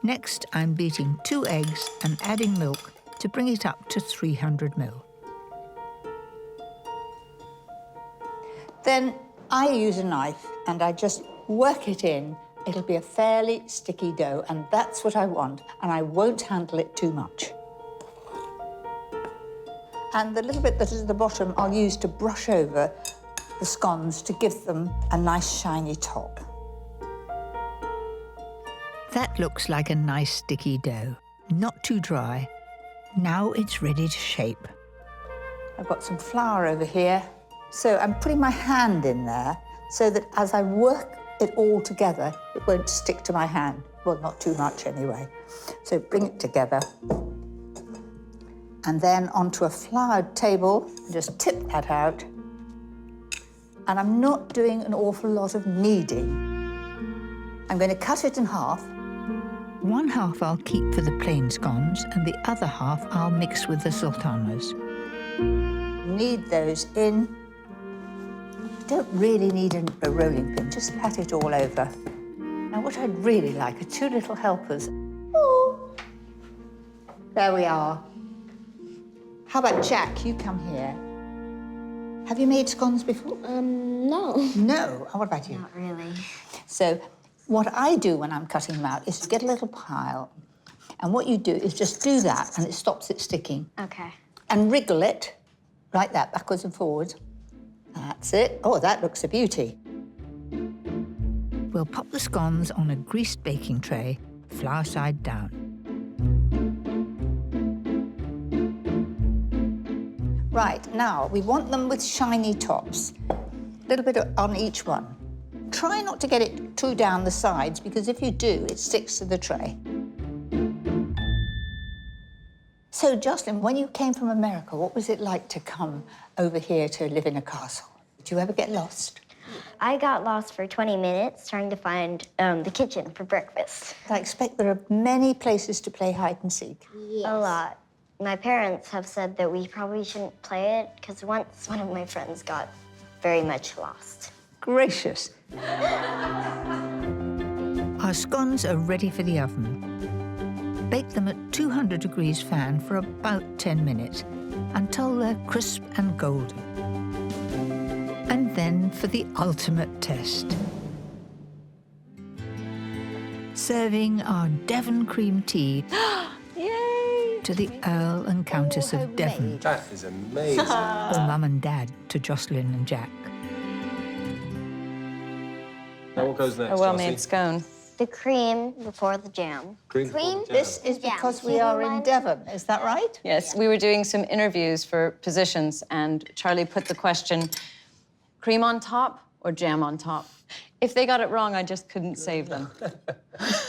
Next, I'm beating 2 eggs and adding milk to bring it up to 300 ml. Then I use a knife and I just work it in. It'll be a fairly sticky dough, and that's what I want, and I won't handle it too much. And the little bit that is at the bottom I'll use to brush over the scones to give them a nice shiny top. That looks like a nice sticky dough, not too dry. Now it's ready to shape. I've got some flour over here, so I'm putting my hand in there so that as I work it all together, it won't stick to my hand. Well, not too much anyway. So bring it together. And then onto a floured table, just tip that out. And I'm not doing an awful lot of kneading. I'm going to cut it in half. 1 half I'll keep for the plain scones, and the other half I'll mix with the sultanas. Knead those in. You don't really need a rolling pin, just pat it all over. Now, what I'd really like are 2 little helpers. Oh, there we are. How about Jack? You come here. Have you made scones before? No. No? Oh, what about you? Not really. So what I do when I'm cutting them out is get a little pile. And what you do is just do that, and it stops it sticking. Okay. And wriggle it like that, backwards and forwards. That's it. Oh, that looks a beauty. We'll pop the scones on a greased baking tray, flour side down. Right, now, we want them with shiny tops. A little bit on each one. Try not to get it too down the sides, because if you do, it sticks to the tray. So, Jocelyn, when you came from America, what was it like to come over here to live in a castle? Did you ever get lost? I got lost for 20 minutes trying to find the kitchen for breakfast. I expect there are many places to play hide and seek. Yes. A lot. My parents have said that we probably shouldn't play it because once one of my friends got very much lost. Gracious. Our scones are ready for the oven. Bake them at 200 degrees fan for about 10 minutes until they're crisp and golden. And then for the ultimate test. Serving our Devon cream tea Yay! to the Earl and Countess of Devon. That is amazing. Or Mum and Dad to Jocelyn and Jack. Now what goes next, A well-made Chelsea? scone. The cream before the jam. Cream before the jam. This is because we are in Devon, is that right? Yes, we were doing some interviews for positions, and Charlie put the question, cream on top or jam on top? If they got it wrong, I just couldn't save them.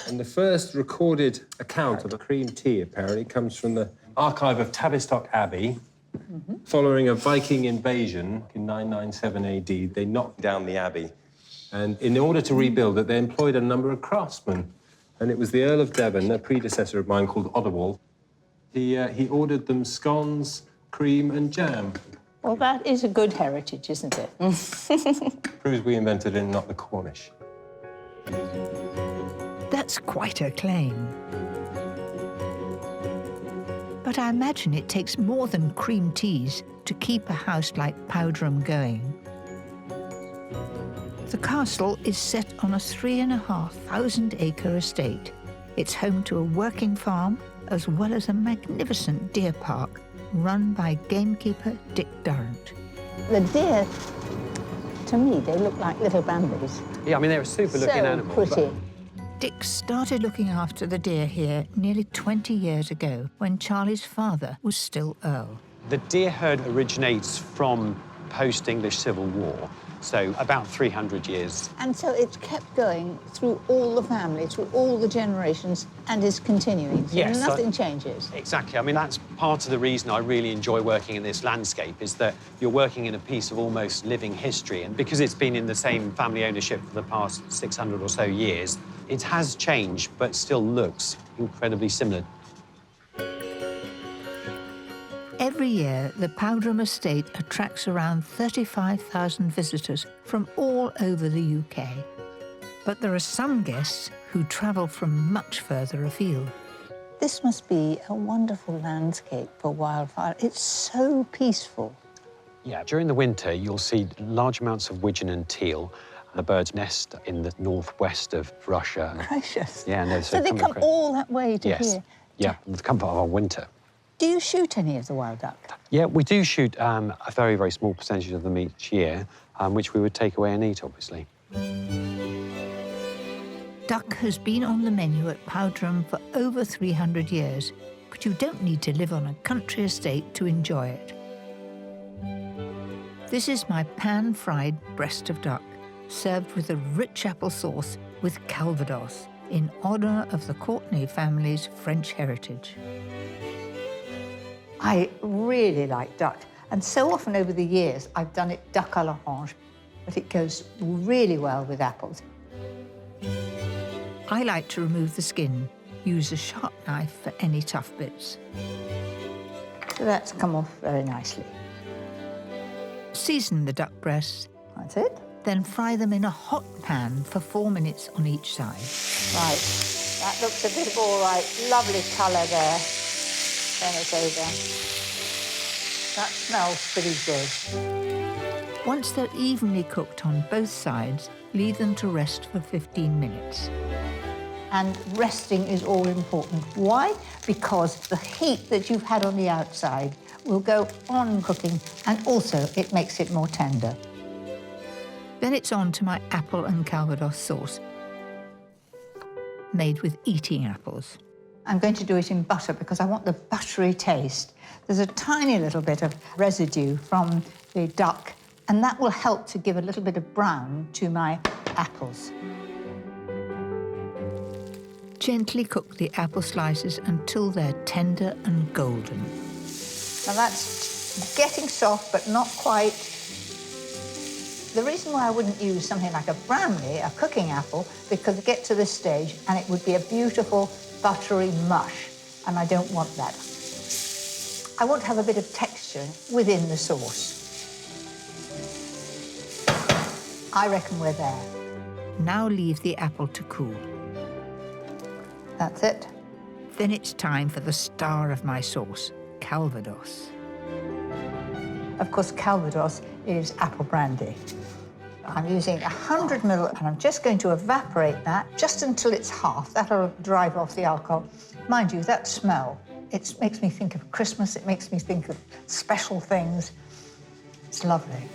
And the first recorded account of a cream tea, apparently, comes from the archive of Tavistock Abbey. Following a Viking invasion in 997 AD, they knocked down the abbey. And in order to rebuild it, they employed a number of craftsmen. And it was the Earl of Devon, a predecessor of mine called Otherwald. He ordered them scones, cream and jam. Well, that is a good heritage, isn't it? Proves we invented it, not the Cornish. That's quite a claim. But I imagine it takes more than cream teas to keep a house like Powderham going. The castle is set on a 3,500-acre estate. It's home to a working farm as well as a magnificent deer park run by gamekeeper Dick Durrant. The deer, to me, they look like little Bambis. Yeah, I mean, they're a super-looking animal. So pretty. Dick started looking after the deer here nearly 20 years ago when Charlie's father was still Earl. The deer herd originates from post-English Civil War, so about 300 years. And so it's kept going through all the family, through all the generations, and is continuing. So Yes, nothing changes. Exactly. I mean, that's part of the reason I really enjoy working in this landscape, is that you're working in a piece of almost living history. And because it's been in the same family ownership for the past 600 or so years, it has changed, but still looks incredibly similar. Every year, the Powderham estate attracts around 35,000 visitors from all over the UK. But there are some guests who travel from much further afield. This must be a wonderful landscape for wildfire. It's so peaceful. Yeah, during the winter, you'll see large amounts of widgeon and teal. The birds nest in the northwest of Russia. Gracious. Yeah, no, So they come all that way to Yes. here. Yeah, the comfort of our winter. Do you shoot any of the wild duck? Yeah, we do shoot a very, very small percentage of them each year, which we would take away and eat, obviously. Duck has been on the menu at Powderham for over 300 years, but you don't need to live on a country estate to enjoy it. This is my pan-fried breast of duck, served with a rich apple sauce with calvados, in honour of the Courtenay family's French heritage. I really like duck, and so often over the years I've done it duck à l'orange, but it goes really well with apples. I like to remove the skin, use a sharp knife for any tough bits. So that's come off very nicely. Season the duck breasts. That's it. Then fry them in a hot pan for 4 minutes on each side. Right, that looks a bit all right. Lovely colour there. Turn it over. That smells pretty good. Once they're evenly cooked on both sides, leave them to rest for 15 minutes. And resting is all important. Why? Because the heat that you've had on the outside will go on cooking, and also it makes it more tender. Then it's on to my apple and calvados sauce, made with eating apples. I'm going to do it in butter because I want the buttery taste. There's a tiny little bit of residue from the duck, and that will help to give a little bit of brown to my apples. Gently cook the apple slices until they're tender and golden. Now that's getting soft, but not quite. The reason why I wouldn't use something like a Bramley, a cooking apple, because it gets to this stage and it would be a beautiful buttery mush, and I don't want that. I want to have a bit of texture within the sauce. I reckon we're there. Now leave the apple to cool. That's it. Then it's time for the star of my sauce, Calvados. Of course, Calvados is apple brandy. I'm using 100 ml, and I'm just going to evaporate that just until it's half. That'll drive off the alcohol. Mind you, that smell, it makes me think of Christmas. It makes me think of special things. It's lovely.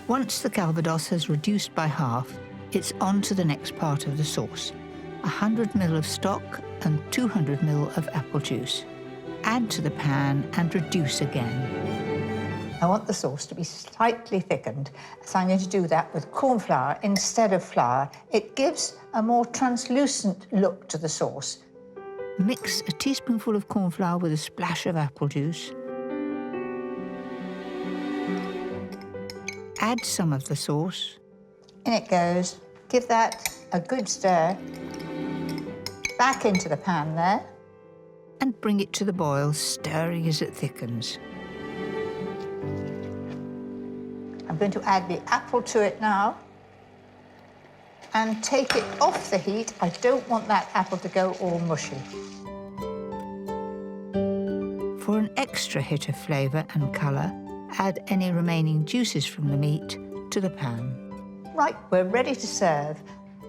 Once the Calvados has reduced by half, it's on to the next part of the sauce. 100 ml of stock and 200 ml of apple juice. Add to the pan and reduce again. I want the sauce to be slightly thickened, so I'm going to do that with corn flour instead of flour. It gives a more translucent look to the sauce. Mix a teaspoonful of corn flour with a splash of apple juice. Add some of the sauce. In it goes. Give that a good stir. Back into the pan there. And bring it to the boil, stirring as it thickens. I'm going to add the apple to it now and take it off the heat. I don't want that apple to go all mushy. For an extra hit of flavour and colour, add any remaining juices from the meat to the pan. Right, we're ready to serve.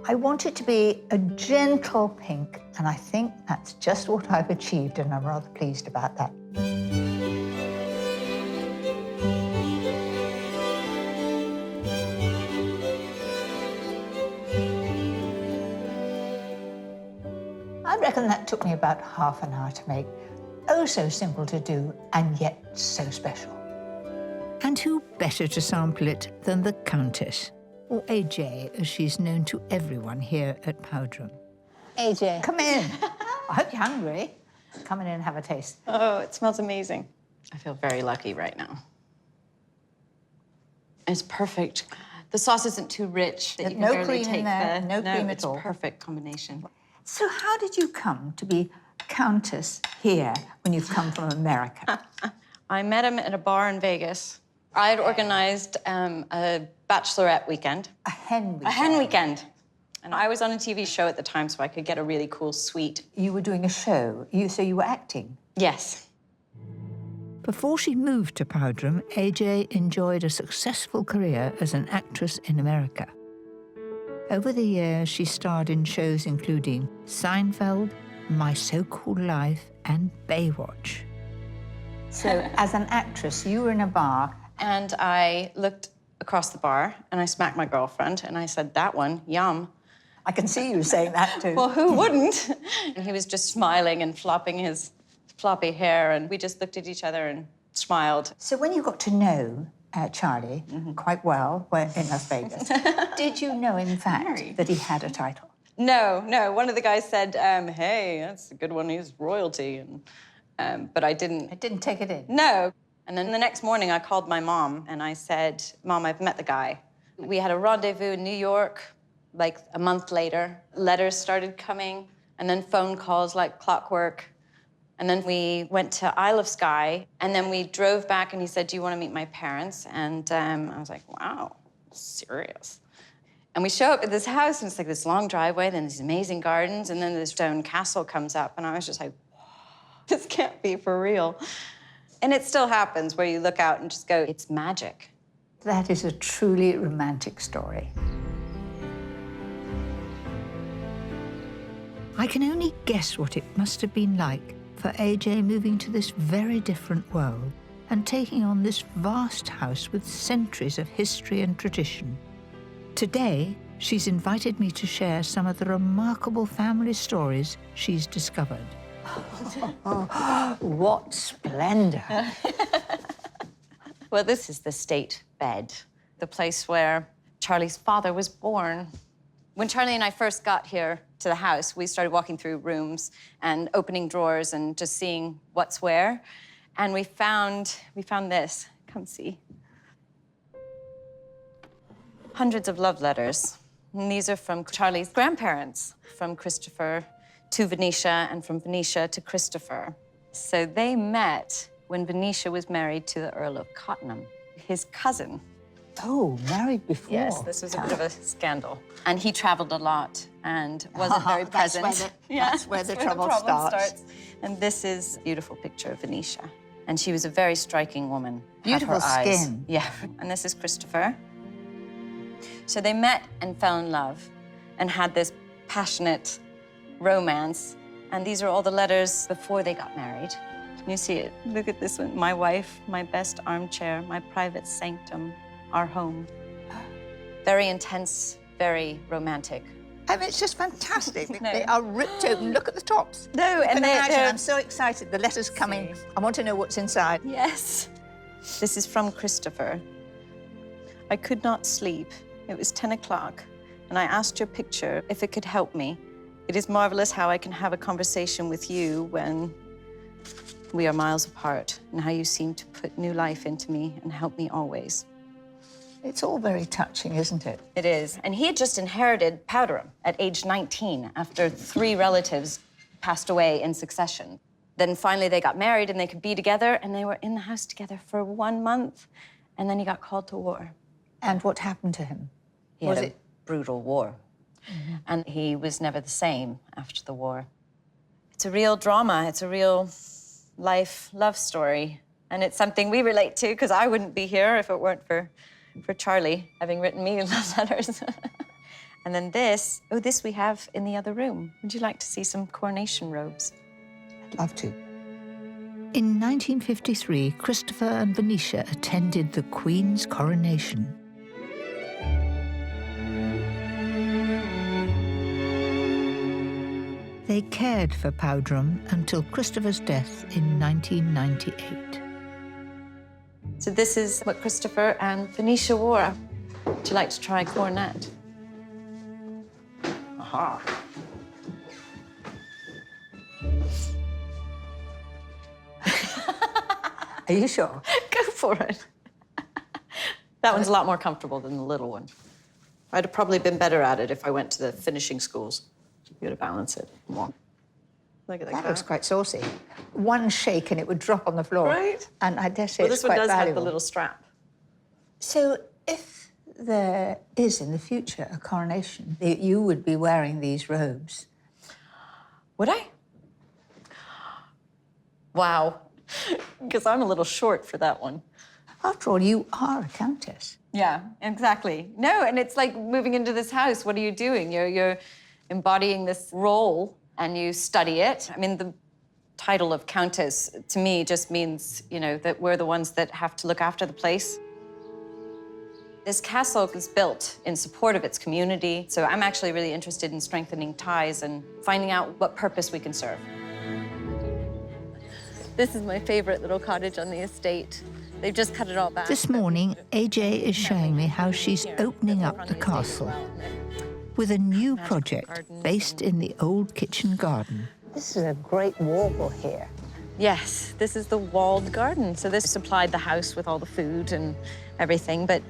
I want it to be a gentle pink, and I think that's just what I've achieved, and I'm rather pleased about that. I reckon that took me about half an hour to make. Oh, so simple to do, and yet so special. And who better to sample it than the Countess, or AJ, as she's known to everyone here at Powdram. AJ, come in. I hope you're hungry. Come in and have a taste. Oh, it smells amazing. I feel very lucky right now. It's perfect. The sauce isn't too rich. That you can No barely cream in take there, the... no cream it's at all. Perfect combination. So how did you come to be Countess here when you've come from America? I met him at a bar in Vegas. I had organized a bachelorette weekend. A hen weekend? A hen weekend. And I was on a TV show at the time, so I could get a really cool suite. You were doing a show, so you were acting? Yes. Before she moved to Powdram, AJ enjoyed a successful career as an actress in America. Over the years, she starred in shows including Seinfeld, My So-Called Life, and Baywatch. So, as an actress, you were in a bar. And I looked across the bar, and I smacked my girlfriend, and I said, that one, yum. I can see you saying that, too. Well, who wouldn't? And he was just smiling and flopping his floppy hair, and we just looked at each other and smiled. So when you got to know Charlie quite well in Las Vegas, did you know, in fact, that he had a title? No. One of the guys said, hey, that's a good one, he's royalty. And, but I didn't... I didn't take it in? No. And then the next morning, I called my mom, and I said, Mom, I've met the guy. We had a rendezvous in New York, like a month later. Letters started coming, and then phone calls like clockwork. And then we went to Isle of Skye, and then we drove back, and he said, do you want to meet my parents? And I was like, wow, serious. And we show up at this house, and it's like this long driveway, then these amazing gardens, and then this stone castle comes up, and I was just like, this can't be for real. And it still happens where you look out and just go, it's magic. That is a truly romantic story. I can only guess what it must have been like for AJ moving to this very different world and taking on this vast house with centuries of history and tradition. Today, she's invited me to share some of the remarkable family stories she's discovered. What splendor. Well, this is the state bed, the place where Charlie's father was born. When Charlie and I first got here to the house, we started walking through rooms and opening drawers and just seeing what's where. And we found this. Come see. Hundreds of love letters. And these are from Charlie's grandparents, from Christopher to Venetia, and from Venetia to Christopher. So they met when Venetia was married to the Earl of Cottenham, his cousin. Oh, married before. Yes, this was a bit of a scandal. And he traveled a lot and wasn't very present. That's where the trouble problem starts. And this is a beautiful picture of Venetia. And she was a very striking woman. Had Beautiful her eyes. skin. Yeah. And this is Christopher. So they met and fell in love and had this passionate romance. And these are all the letters before they got married. You see it. Look at this one. My wife, my best armchair, my private sanctum, our home. Very intense, very romantic. I mean, it's just fantastic. No. They are ripped open. Look at the tops. No, You and can they're- imagine, they're- I'm so excited. The letter's coming. I want to know what's inside. Yes. This is from Christopher. I could not sleep. It was 10 o'clock, and I asked your picture if it could help me. It is marvelous how I can have a conversation with you when we are miles apart, and how you seem to put new life into me and help me always. It's all very touching, isn't it? It is. And he had just inherited Powderham at age 19 after 3 relatives passed away in succession. Then finally they got married and they could be together, and they were in the house together for 1 month, and then he got called to war. And what happened to him? He Was had a it- brutal war. And he was never the same after the war. It's a real drama. It's a real life love story. And it's something we relate to, because I wouldn't be here if it weren't for Charlie having written me love letters. And then this we have in the other room. Would you like to see some coronation robes? I'd love to. In 1953, Christopher and Venetia attended the Queen's coronation. They cared for Powderham until Christopher's death in 1998. So this is what Christopher and Venetia wore. Would you like to try coronet? Aha. Are you sure? Go for it. That one's a lot more comfortable than the little one. I'd have probably been better at it if I went to the finishing schools. You gotta balance it more. Look at That looks quite saucy. One shake and it would drop on the floor. Right. And I dare say Well, it's this one quite does have valuable. the little strap. So if there is in the future a coronation, you would be wearing these robes. Would I? Wow. Because I'm a little short for that one. After all, you are a countess. Yeah, exactly. No, and it's like moving into this house. What are you doing? You're embodying this role, and you study it. I mean, the title of countess to me just means, you know, that we're the ones that have to look after the place. This castle is built in support of its community, so I'm actually really interested in strengthening ties and finding out what purpose we can serve. This is my favorite little cottage on the estate. They've just cut it all back. This morning, AJ is showing me how she's opening up the castle with a new project based in the old kitchen garden. This is a great warble here. Yes, this is the walled garden. So this supplied the house with all the food and everything, but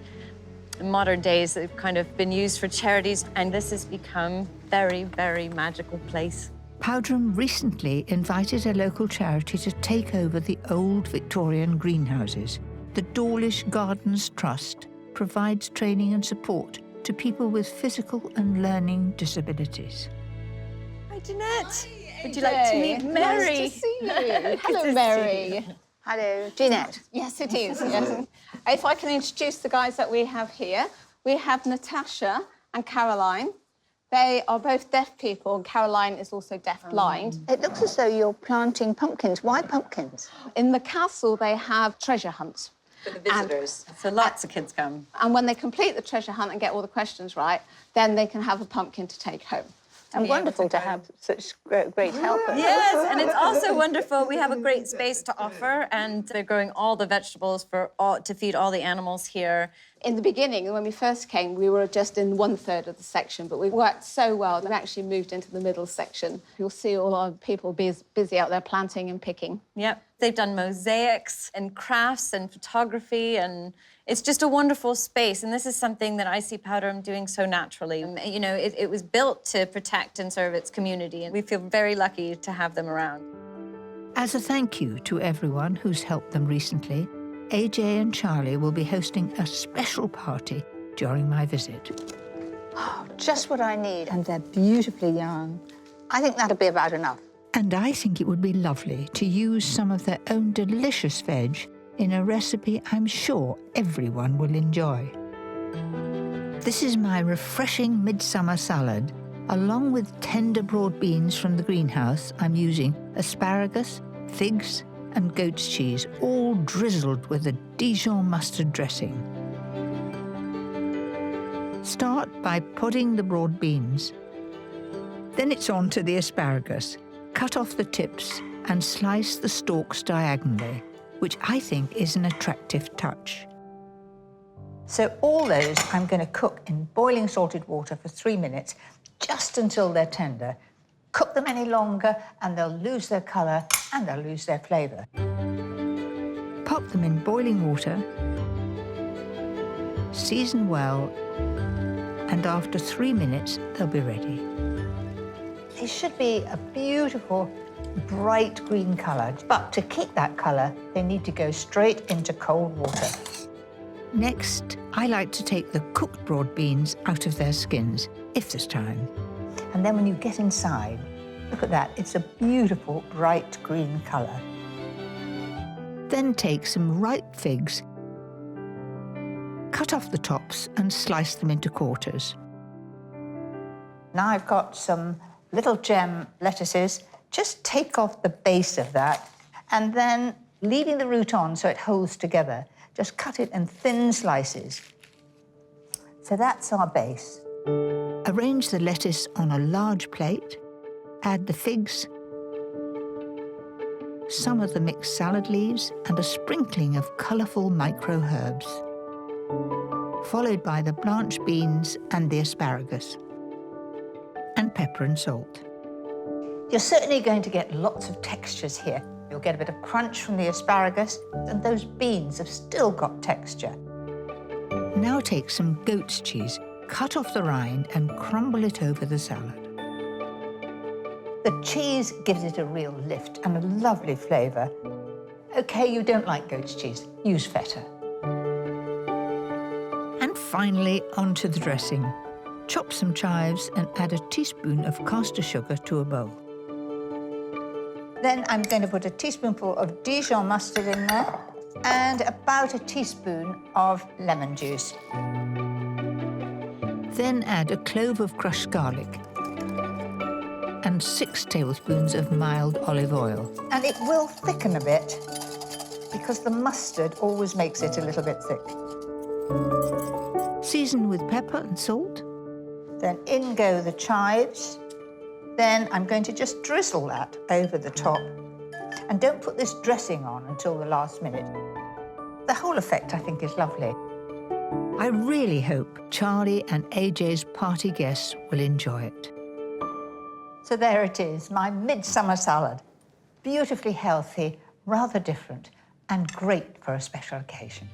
in modern days, they've kind of been used for charities, and this has become very, very magical place. Powderham recently invited a local charity to take over the old Victorian greenhouses. The Dawlish Gardens Trust provides training and support to people with physical and learning disabilities. Hi, Jeanette. Would you like to meet Mary? Nice to see you. Good Hello, to see Mary. you. Hello, Jeanette. Yes, it is. Yes. If I can introduce the guys that we have here. We have Natasha and Caroline. They are both deaf people, and Caroline is also deaf-blind. It looks as though you're planting pumpkins. Why pumpkins? In the castle, they have treasure hunts. For the visitors. So lots of kids come. And when they complete the treasure hunt and get all the questions right, then they can have a pumpkin to take home. And be able wonderful to have such great helpers. Yes, and it's also wonderful. We have a great space to offer, and they're growing all the vegetables to feed all the animals here. In the beginning, when we first came, we were just in 1/3 of the section, but we worked so well that we actually moved into the middle section. You'll see all our people busy out there planting and picking. Yep. They've done mosaics and crafts and photography, and it's just a wonderful space. And this is something that I see Powderham doing so naturally. You know, it was built to protect and serve its community, and we feel very lucky to have them around. As a thank you to everyone who's helped them recently, AJ and Charlie will be hosting a special party during my visit. Oh, just what I need, and they're beautifully young. I think that'll be about enough. And I think it would be lovely to use some of their own delicious veg in a recipe I'm sure everyone will enjoy. This is my refreshing midsummer salad. Along with tender broad beans from the greenhouse, I'm using asparagus, figs, and goat's cheese, all drizzled with a Dijon mustard dressing. Start by pudding the broad beans. Then it's on to the asparagus. Cut off the tips and slice the stalks diagonally, which I think is an attractive touch. So all those I'm going to cook in boiling salted water for 3 minutes, just until they're tender. Cook them any longer and they'll lose their colour and they'll lose their flavour. Pop them in boiling water, season well, and after 3 minutes, they'll be ready. They should be a beautiful, bright green colour, but to keep that colour, they need to go straight into cold water. Next, I like to take the cooked broad beans out of their skins, if there's time. And then when you get inside, look at that, it's a beautiful, bright green colour. Then take some ripe figs, cut off the tops and slice them into quarters. Now I've got some little gem lettuces. Just take off the base of that, and then leaving the root on so it holds together, just cut it in thin slices. So that's our base. Arrange the lettuce on a large plate, add the figs, some of the mixed salad leaves, and a sprinkling of colourful micro herbs, followed by the blanched beans and the asparagus, and pepper and salt. You're certainly going to get lots of textures here. You'll get a bit of crunch from the asparagus, and those beans have still got texture. Now take some goat's cheese, cut off the rind and crumble it over the salad. The cheese gives it a real lift and a lovely flavour. OK, you don't like goat's cheese, use feta. And finally, onto the dressing. Chop some chives and add a teaspoon of caster sugar to a bowl. Then I'm going to put a teaspoonful of Dijon mustard in there and about a teaspoon of lemon juice. Then add a clove of crushed garlic and 6 tablespoons of mild olive oil. And it will thicken a bit because the mustard always makes it a little bit thick. Season with pepper and salt. Then in go the chives. Then I'm going to just drizzle that over the top. And don't put this dressing on until the last minute. The whole effect, I think, is lovely. I really hope Charlie and AJ's party guests will enjoy it. So there it is, my midsummer salad. Beautifully healthy, rather different, and great for a special occasion.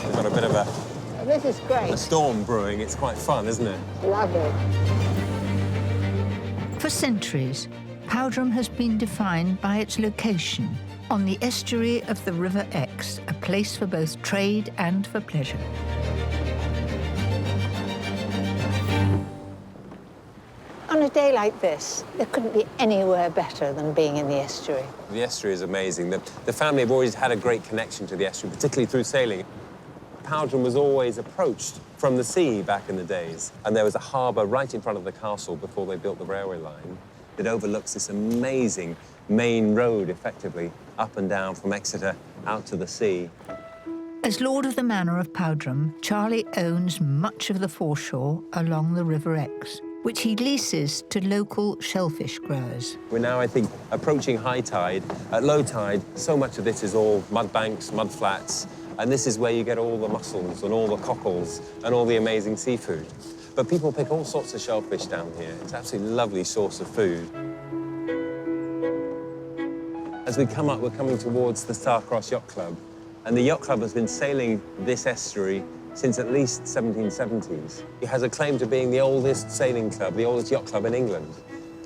We've got a bit of This is great. a storm brewing. It's quite fun, isn't it? Lovely. For centuries, Powdram has been defined by its location on the estuary of the River Exe, a place for both trade and for pleasure. On a day like this, there couldn't be anywhere better than being in the estuary. The estuary is amazing. The family have always had a great connection to the estuary, particularly through sailing. Powdram was always approached from the sea back in the days, and there was a harbour right in front of the castle before they built the railway line that overlooks this amazing main road, effectively, up and down from Exeter out to the sea. As Lord of the Manor of Powdram, Charlie owns much of the foreshore along the River Exe, which he leases to local shellfish growers. We're now, I think, approaching high tide. At low tide, so much of this is all mud banks, mud flats, and this is where you get all the mussels and all the cockles and all the amazing seafood. But people pick all sorts of shellfish down here. It's an absolutely lovely source of food. As we come up, we're coming towards the Star-Crossed Yacht Club, and the Yacht Club has been sailing this estuary since at least 1770s. It has a claim to being the oldest sailing club, the oldest yacht club in England.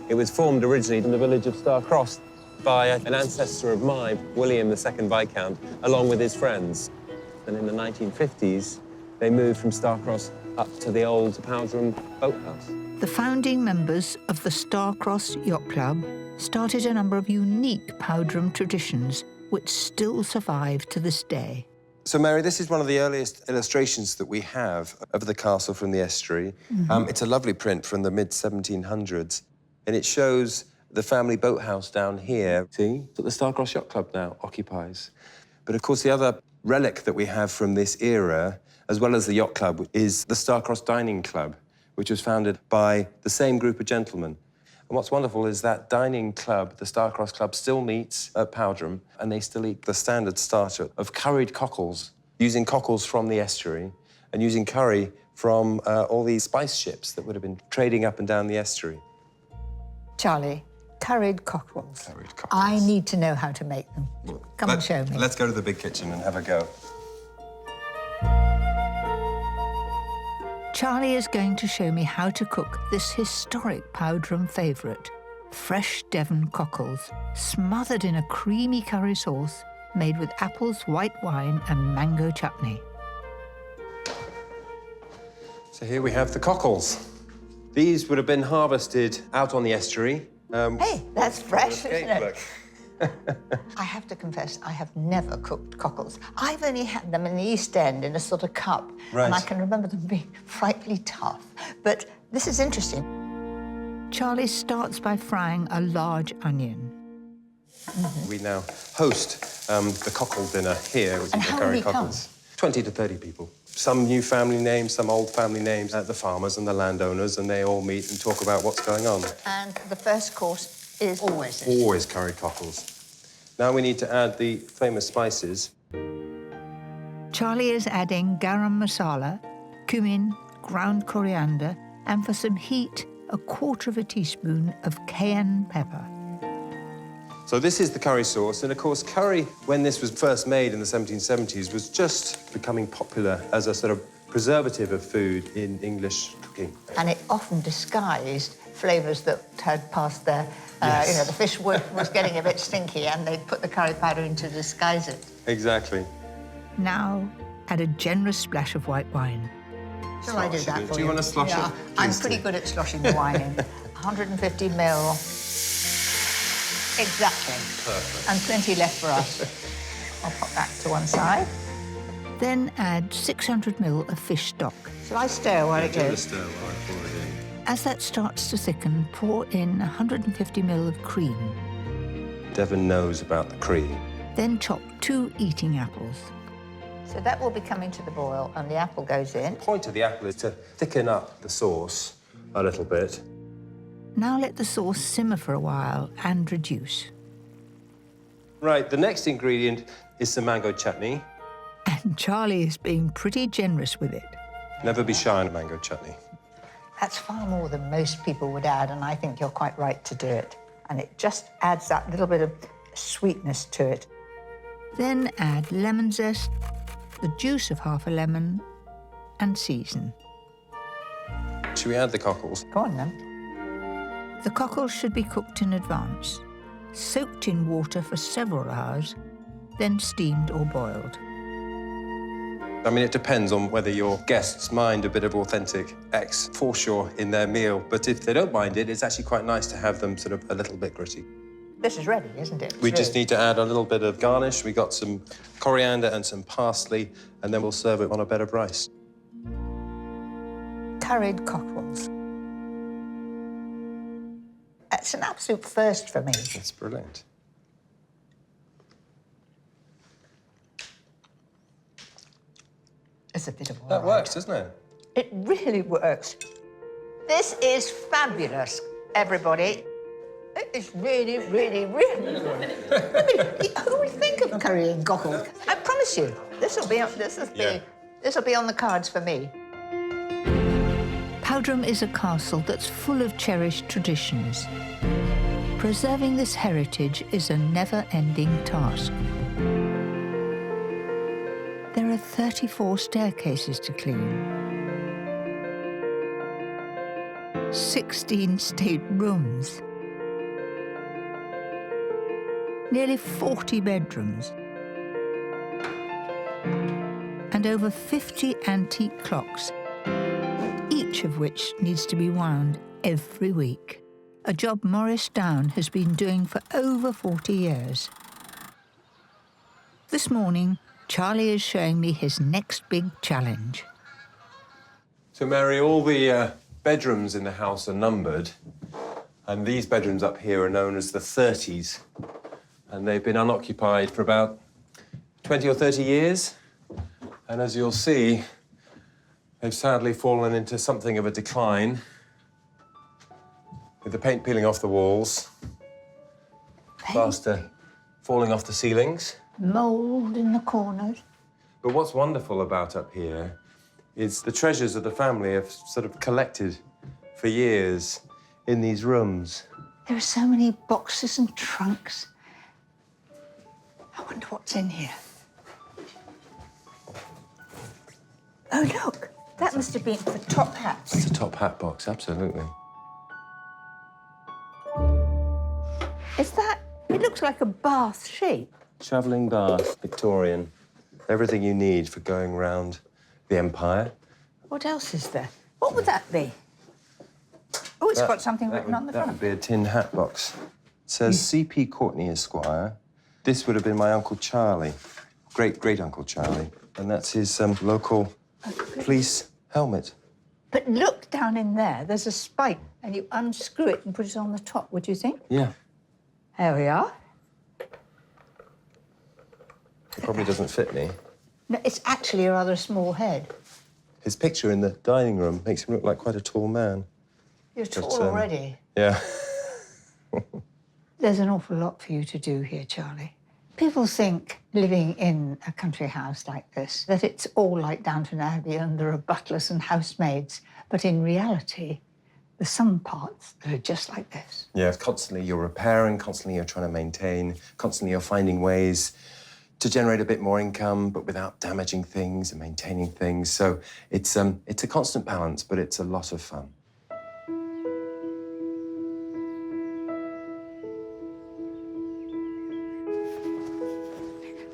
It was formed originally in the village of Starcross by an ancestor of mine, William II Viscount, along with his friends. And in the 1950s, they moved from Starcross up to the old Powdram boathouse. The founding members of the Starcross Yacht Club started a number of unique Powdram traditions which still survive to this day. So, Mary, this is one of the earliest illustrations that we have of the castle from the estuary. It's a lovely print from the mid-1700s, and it shows the family boathouse down here, see, that the Starcross Yacht Club now occupies. But, of course, the other relic that we have from this era, as well as the yacht club, is the Starcross Dining Club, which was founded by the same group of gentlemen. And what's wonderful is that dining club, the Starcross Club, still meets at Powdram, and they still eat the standard starter of curried cockles, using cockles from the estuary and using curry from all these spice ships that would have been trading up and down the estuary. Charlie, curried cockles. Curried cockles. I need to know how to make them. Come and show me. Let's go to the big kitchen and have a go. Charlie is going to show me how to cook this historic Powdram favourite, fresh Devon cockles, smothered in a creamy curry sauce made with apples, white wine and mango chutney. So here we have the cockles. These would have been harvested out on the estuary. Hey, that's fresh, isn't it? Look. I have to confess, I have never cooked cockles. I've only had them in the East End in a sort of cup, and I can remember them being frightfully tough. But this is interesting. Charlie starts by frying a large onion. We now host the cockle dinner here, which And is the how curry many come? cockles. 20 to 30 people. Some new family names, some old family names, the farmers and the landowners, and they all meet and talk about what's going on. And the first course is always this. Always curried cockles. Now we need to add the famous spices. Charlie is adding garam masala, cumin, ground coriander, and for some heat, 1/4 teaspoon of cayenne pepper. So this is the curry sauce, and of course curry, when this was first made in the 1770s, was just becoming popular as a sort of preservative of food in English cooking. And it often disguised flavours that had passed their... Yes. You know, the fish was getting a bit stinky and they'd put the curry powder in to disguise it. Exactly. Now, add a generous splash of white wine. Shall I do that for you? Do you want to slosh Yeah, it? I'm Please pretty do. good at sloshing the wine in. 150 ml. Exactly. Perfect. And plenty left for us. I'll pop that to one side. Then add 600 ml of fish stock. Shall I stir while it goes? Stir while I pour it in. As that starts to thicken, pour in 150 ml of cream. Devon knows about the cream. Then chop 2 eating apples. So that will be coming to the boil and the apple goes in. The point of the apple is to thicken up the sauce a little bit. Now let the sauce simmer for a while and reduce. Right, the next ingredient is some mango chutney. And Charlie is being pretty generous with it. Never be shy on a mango chutney. That's far more than most people would add, and I think you're quite right to do it. And it just adds that little bit of sweetness to it. Then add lemon zest, the juice of half a lemon, and season. Should we add the cockles? Go on, then. The cockles should be cooked in advance, soaked in water for several hours, then steamed or boiled. I mean, it depends on whether your guests mind a bit of authentic ex-foreshore in their meal, but if they don't mind it, it's actually quite nice to have them sort of a little bit gritty. This is ready, isn't it? We just need to add a little bit of garnish. We got some coriander and some parsley, and then we'll serve it on a bed of rice. Curried cockles. That's an absolute first for me. That's brilliant. It's a bit of all That right. works, doesn't it? It really works. This is fabulous, everybody. It is really, really, really good. I mean, who would think of currying cockles? I promise you, this will be on the cards for me. Powdram is a castle that's full of cherished traditions. Preserving this heritage is a never-ending task. There There are 34 staircases to clean, 16 state rooms, nearly 40 bedrooms, and over 50 antique clocks, each of which needs to be wound every week, a job Maurice Down has been doing for over 40 years. This morning, Charlie is showing me his next big challenge. So, Mary, all the bedrooms in the house are numbered, and these bedrooms up here are known as the 30s, and they've been unoccupied for about 20 or 30 years. And as you'll see, they've sadly fallen into something of a decline, with the paint peeling off the walls, plaster falling off the ceilings. Mould in the corners. But what's wonderful about up here is the treasures of the family have sort of collected for years in these rooms. There are so many boxes and trunks. I wonder what's in here. Oh, look, that must have been for top hats. It's a top hat box, absolutely. Is that... It looks like a bath shape. Travelling bath, Victorian. Everything you need for going round the Empire. What else is there? What would that be? Oh, it's got something written on the That front. would be a tin hat box. It says C.P. Courtney, Esquire. This would have been my Uncle Charlie, great-great-uncle Charlie. And that's his local police helmet. But look down in there. There's a spike, and you unscrew it and put it on the top, would you think? Yeah. There we are. It probably doesn't fit me. No, it's actually a rather small head. His picture in the dining room makes him look like quite a tall man. You're tall already. Yeah. There's an awful lot for you to do here, Charlie. People think, living in a country house like this, that it's all like Downton Abbey and there are butlers and housemaids. But in reality, there's some parts that are just like this. Yeah, constantly you're repairing, constantly you're trying to maintain, constantly you're finding ways to generate a bit more income, but without damaging things and maintaining things. So it's a constant balance, but it's a lot of fun.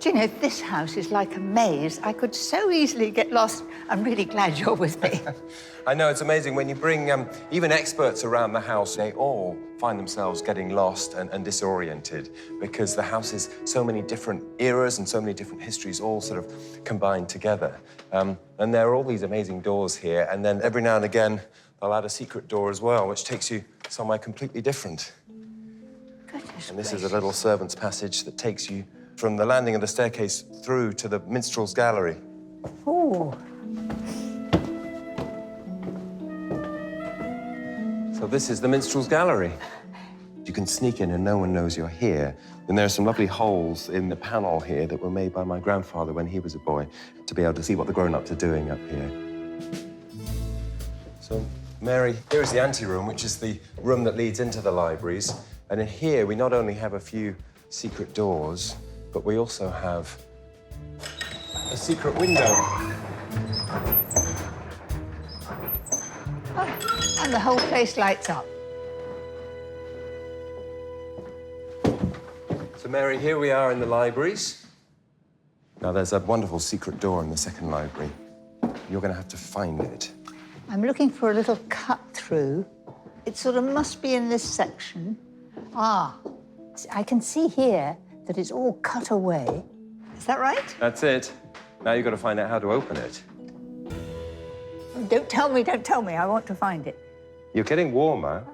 Do you know, this house is like a maze. I could so easily get lost. I'm really glad you're with me. I know, it's amazing. When you bring even experts around the house, they all find themselves getting lost and disoriented because the house is so many different eras and so many different histories all sort of combined together. And there are all these amazing doors here, and then every now and again, they'll add a secret door as well, which takes you somewhere completely different. Goodness And this is a little servant's passage that takes you from the landing of the staircase through to the minstrel's gallery. Oh. So this is the minstrel's gallery. You can sneak in and no one knows you're here. And there are some lovely holes in the panel here that were made by my grandfather when he was a boy to be able to see what the grown-ups are doing up here. So, Mary, here is the anteroom, which is the room that leads into the libraries. And in here, we not only have a few secret doors, but we also have a secret window. Oh, and the whole place lights up. So, Mary, here we are in the libraries. Now, there's a wonderful secret door in the second library. You're going to have to find it. I'm looking for a little cut-through. It sort of must be in this section. Ah, I can see here that it's all cut away. Is that right? That's it. Now you've got to find out how to open it. Oh, don't tell me. I want to find it. You're getting warmer.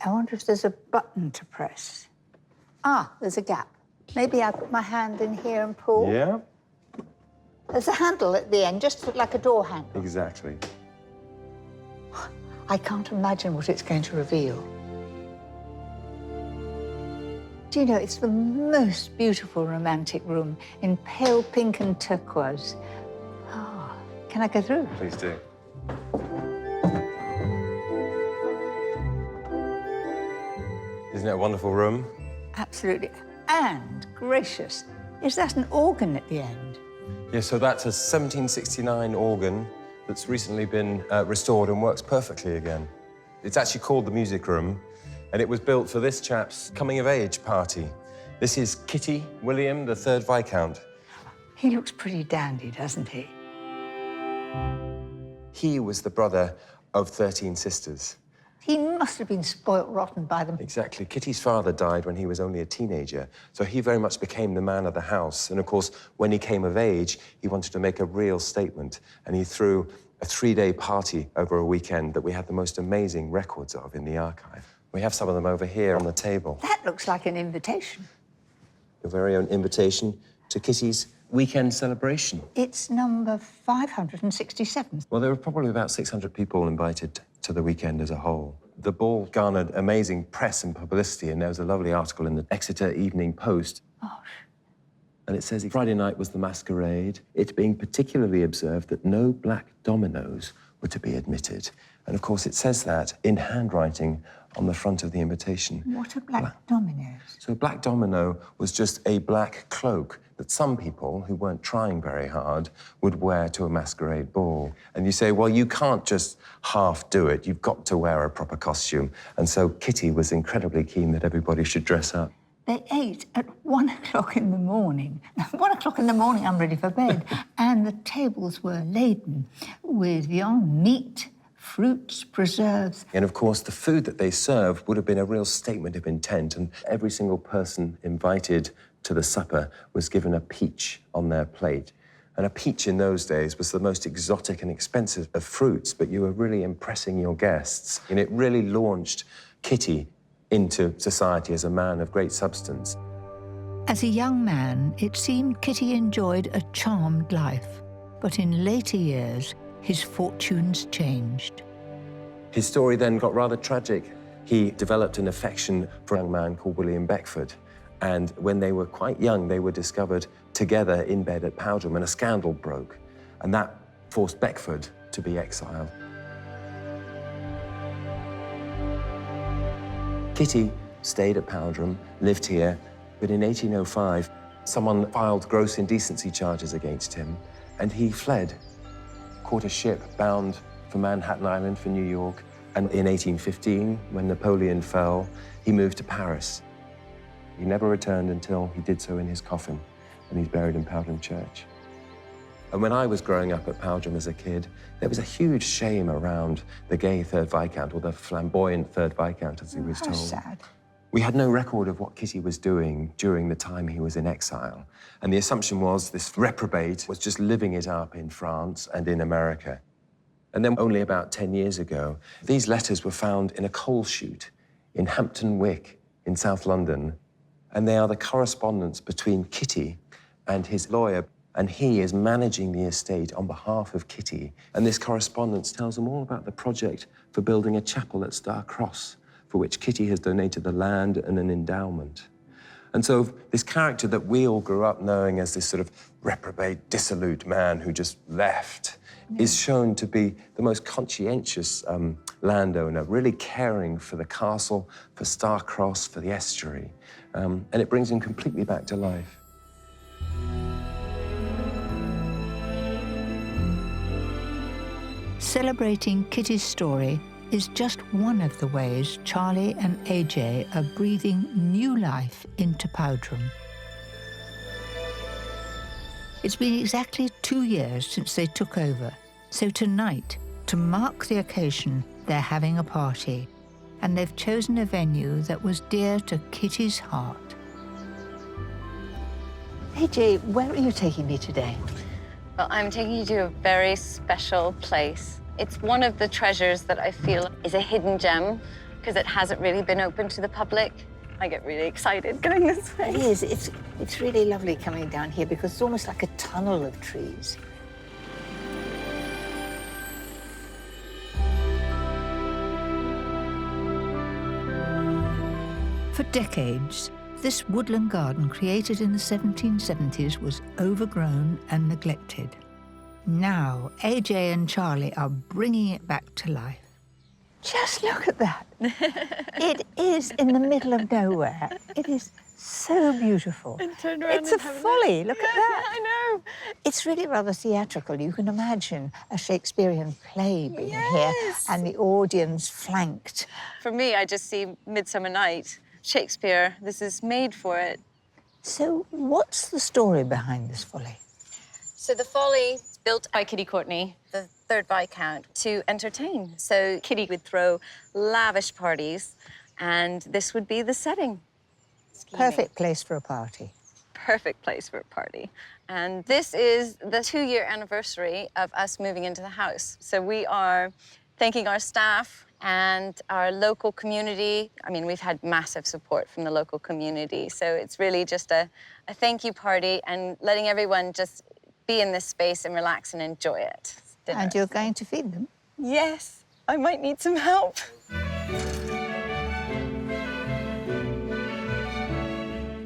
I wonder if there's a button to press. Ah, there's a gap. Maybe I put my hand in here and pull. Yeah? There's a handle at the end, just like a door handle. Exactly. I can't imagine what it's going to reveal. Do you know, it's the most beautiful romantic room in pale pink and turquoise. Oh, can I go through? Please do. Isn't it a wonderful room? Absolutely. And gracious. Is that an organ at the end? Yeah, so that's a 1769 organ that's recently been restored and works perfectly again. It's actually called the music room, and it was built for this chap's coming-of-age party. This is Kitty William, the 3rd Viscount. He looks pretty dandy, doesn't he? He was the brother of 13 sisters. He must have been spoilt rotten by them. Exactly. Kitty's father died when he was only a teenager, so he very much became the man of the house. And of course, when he came of age, he wanted to make a real statement, and he threw a 3-day party over a weekend that we have the most amazing records of in the archive. We have some of them over here on the table. That looks like an invitation. Your very own invitation to Kitty's weekend celebration. It's number 567. Well, there were probably about 600 people invited to the weekend as a whole. The ball garnered amazing press and publicity, and there was a lovely article in the Exeter Evening Post. Gosh. And it says Friday night was the masquerade, it being particularly observed that no black dominoes were to be admitted. And of course, it says that in handwriting on the front of the invitation. What are black dominoes? So a black domino was just a black cloak that some people who weren't trying very hard would wear to a masquerade ball. And you say, well, you can't just half do it. You've got to wear a proper costume. And so Kitty was incredibly keen that everybody should dress up. They ate at 1 o'clock in the morning. 1 o'clock in the morning, I'm ready for bed. And the tables were laden with young meat, fruits, preserves. And of course, the food that they served would have been a real statement of intent, and every single person invited to the supper was given a peach on their plate. And a peach in those days was the most exotic and expensive of fruits, but you were really impressing your guests. And it really launched Kitty into society as a man of great substance. As a young man, it seemed Kitty enjoyed a charmed life. But in later years, his fortunes changed. His story then got rather tragic. He developed an affection for a young man called William Beckford. And when they were quite young, they were discovered together in bed at Powdram, and a scandal broke. And that forced Beckford to be exiled. Kitty stayed at Powdram, lived here, but in 1805, someone filed gross indecency charges against him, and he fled, caught a ship bound for Manhattan Island, for New York, and in 1815, when Napoleon fell, he moved to Paris. He never returned until he did so in his coffin, and he's buried in Powdram Church. And when I was growing up at Powdram as a kid, there was a huge shame around the gay 3rd Viscount, or the flamboyant 3rd Viscount, as he was told. Sad. We had no record of what Kitty was doing during the time he was in exile. And the assumption was this reprobate was just living it up in France and in America. And then only about 10 years ago, these letters were found in a coal chute in Hampton Wick in South London. And they are the correspondence between Kitty and his lawyer. And he is managing the estate on behalf of Kitty. And this correspondence tells them all about the project for building a chapel at Star Cross, for which Kitty has donated the land and an endowment. And so this character that we all grew up knowing as this sort of reprobate, dissolute man who just left is shown to be the most conscientious landowner, really caring for the castle, for Star Cross, for the estuary. And it brings him completely back to life. Celebrating Kitty's story is just one of the ways Charlie and AJ are breathing new life into Powdram. It's been exactly 2 years since they took over, so tonight, to mark the occasion, they're having a party, and they've chosen a venue that was dear to Kitty's heart. AJ, where are you taking me today? Well, I'm taking you to a very special place. It's one of the treasures that I feel is a hidden gem because it hasn't really been open to the public. I get really excited going this way. It is. It's really lovely coming down here because it's almost like a tunnel of trees. For decades, this woodland garden created in the 1770s was overgrown and neglected. Now, AJ and Charlie are bringing it back to life. Just look at that. It is in the middle of nowhere. It is so beautiful. And turn around It's a and have a folly, look. look at that. I know. It's really rather theatrical. You can imagine a Shakespearean play being here and the audience flanked. For me, I just see Midsummer Night, Shakespeare. This is made for it. So what's the story behind this folly? So the Folly is built by Kitty Courtney, the third Viscount, to entertain. So Kitty would throw lavish parties, and this would be the setting. Perfect place for a party. Perfect place for a party. And this is the 2-year anniversary of us moving into the house. So we are thanking our staff and our local community. I mean, we've had massive support from the local community. So it's really just a thank you party and letting everyone just be in this space and relax and enjoy it. Dinner. And you're going to feed them? Yes, I might need some help.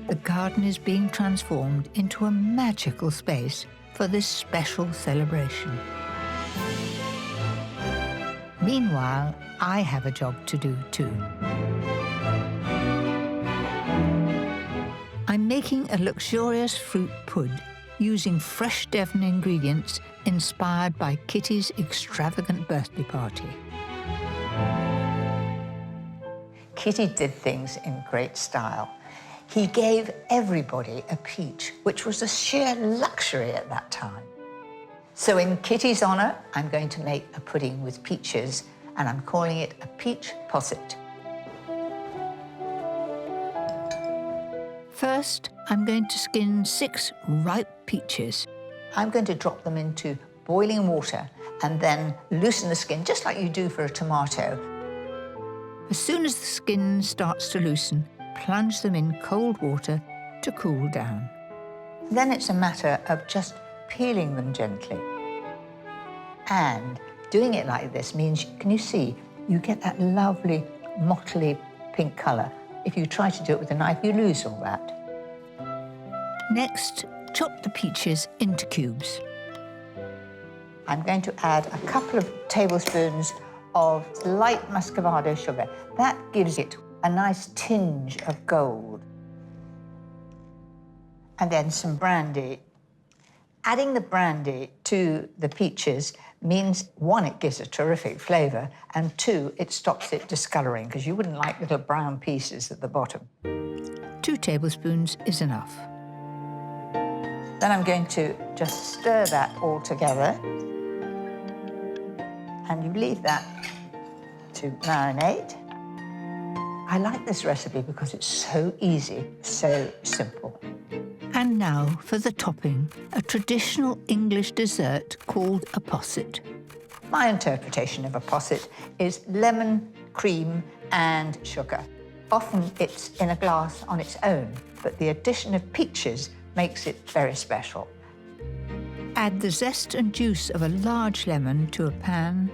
The garden is being transformed into a magical space for this special celebration. Meanwhile, I have a job to do too. I'm making a luxurious fruit pud using fresh Devon ingredients inspired by Kitty's extravagant birthday party. Kitty did things in great style. He gave everybody a peach, which was a sheer luxury at that time. So in Kitty's honour, I'm going to make a pudding with peaches, and I'm calling it a peach posset. First, I'm going to skin 6 ripe peaches. I'm going to drop them into boiling water and then loosen the skin, just like you do for a tomato. As soon as the skin starts to loosen, plunge them in cold water to cool down. Then it's a matter of just peeling them gently. And doing it like this means, can you see, you get that lovely mottly pink colour. If you try to do it with a knife, you lose all that. Next, chop the peaches into cubes. I'm going to add a couple of tablespoons of light muscovado sugar. That gives it a nice tinge of gold. And then some brandy. Adding the brandy to the peaches means, 1, it gives a terrific flavour, and 2, it stops it discolouring, because you wouldn't like little brown pieces at the bottom. 2 tablespoons is enough. Then I'm going to just stir that all together. And you leave that to marinate. I like this recipe because it's so easy, so simple. And now for the topping, a traditional English dessert called a posset. My interpretation of a posset is lemon, cream, and sugar. Often it's in a glass on its own, but the addition of peaches makes it very special. Add the zest and juice of a large lemon to a pan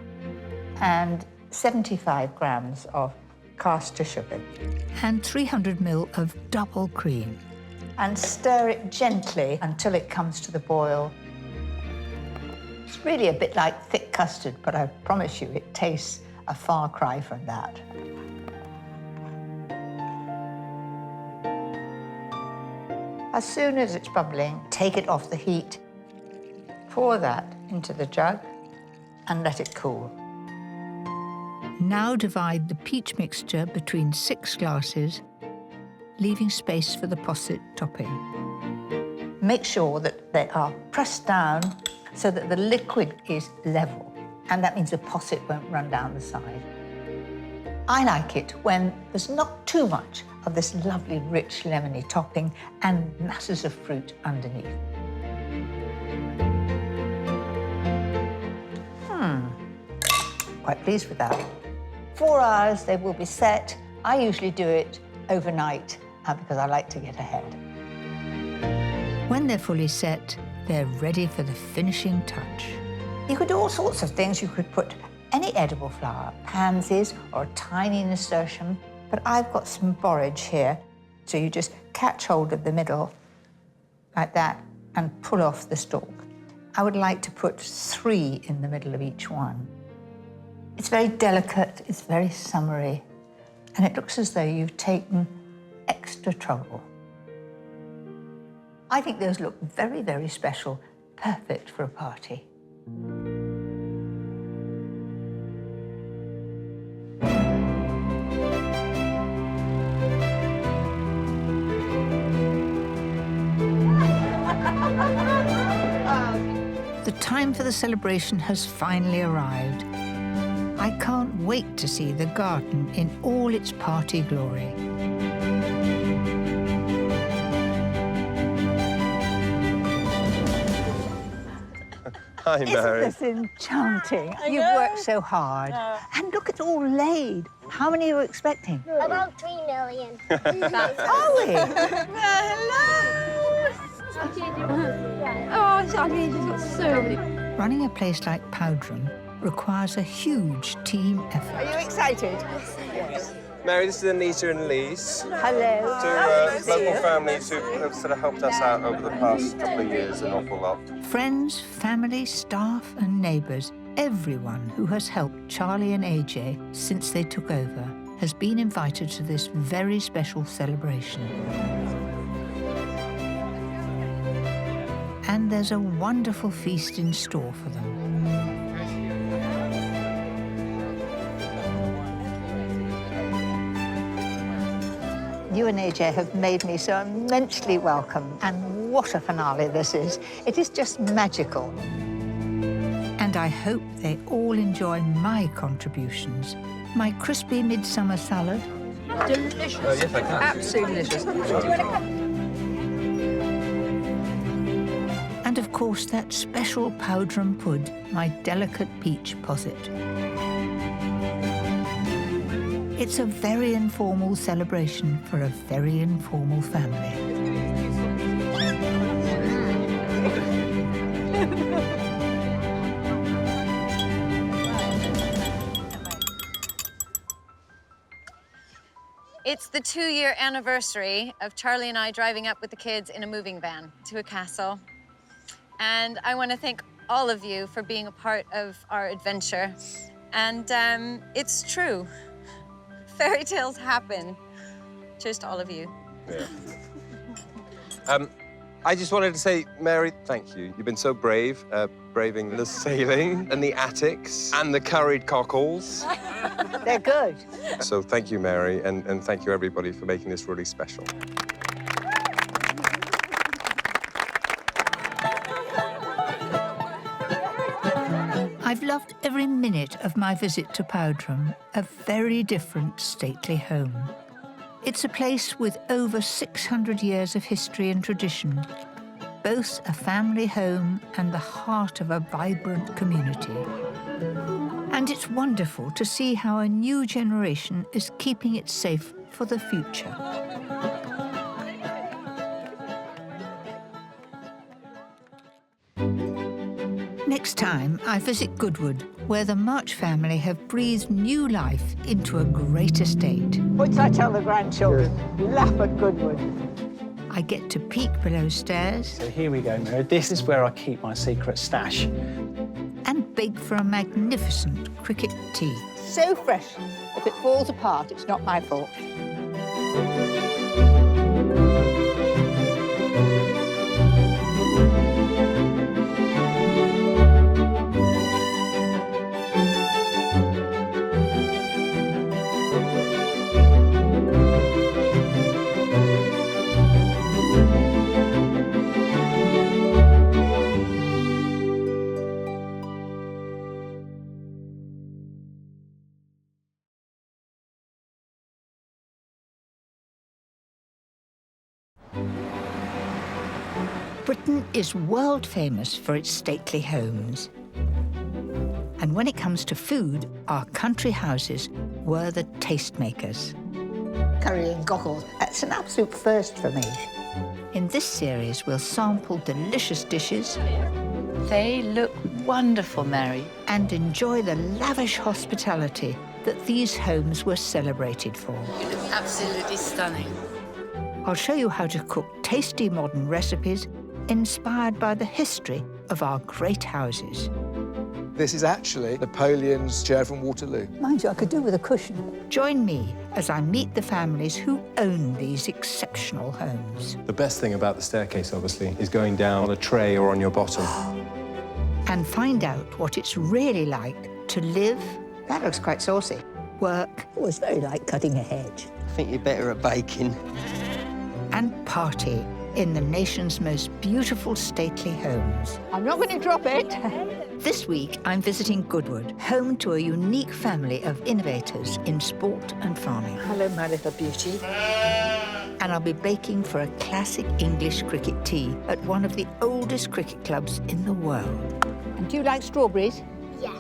and 75 grams of caster sugar and 300 ml of double cream. And stir it gently until it comes to the boil. It's really a bit like thick custard, but I promise you it tastes a far cry from that. As soon as it's bubbling, take it off the heat, pour that into the jug and let it cool. Now divide the peach mixture between 6 glasses, leaving space for the posset topping. Make sure that they are pressed down so that the liquid is level, and that means the posset won't run down the side. I like it when there's not too much of this lovely, rich, lemony topping and masses of fruit underneath. Quite pleased with that. 4 hours, they will be set. I usually do it overnight because I like to get ahead. When they're fully set, they're ready for the finishing touch. You could do all sorts of things. You could put any edible flower, pansies or a tiny nasturtium, but I've got some borage here. So you just catch hold of the middle like that and pull off the stalk. I would like to put 3 in the middle of each one. It's very delicate, it's very summery, and it looks as though you've taken extra trouble. I think those look very, very special, perfect for a party. The time for the celebration has finally arrived. I can't wait to see the garden in all its party glory. Hi, Mary. Isn't this enchanting? You've worked so hard. And look, it's all laid. How many are you expecting? About 3 million. Are we? Oh, so Running a place like Powdram requires a huge team effort. Are you excited? Yes. Mary, this is Anita and Lise. Hello. Two local families who have sort of helped us out over the past couple of years an awful lot. Friends, family, staff and neighbours, everyone who has helped Charlie and AJ since they took over has been invited to this very special celebration. And there's a wonderful feast in store for them. You and AJ have made me so immensely welcome, and what a finale this is. It is just magical. And I hope they all enjoy my contributions. My crispy midsummer salad. Delicious. Yes, I can. Absolutely delicious. And of course, that special Powdram pud, my delicate peach posset. It's a very informal celebration for a very informal family. It's the 2-year anniversary of Charlie and I driving up with the kids in a moving van to a castle. And I want to thank all of you for being a part of our adventure. And it's true. Fairy tales happen. Cheers to all of you. Yeah. I just wanted to say, Mary, thank you. You've been so brave, braving the sailing and the attics and the curried cockles. They're good. So thank you, Mary, and thank you, everybody, for making this really special. I've loved every minute of my visit to Powdram, a very different stately home. It's a place with over 600 years of history and tradition, both a family home and the heart of a vibrant community. And it's wonderful to see how a new generation is keeping it safe for the future. Next time, I visit Goodwood, where the March family have breathed new life into a great estate. What did I tell the grandchildren? Laugh at Goodwood. I get to peek below stairs. So here we go, Mary. This is where I keep my secret stash. And beg for a magnificent cricket tea. So fresh. If it falls apart, it's not my fault. Britain is world famous for its stately homes. And when it comes to food, our country houses were the tastemakers. Curry and cockles. That's an absolute first for me. In this series, we'll sample delicious dishes. They look wonderful, Mary. And enjoy the lavish hospitality that these homes were celebrated for. You look absolutely stunning. I'll show you how to cook tasty modern recipes inspired by the history of our great houses. This is actually Napoleon's chair from Waterloo. Mind you, I could do with a cushion. Join me as I meet the families who own these exceptional homes. The best thing about the staircase, obviously, is going down on a tray or on your bottom. And find out what it's really like to live... That looks quite saucy. Work... It was very like cutting a hedge. I think you're better at baking. And party in the nation's most beautiful stately homes. I'm not going to drop it. This week, I'm visiting Goodwood, home to a unique family of innovators in sport and farming. Hello, my little beauty. And I'll be baking for a classic English cricket tea at one of the oldest cricket clubs in the world. And do you like strawberries? Yes.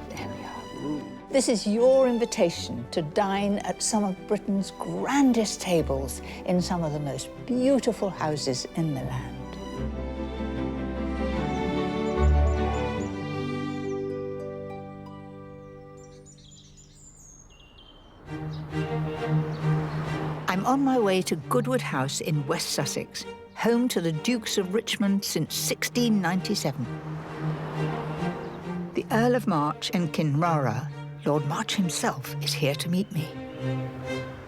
There we are. This is your invitation to dine at some of Britain's grandest tables in some of the most beautiful houses in the land. I'm on my way to Goodwood House in West Sussex, home to the Dukes of Richmond since 1697. The Earl of March and Kinrara, Lord March himself, is here to meet me.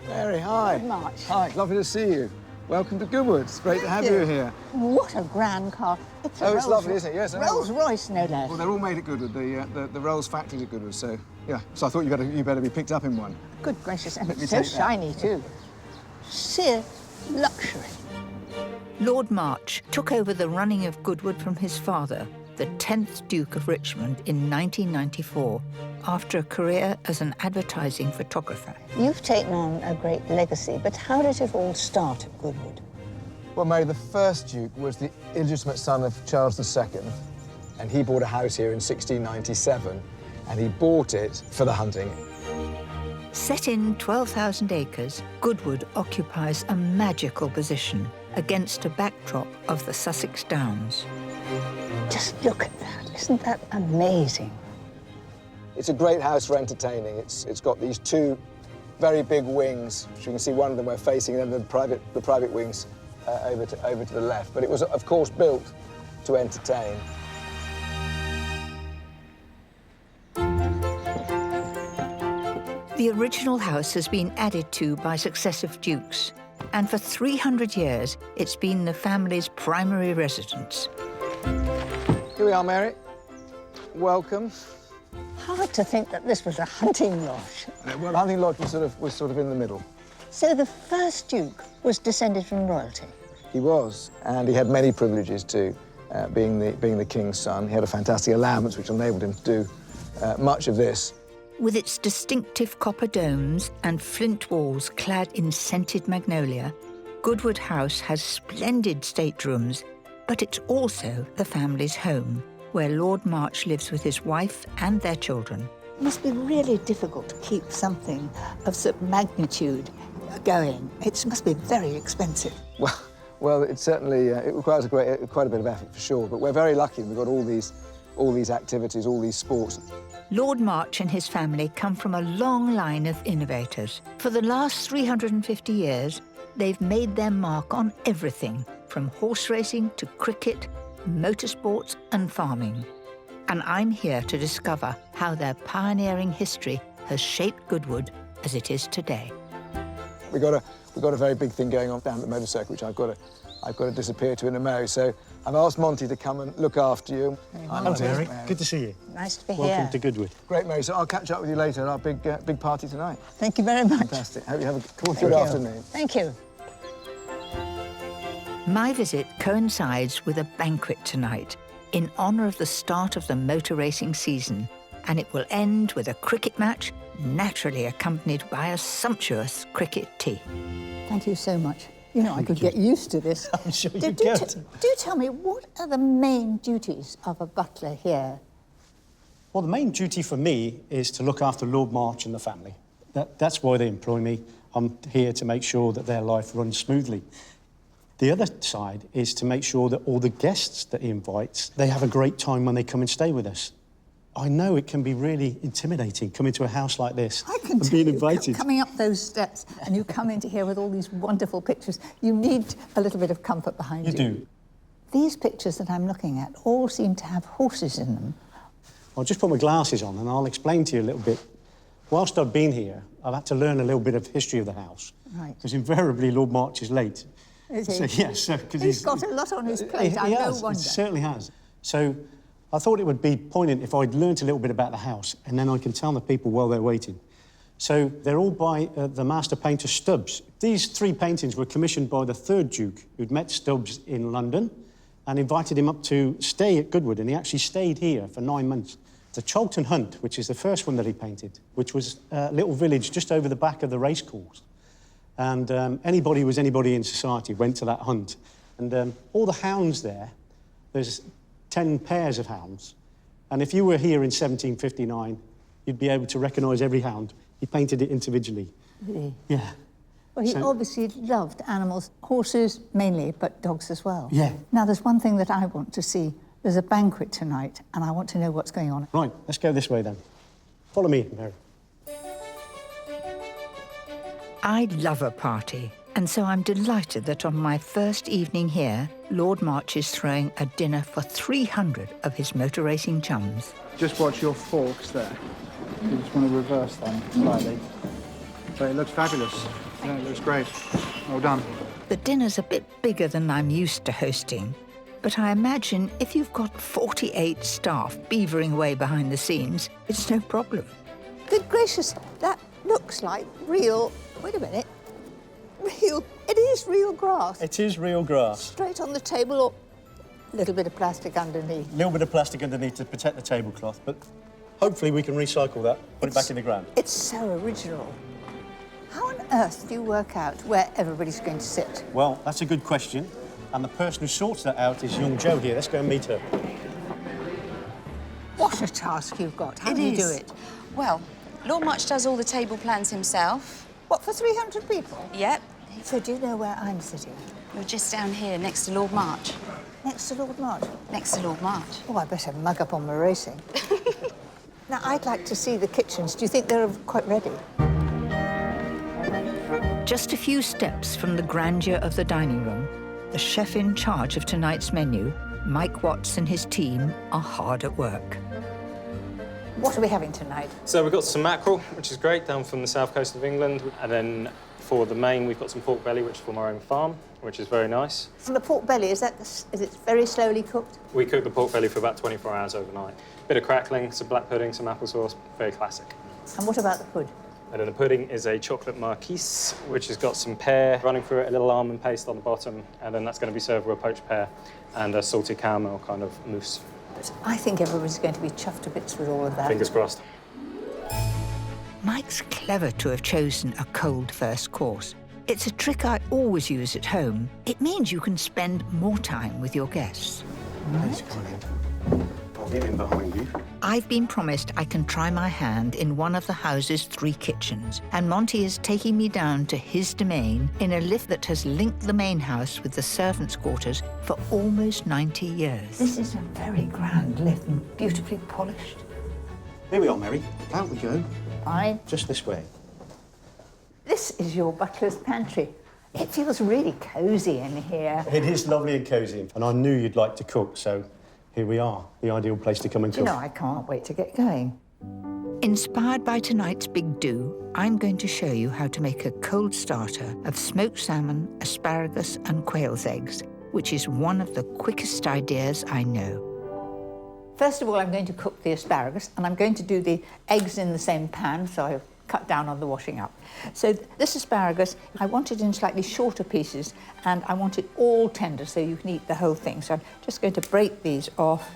Mary, hi. Good March. Hi, lovely to see you. Welcome to Goodwood. It's great to have you here. What a grand car. It's a It's lovely, isn't it? Yes, I know. Rolls-Royce, no less. Well, they're all made at Goodwood. The Rolls factory's at Goodwood, so yeah. So I thought you better be picked up in one. Good gracious, and Let me it's so take that. shiny, too. Sheer luxury. Lord March took over the running of Goodwood from his father, the 10th Duke of Richmond, in 1994, after a career as an advertising photographer. You've taken on a great legacy, but how did it all start at Goodwood? Well, Mary, the first Duke was the illegitimate son of Charles II, and he bought a house here in 1697, and he bought it for the hunting. Set in 12,000 acres, Goodwood occupies a magical position against a backdrop of the Sussex Downs. Just look at that. Isn't that amazing? It's a great house for entertaining. It's got these two very big wings, which you can see one of them we're facing, and then the private wings over to the left. But it was, of course, built to entertain. The original house has been added to by successive dukes, and for 300 years, it's been the family's primary residence. Here we are, Mary. Welcome. Hard to think that this was a hunting lodge. Well, the hunting lodge was sort of in the middle. So the first Duke was descended from royalty? He was, and he had many privileges too, being the king's son. He had a fantastic allowance, which enabled him to do much of this. With its distinctive copper domes and flint walls clad in scented magnolia, Goodwood House has splendid staterooms, but it's also the family's home, where Lord March lives with his wife and their children. It must be really difficult to keep something of such magnitude going. It must be very expensive. Well, it certainly it requires quite a bit of effort for sure. But we're very lucky. We've got all these activities, all these sports. Lord March and his family come from a long line of innovators. For the last 350 years, they've made their mark on everything, from horse racing to cricket, motorsports and farming. And I'm here to discover how their pioneering history has shaped Goodwood as it is today. We've got a very big thing going on down at the motor circuit, which I've got to disappear to in a mo. So I've asked Monty to come and look after you. Hello, Mary. Good to see you. Nice to be here. Welcome to Goodwood. Great, Mary. So I'll catch up with you later at our big party tonight. Thank you very much. Fantastic. Hope you have a good afternoon. Thank you. My visit coincides with a banquet tonight in honour of the start of the motor racing season, and it will end with a cricket match, naturally accompanied by a sumptuous cricket tea. Thank you so much. You know, I could get used to this. I'm sure you do could. Do tell me, what are the main duties of a butler here? Well, the main duty for me is to look after Lord March and the family. That's why they employ me. I'm here to make sure that their life runs smoothly. The other side is to make sure that all the guests that he invites, they have a great time when they come and stay with us. I know it can be really intimidating coming to a house like this and being invited. Coming up those steps and you come into here with all these wonderful pictures, you need a little bit of comfort behind you. You do. These pictures that I'm looking at all seem to have horses in them. I'll just put my glasses on and I'll explain to you a little bit. Whilst I've been here, I've had to learn a little bit of history of the house. Right. Because invariably Lord March is late. Is he? So, yes, because he's got a lot on his plate, He no has, wonder. he certainly has. So I thought it would be poignant if I'd learnt a little bit about the house, and then I can tell the people while they're waiting. So they're all by the master painter Stubbs. These 3 paintings were commissioned by the 3rd Duke, who'd met Stubbs in London and invited him up to stay at Goodwood, and he actually stayed here for 9 months. The Chalkton Hunt, which is the first one that he painted, which was a little village just over the back of the racecourse. And anybody who was anybody in society went to that hunt. And all the hounds there's 10 pairs of hounds. And if you were here in 1759, you'd be able to recognise every hound. He painted it individually. Really? Yeah. Well, he So- obviously loved animals, horses mainly, but dogs as well. Yeah. Now, there's one thing that I want to see. There's a banquet tonight, and I want to know what's going on. Right, let's go this way then. Follow me, Mary. I love a party, and so I'm delighted that on my first evening here, Lord March is throwing a dinner for 300 of his motor racing chums. Just watch your forks there. You just want to reverse them slightly. So it looks fabulous. Yeah, it looks great. Well done. The dinner's a bit bigger than I'm used to hosting, but I imagine if you've got 48 staff beavering away behind the scenes, it's no problem. Good gracious, that looks like real... Wait a minute. It is real grass. It is real grass. Straight on the table, or a little bit of plastic underneath. A little bit of plastic underneath to protect the tablecloth, but hopefully we can recycle that, put it back in the ground. It's so original. How on earth do you work out where everybody's going to sit? Well, that's a good question. And the person who sorts that out is young Jo here. Let's go and meet her. What a task you've got. How do you do it? Well, Lord March does all the table plans himself. What, for 300 people? Yep. So do you know where I'm sitting? You're just down here next to Lord March. Next to Lord March? Next to Lord March. Oh, I better mug up on my racing. Now, I'd like to see the kitchens. Do you think they're quite ready? Just a few steps from the grandeur of the dining room, the chef in charge of tonight's menu, Mike Watts and his team, are hard at work. What are we having tonight? So we've got some mackerel, which is great, down from the south coast of England. And then for the main, we've got some pork belly, which is from our own farm, which is very nice. And the pork belly, is it very slowly cooked? We cook the pork belly for about 24 hours overnight. Bit of crackling, some black pudding, some applesauce, very classic. And what about the pud? And then the pudding is a chocolate marquise, which has got some pear running through it, a little almond paste on the bottom, and then that's going to be served with a poached pear and a salted caramel kind of mousse. I think everybody's going to be chuffed to bits with all of that. Fingers crossed. Mike's clever to have chosen a cold first course. It's a trick I always use at home. It means you can spend more time with your guests. Thanks, Colin. I'll get in behind you. I've been promised I can try my hand in one of the house's 3 kitchens, and Monty is taking me down to his domain in a lift that has linked the main house with the servants' quarters for almost 90 years. This is a very grand lift and beautifully polished. Here we are, Mary. Out we go. Fine. Just this way. This is your butler's pantry. It feels really cosy in here. It is lovely and cosy, and I knew you'd like to cook, so here we are, the ideal place to come and Do you cook. know, I can't wait to get going. Inspired by tonight's big do, I'm going to show you how to make a cold starter of smoked salmon, asparagus and quail's eggs, which is one of the quickest ideas I know. First of all, I'm going to cook the asparagus, and I'm going to do the eggs in the same pan, so I've cut down on the washing up. So this asparagus, I want it in slightly shorter pieces, and I want it all tender so you can eat the whole thing. So I'm just going to break these off.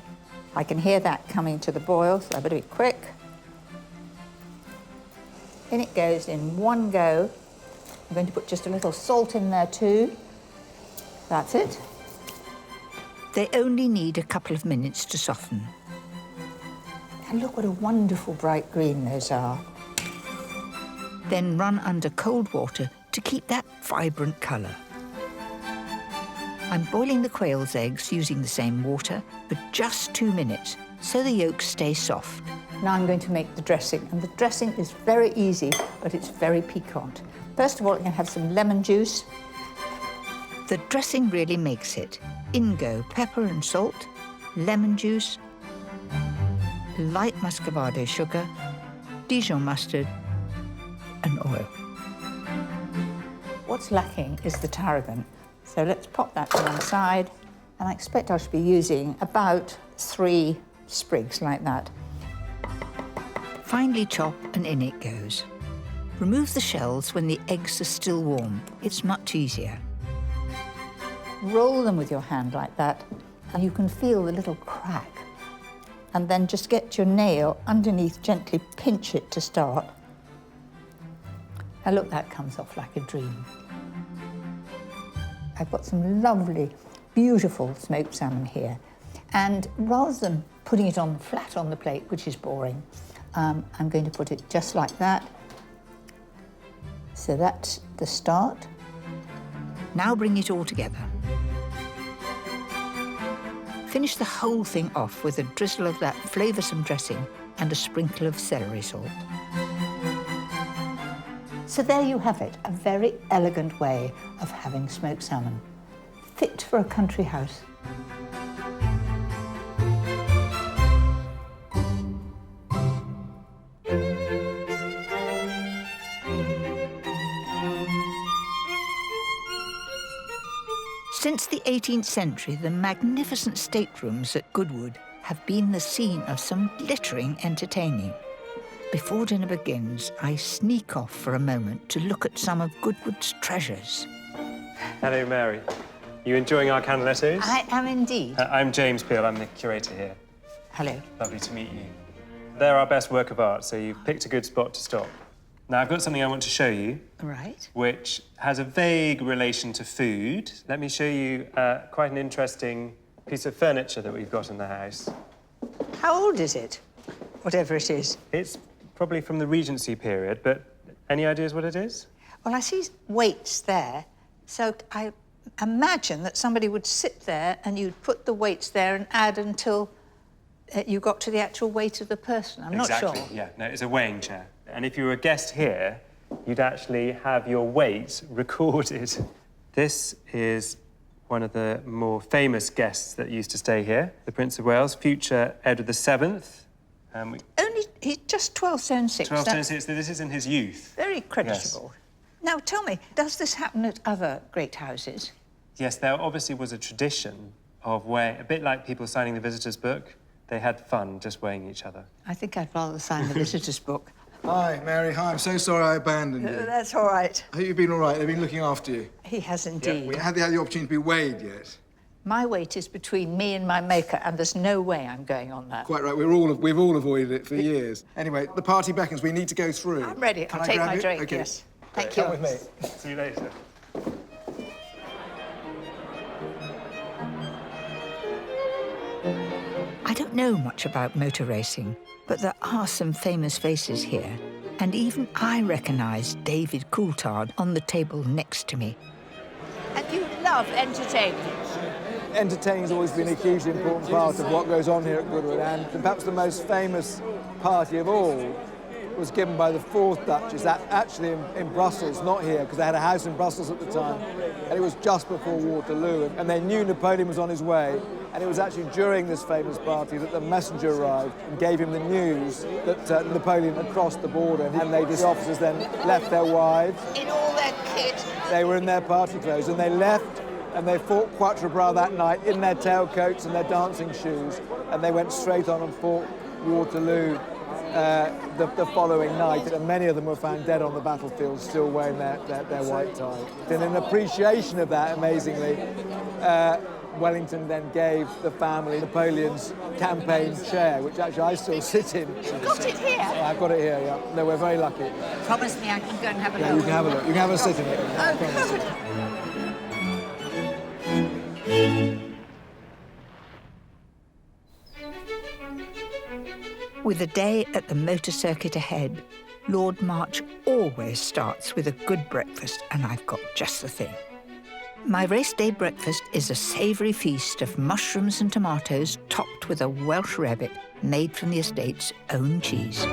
I can hear that coming to the boil, so I better be quick. In it goes in one go. I'm going to put just a little salt in there too. That's it. They only need a couple of minutes to soften. And look what a wonderful bright green those are. Then run under cold water to keep that vibrant colour. I'm boiling the quail's eggs using the same water for just 2 minutes, so the yolks stay soft. Now I'm going to make the dressing, and the dressing is very easy, but it's very piquant. First of all, I'm going to have some lemon juice. The dressing really makes it. In go pepper and salt, lemon juice, light muscovado sugar, Dijon mustard, and oil. What's lacking is the tarragon. So let's pop that to one side. And I expect I should be using about 3 sprigs like that. Finely chop and in it goes. Remove the shells when the eggs are still warm. It's much easier. Roll them with your hand like that, and you can feel the little crack. And then just get your nail underneath, gently pinch it to start. And look, that comes off like a dream. I've got some lovely, beautiful smoked salmon here. And rather than putting it on flat on the plate, which is boring, I'm going to put it just like that. So that's the start. Now bring it all together. Finish the whole thing off with a drizzle of that flavoursome dressing and a sprinkle of celery salt. So there you have it, a very elegant way of having smoked salmon, fit for a country house. Since the 18th century, the magnificent staterooms at Goodwood have been the scene of some glittering entertaining. Before dinner begins, I sneak off for a moment to look at some of Goodwood's treasures. Hello, Mary. You enjoying our candlettes? I am indeed. I'm James Peel. I'm the curator here. Hello. Lovely to meet you. They're our best work of art, so you've picked a good spot to stop. Now, I've got something I want to show you. Right. Which has a vague relation to food. Let me show you quite an interesting piece of furniture that we've got in the house. How old is it? Whatever it is. It's probably from the Regency period, but any ideas what it is? Well, I see weights there, so I imagine that somebody would sit there and you'd put the weights there and add until you got to the actual weight of the person. I'm not sure. Exactly, yeah. No, it's a weighing chair. And if you were a guest here, you'd actually have your weight recorded. This is one of the more famous guests that used to stay here, the Prince of Wales, future Edward VII. Only, he's just 12 stone 6. 12 stone 6, this is in his youth. Very creditable. Yes. Now, tell me, does this happen at other great houses? Yes, there obviously was a tradition of weighing, a bit like people signing the visitor's book. They had fun just weighing each other. I think I'd rather sign the visitor's book. Hi, Mary. Hi. I'm so sorry I abandoned you. That's all right. I hope you've been all right. They've been looking after you. He has indeed. We haven't had the opportunity to be weighed yet. My weight is between me and my maker, and there's no way I'm going on that. Quite right. We've all avoided it for years. Anyway, the party beckons. We need to go through. I'm ready. I'll take my drink. Okay. Yes. Thank you. Come with me. See you later. I don't know much about motor racing, but there are some famous faces here, and even I recognise David Coulthard on the table next to me. And you love entertainment. Entertaining's always been a hugely important part of what goes on here at Goodwood, and perhaps the most famous party of all was given by the 4th Duchess, actually in Brussels, not here, because they had a house in Brussels at the time, and it was just before Waterloo, and they knew Napoleon was on his way, and it was actually during this famous party that the messenger arrived and gave him the news that Napoleon had crossed the border, and the officers then left their wives. In all their kit. They were in their party clothes, and they left, and they fought Quatre Bras that night in their tailcoats and their dancing shoes, and they went straight on and fought Waterloo the following night, and many of them were found dead on the battlefield, still wearing their white tie. And in appreciation of that, amazingly, Wellington then gave the family Napoleon's campaign chair, which actually I still sit in. You've got it here? I've got it here, yeah. No, we're very lucky. Promise me I can go and have a look. Yeah, you can have a look. You can have a sit in it. Oh, good. With a day at the motor circuit ahead, Lord March always starts with a good breakfast, and I've got just the thing. My race day breakfast is a savoury feast of mushrooms and tomatoes topped with a Welsh rarebit made from the estate's own cheese.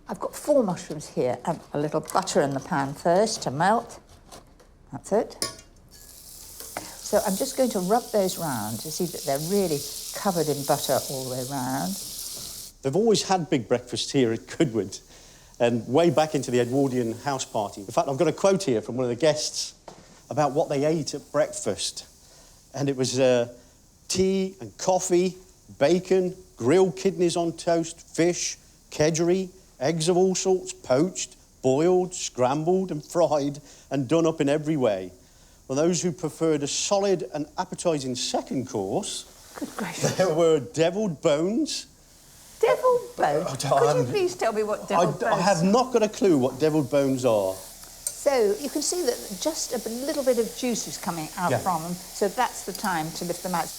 I've got 4 mushrooms here, and a little butter in the pan first to melt. That's it. So I'm just going to rub those round to see that they're really covered in butter all the way round. They've always had big breakfasts here at Goodwood, and way back into the Edwardian house party. In fact, I've got a quote here from one of the guests about what they ate at breakfast. And it was tea and coffee, bacon, grilled kidneys on toast, fish, kedgeree, eggs of all sorts, poached, boiled, scrambled and fried and done up in every way. For those who preferred a solid and appetising second course, Good gracious. there were devilled bones. Devilled bones? Could you please tell me what devilled bones? I have not got a clue what devilled bones are. So you can see that just a little bit of juice is coming out from them, so that's the time to lift them out.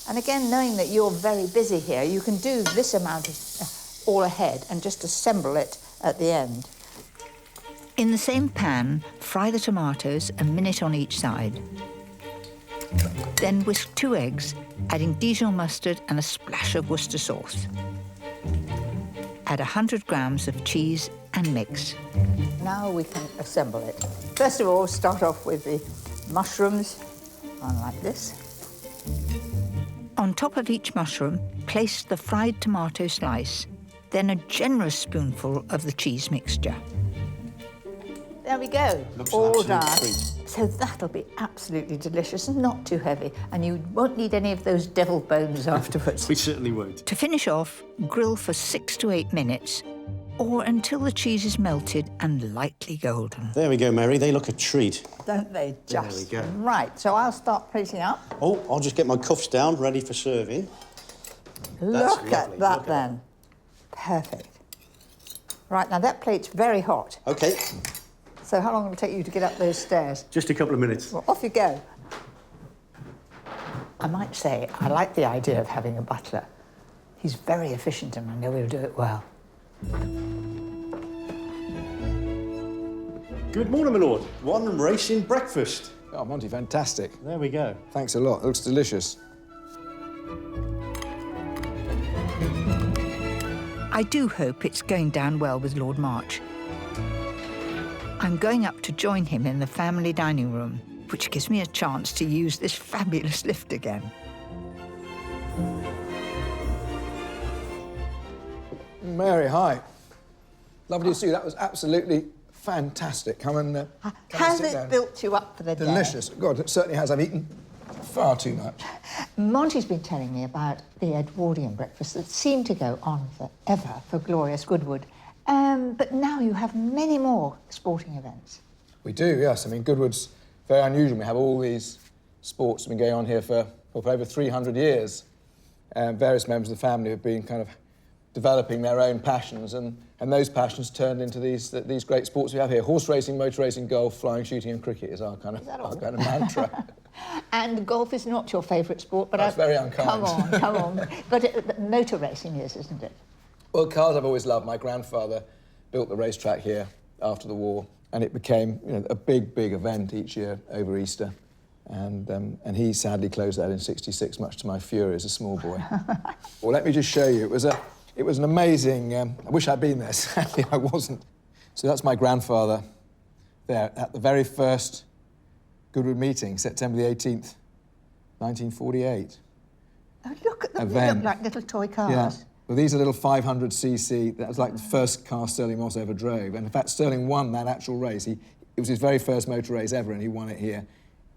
And again, knowing that you're very busy here, you can do this amount of all ahead and just assemble it at the end. In the same pan, fry the tomatoes a minute on each side. Then whisk 2 eggs, adding Dijon mustard and a splash of Worcester sauce. Add 100 grams of cheese and mix. Now we can assemble it. First of all, start off with the mushrooms, like this. On top of each mushroom, place the fried tomato slice, then a generous spoonful of the cheese mixture. There we go, Looks all an absolute done. treat. So that'll be absolutely delicious and not too heavy, and you won't need any of those devil bones afterwards. We certainly won't. To finish off, grill for 6 to 8 minutes, or until the cheese is melted and lightly golden. There we go, Mary. They look a treat. Don't they just? There we go. Right, so I'll start plating up. Oh, I'll just get my cuffs down, ready for serving. Look lovely. at that then. Perfect. Right, now that plate's very hot. OK. So how long will it take you to get up those stairs? Just a couple of minutes. Well, off you go. I might say I like the idea of having a butler. He's very efficient and I know he'll do it well. Good morning, my lord. One racing breakfast. Oh, Monty, fantastic. There we go. Thanks a lot. It looks delicious. I do hope it's going down well with Lord March. I'm going up to join him in the family dining room, which gives me a chance to use this fabulous lift again. Mary, hi. Lovely to see you. That was absolutely fantastic. Come and Has sit it down. built you up for the day? Delicious. God, it certainly has. I've eaten far too much. Monty's been telling me about the Edwardian breakfast that seemed to go on forever for glorious Goodwood. But now you have many more sporting events. We do, yes. I mean, Goodwood's very unusual. We have all these sports that have been going on here for over 300 years. Various members of the family have been kind of developing their own passions, and those passions turned into these great sports we have here. Horse racing, motor racing, golf, flying, shooting and cricket is our kind of mantra. And golf is not your favourite sport, but... That's very unkind. Come on. But motor racing is, isn't it? Well, cars I've always loved. My grandfather built the racetrack here after the war, and it became a big event each year over Easter. And he sadly closed that in '66, much to my fury as a small boy. Well, let me just show you. It was an amazing... I wish I'd been there. Sadly, I wasn't. So that's my grandfather there at the very first Goodwood meeting, September the 18th, 1948. Oh, look at them. Event. They look like little toy cars. Yeah. Well, these are little 500cc. That was like the first car Stirling Moss ever drove. And in fact, Stirling won that actual race. It was his very first motor race ever, and he won it here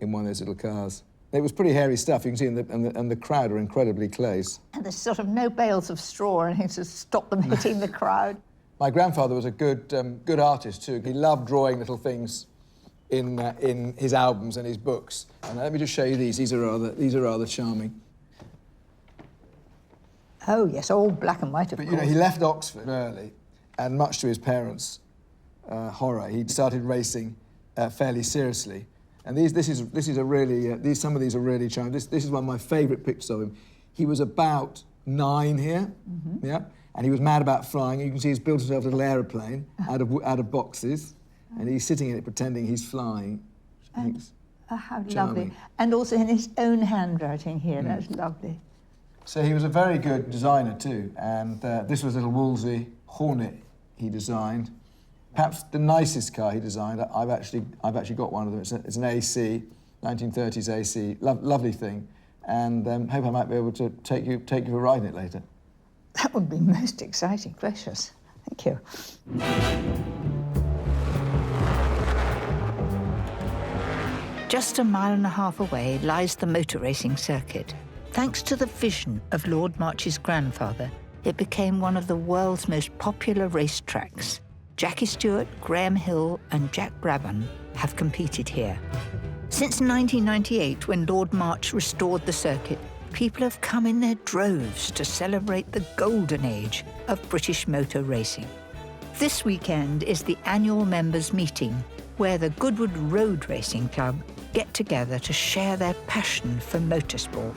in one of those little cars. It was pretty hairy stuff. You can see, and the crowd are incredibly close. And there's sort of no bales of straw or anything to stop them hitting the crowd. My grandfather was a good artist too. He loved drawing little things in his albums and his books. And let me just show you these. These are rather charming. Oh yes, all black and white, of course. But he left Oxford early, and much to his parents' horror, he started racing fairly seriously. And some of these are really charming. This is one of my favourite pictures of him. He was about 9 here, yeah, and he was mad about flying. You can see he's built himself a little aeroplane out of boxes, and he's sitting in it pretending he's flying. How charming. lovely. And also in his own handwriting here, that's lovely. So he was a very good designer too, and this was a little Wolseley Hornet he designed. Perhaps the nicest car he designed. I've actually got one of them. It's an AC, 1930s AC, lovely thing, and hope I might be able to take you for a ride in it later. That would be most exciting. Gracious. Thank you. Just a mile and a half away lies the motor racing circuit. Thanks to the vision of Lord March's grandfather, it became one of the world's most popular racetracks. Jackie Stewart, Graham Hill and Jack Brabham have competed here. Since 1998, when Lord March restored the circuit, people have come in their droves to celebrate the golden age of British motor racing. This weekend is the annual members' meeting, where the Goodwood Road Racing Club get together to share their passion for motorsport.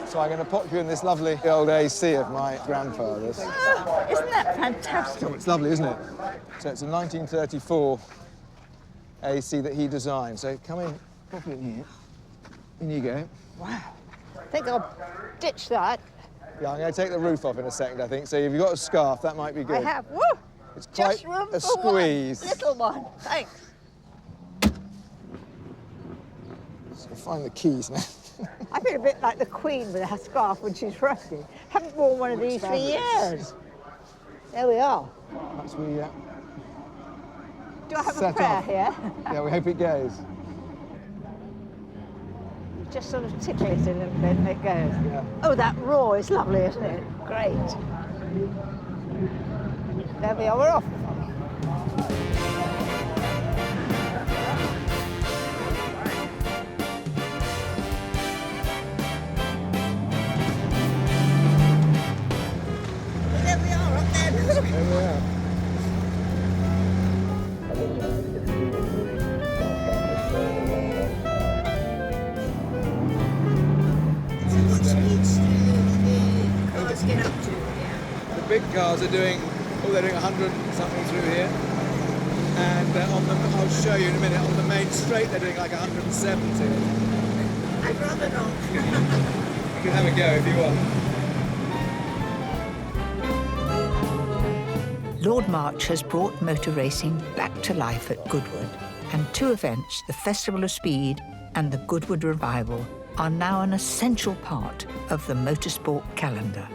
So I'm going to pop you in this lovely old AC of my grandfather's. Oh, isn't that fantastic? Oh, it's lovely, isn't it? So it's a 1934 AC that he designed. So come in, pop it in here. In you go. Wow. I think I'll ditch that. Yeah, I'm going to take the roof off in a second, I think. So if you've got a scarf, that might be good. I have. Woo! It's Just quite room a for squeeze. one little one. Thanks. So find the keys now. I feel a bit like the Queen with her scarf when she's rusty. Haven't worn one of these for years. There we are. Perhaps we Do I have a set prayer off. here? Yeah, we hope it goes. Just sort of tickle it a little bit and it goes. Yeah. Oh, that roar is lovely, isn't it? Great. There we are, we're off. There we are, up there. There we are. Let's get up to. The big cars are doing, they're doing 100 something through here. And I'll show you in a minute, on the main straight they're doing like 170. I'd rather not. You can have a go if you want. Lord March has brought motor racing back to life at Goodwood, and two events, the Festival of Speed and the Goodwood Revival, are now an essential part of the motorsport calendar.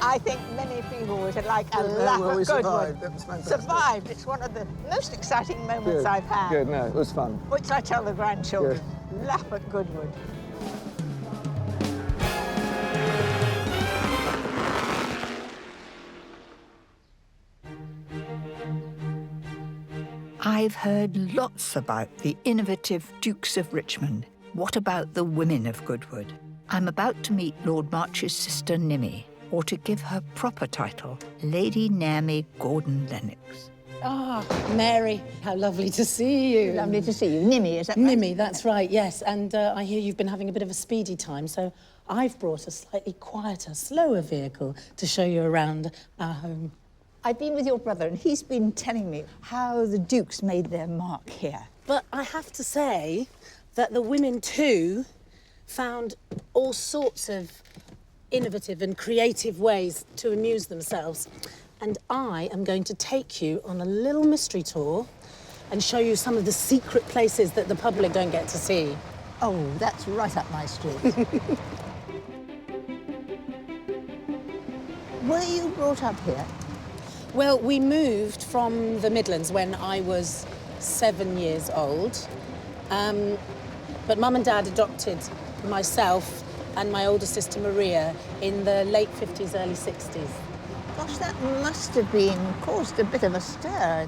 I think many people would like a lap at Goodwood. That was fantastic. Survived. It's one of the most exciting moments I've had. Good, no, it was fun. Which I tell the grandchildren. Lap at Goodwood. I've heard lots about the innovative Dukes of Richmond. What about the women of Goodwood? I'm about to meet Lord March's sister Nimmy, or to give her proper title, Lady Naomi Gordon-Lennox. Ah, Mary, how lovely to see you. Lovely to see you. Nimmy, is that right? Nimmy, that's right, yes. And I hear you've been having a bit of a speedy time, so I've brought a slightly quieter, slower vehicle to show you around our home. I've been with your brother, and he's been telling me how the Dukes made their mark here. But I have to say that the women, too, found all sorts of innovative and creative ways to amuse themselves. And I am going to take you on a little mystery tour and show you some of the secret places that the public don't get to see. Oh, that's right up my street. Were you brought up here? Well, we moved from the Midlands when I was 7 years old. But Mum and Dad adopted myself and my older sister Maria in the late 50s, early 60s. Gosh, that must have caused a bit of a stir.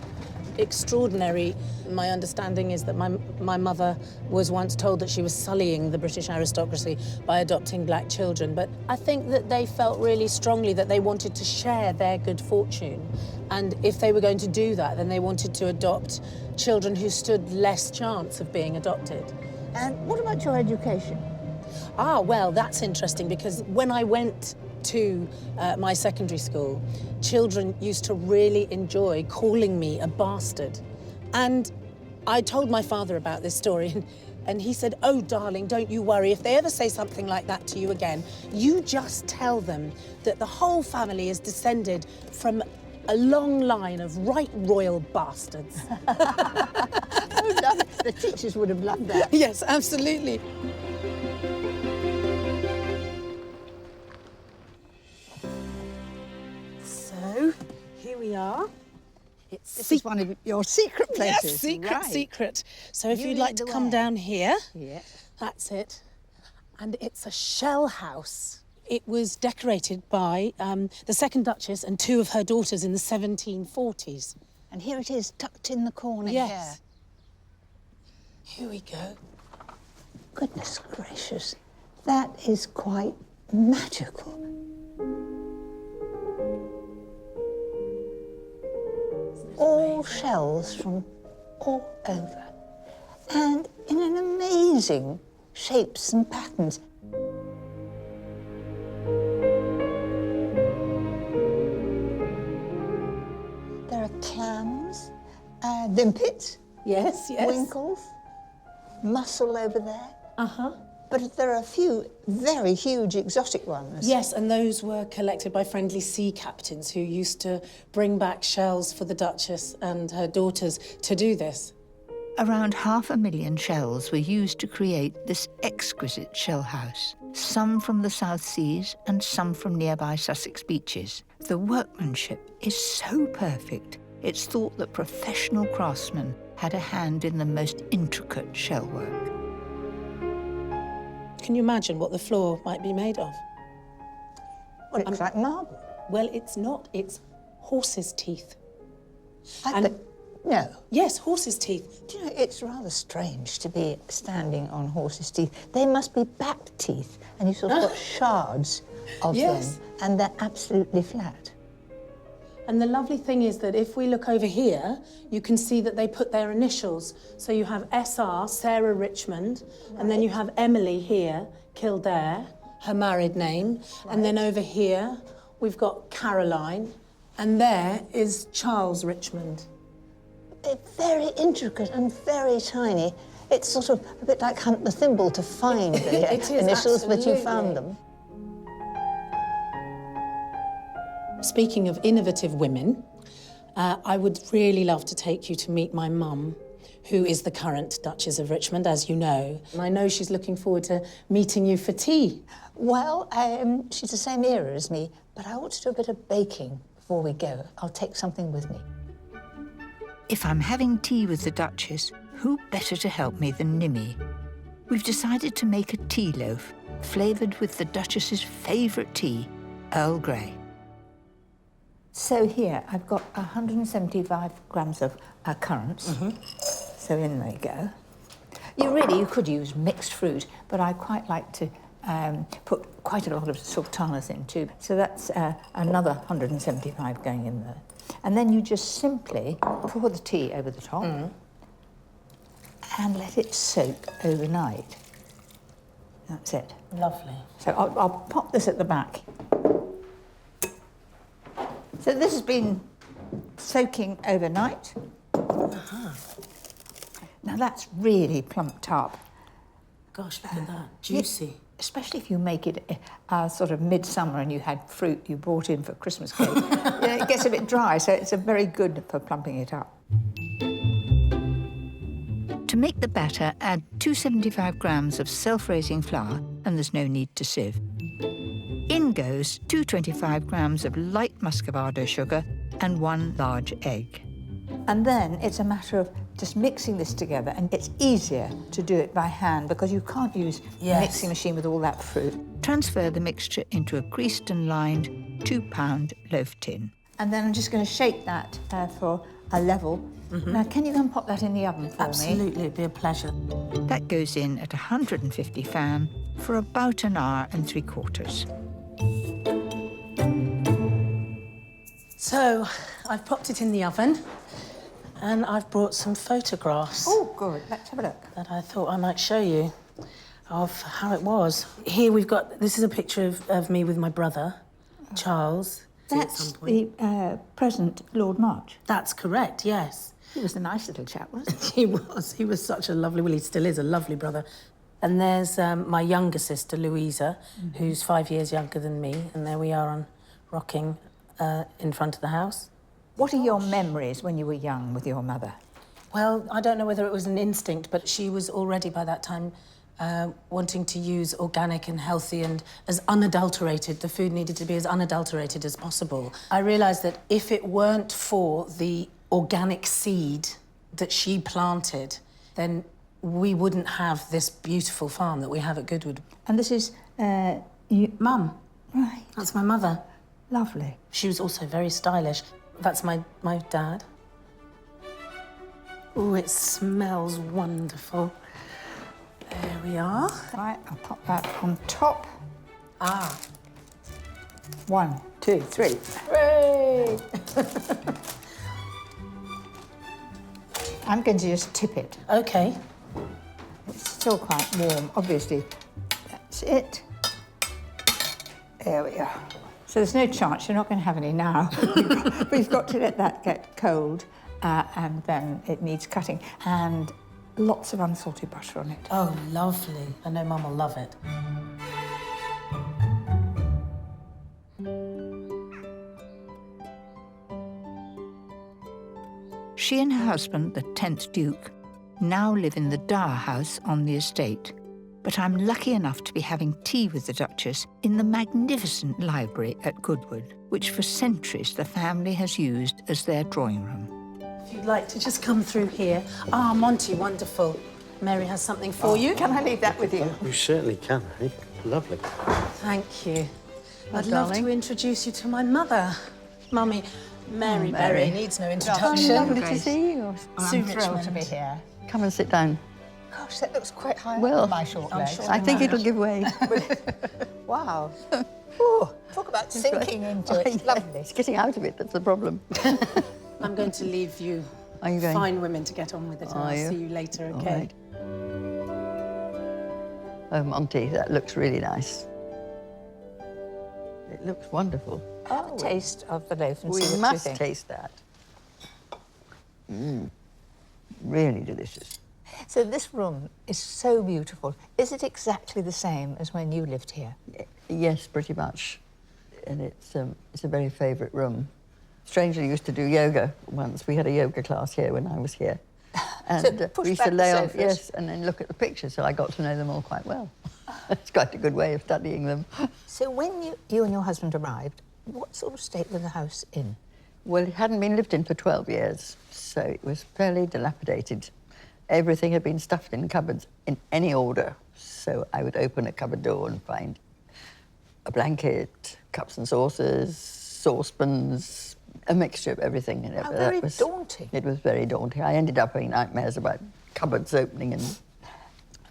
Extraordinary. My understanding is that my mother was once told that she was sullying the British aristocracy by adopting black children, but I think that they felt really strongly that they wanted to share their good fortune, and if they were going to do that, then they wanted to adopt children who stood less chance of being adopted. And what about your education? Ah, well, that's interesting, because when I went to my secondary school, children used to really enjoy calling me a bastard. And I told my father about this story, and he said, "Oh, darling, don't you worry. If they ever say something like that to you again, you just tell them that the whole family is descended from a long line of right royal bastards. Oh, no, the teachers would have loved that. Yes, absolutely. So, here we are. This is one of your secret places. Yes, secret, right. secret. So if You you'd lead like to the come way. down here, Yeah. that's it. And it's a shell house. It was decorated by the second Duchess and two of her daughters in the 1740s. And here it is, tucked in the corner Yes. Here we go. here. Goodness gracious, that is quite magical. All shells from all over, and in an amazing shapes and patterns. There are clams, limpets, yes, winkles, mussel over there. Uh-huh. But there are a few very huge exotic ones. Yes, and those were collected by friendly sea captains who used to bring back shells for the Duchess and her daughters to do this. Around 500,000 shells were used to create this exquisite shell house, some from the South Seas and some from nearby Sussex beaches. The workmanship is so perfect, it's thought that professional craftsmen had a hand in the most intricate shell work. Can you imagine what the floor might be made of? Well, it's like marble. Well, it's not. It's horse's teeth. No. Yes, horse's teeth. Do you know, it's rather strange to be standing on horses' teeth. They must be back teeth, and you've sort of got shards of Yes. them, and they're absolutely flat. And the lovely thing is that if we look over here, you can see that they put their initials. So you have SR, Sarah Richmond, and then you have Emily here, Kildare, her married name. And then over here, we've got Caroline, and there is Charles Richmond. They're very intricate and very tiny. It's sort of a bit like hunt the thimble to find the It is, initials, but you absolutely. found them. Speaking of innovative women, I would really love to take you to meet my mum, who is the current Duchess of Richmond, as you know. And I know she's looking forward to meeting you for tea. Well, she's the same era as me, but I ought to do a bit of baking before we go. I'll take something with me. If I'm having tea with the Duchess, who better to help me than Nimmy? We've decided to make a tea loaf, flavoured with the Duchess's favourite tea, Earl Grey. So here, I've got 175 grams of currants. So in they go. You could use mixed fruit, but I quite like to put quite a lot of sultanas in too. So that's another 175 going in there. And then you just simply pour the tea over the top and let it soak overnight. That's it. Lovely. So I'll pop this at the back. So this has been soaking overnight. Now that's really plumped up. Gosh, look at that. Juicy. Especially if you make it sort of midsummer and you had fruit you brought in for Christmas cake. It gets a bit dry, so it's very good for plumping it up. To make the batter, add 275 grams of self-raising flour, and there's no need to sieve. In goes 225 grams of light muscovado sugar and 1 large egg. And then it's a matter of just mixing this together, and it's easier to do it by hand because you can't use a mixing machine with all that fruit. Transfer the mixture into a greased and lined 2-pound loaf tin. And then I'm just going to shake that for a level. Now, can you go and pop that in the oven for me? Absolutely, it'd be a pleasure. That goes in at 150 fan for about 1 hour and 3/4. So, I've popped it in the oven, and I've brought some photographs. Oh, good. Let's have a look. That I thought I might show you of how it was. Here we've got, this is a picture of me with my brother, Charles. That's the present Lord March. That's correct, yes. He was a nice little chap, wasn't he? He was such a lovely, well, he still is a lovely brother. And there's my younger sister, Louisa, who's 5 years younger than me, and there we are on rocking in front of the house. What are your memories when you were young with your mother? Well, I don't know whether it was an instinct, but she was already by that time wanting to use organic and healthy and as unadulterated. The food needed to be as unadulterated as possible. I realised that if it weren't for the organic seed that she planted, then we wouldn't have this beautiful farm that we have at Goodwood. And this is Mum. Right. That's my mother. Lovely. She was also very stylish. That's my dad. Oh, it smells wonderful. There we are. Right, I'll pop that on top. Ah. 1, 2, 3. Hooray! I'm going to just tip it. OK. It's still quite warm, obviously. That's it. There we are. So there's no chance you're not going to have any now. We've got to let that get cold, and then it needs cutting. And lots of unsalted butter on it. Oh, lovely. I know Mum will love it. She and her husband, the 10th Duke, now live in the Dower House on the estate. But I'm lucky enough to be having tea with the Duchess in the magnificent library at Goodwood, which for centuries the family has used as their drawing room. If you'd like to just come through here. Ah, Monty, wonderful. Mary has something for you. Can I leave that with you? You certainly can, eh? Lovely. Thank you. Oh, I'd love darling. to introduce you to my mother. Mummy, Mary Mary. Berry needs no introduction. Lovely to see you. Sue I'm thrilled to be Richmond. here. Come and sit down. Gosh, that looks quite high Well, on my short legs. I think it'll give way. Wow. Ooh, talk about sinking into it. It's lovely. It's getting out of it, that's the problem. I'm going to leave you Are you going? fine women to get on with it, and Are I'll you? see you later, All OK? right. Oh, Monty, that looks really nice. It looks wonderful. Have a taste of the loaf and We see what must you think. taste that. Really delicious. So this room is so beautiful. Is it exactly the same as when you lived here? Yes, pretty much. And it's a very favourite room. Strangely, used to do yoga once. We had a yoga class here when I was here. And So push we used to back the lay on, sofas. yes, and then look at the pictures, so I got to know them all quite well. It's quite a good way of studying them. So when you and your husband arrived, what sort of state was the house in? Well, it hadn't been lived in for 12 years, so it was fairly dilapidated. Everything had been stuffed in cupboards in any order. So I would open a cupboard door and find a blanket, cups and saucers, saucepans, a mixture of everything in it. How But very that was daunting. It was very daunting. I ended up having nightmares about cupboards opening and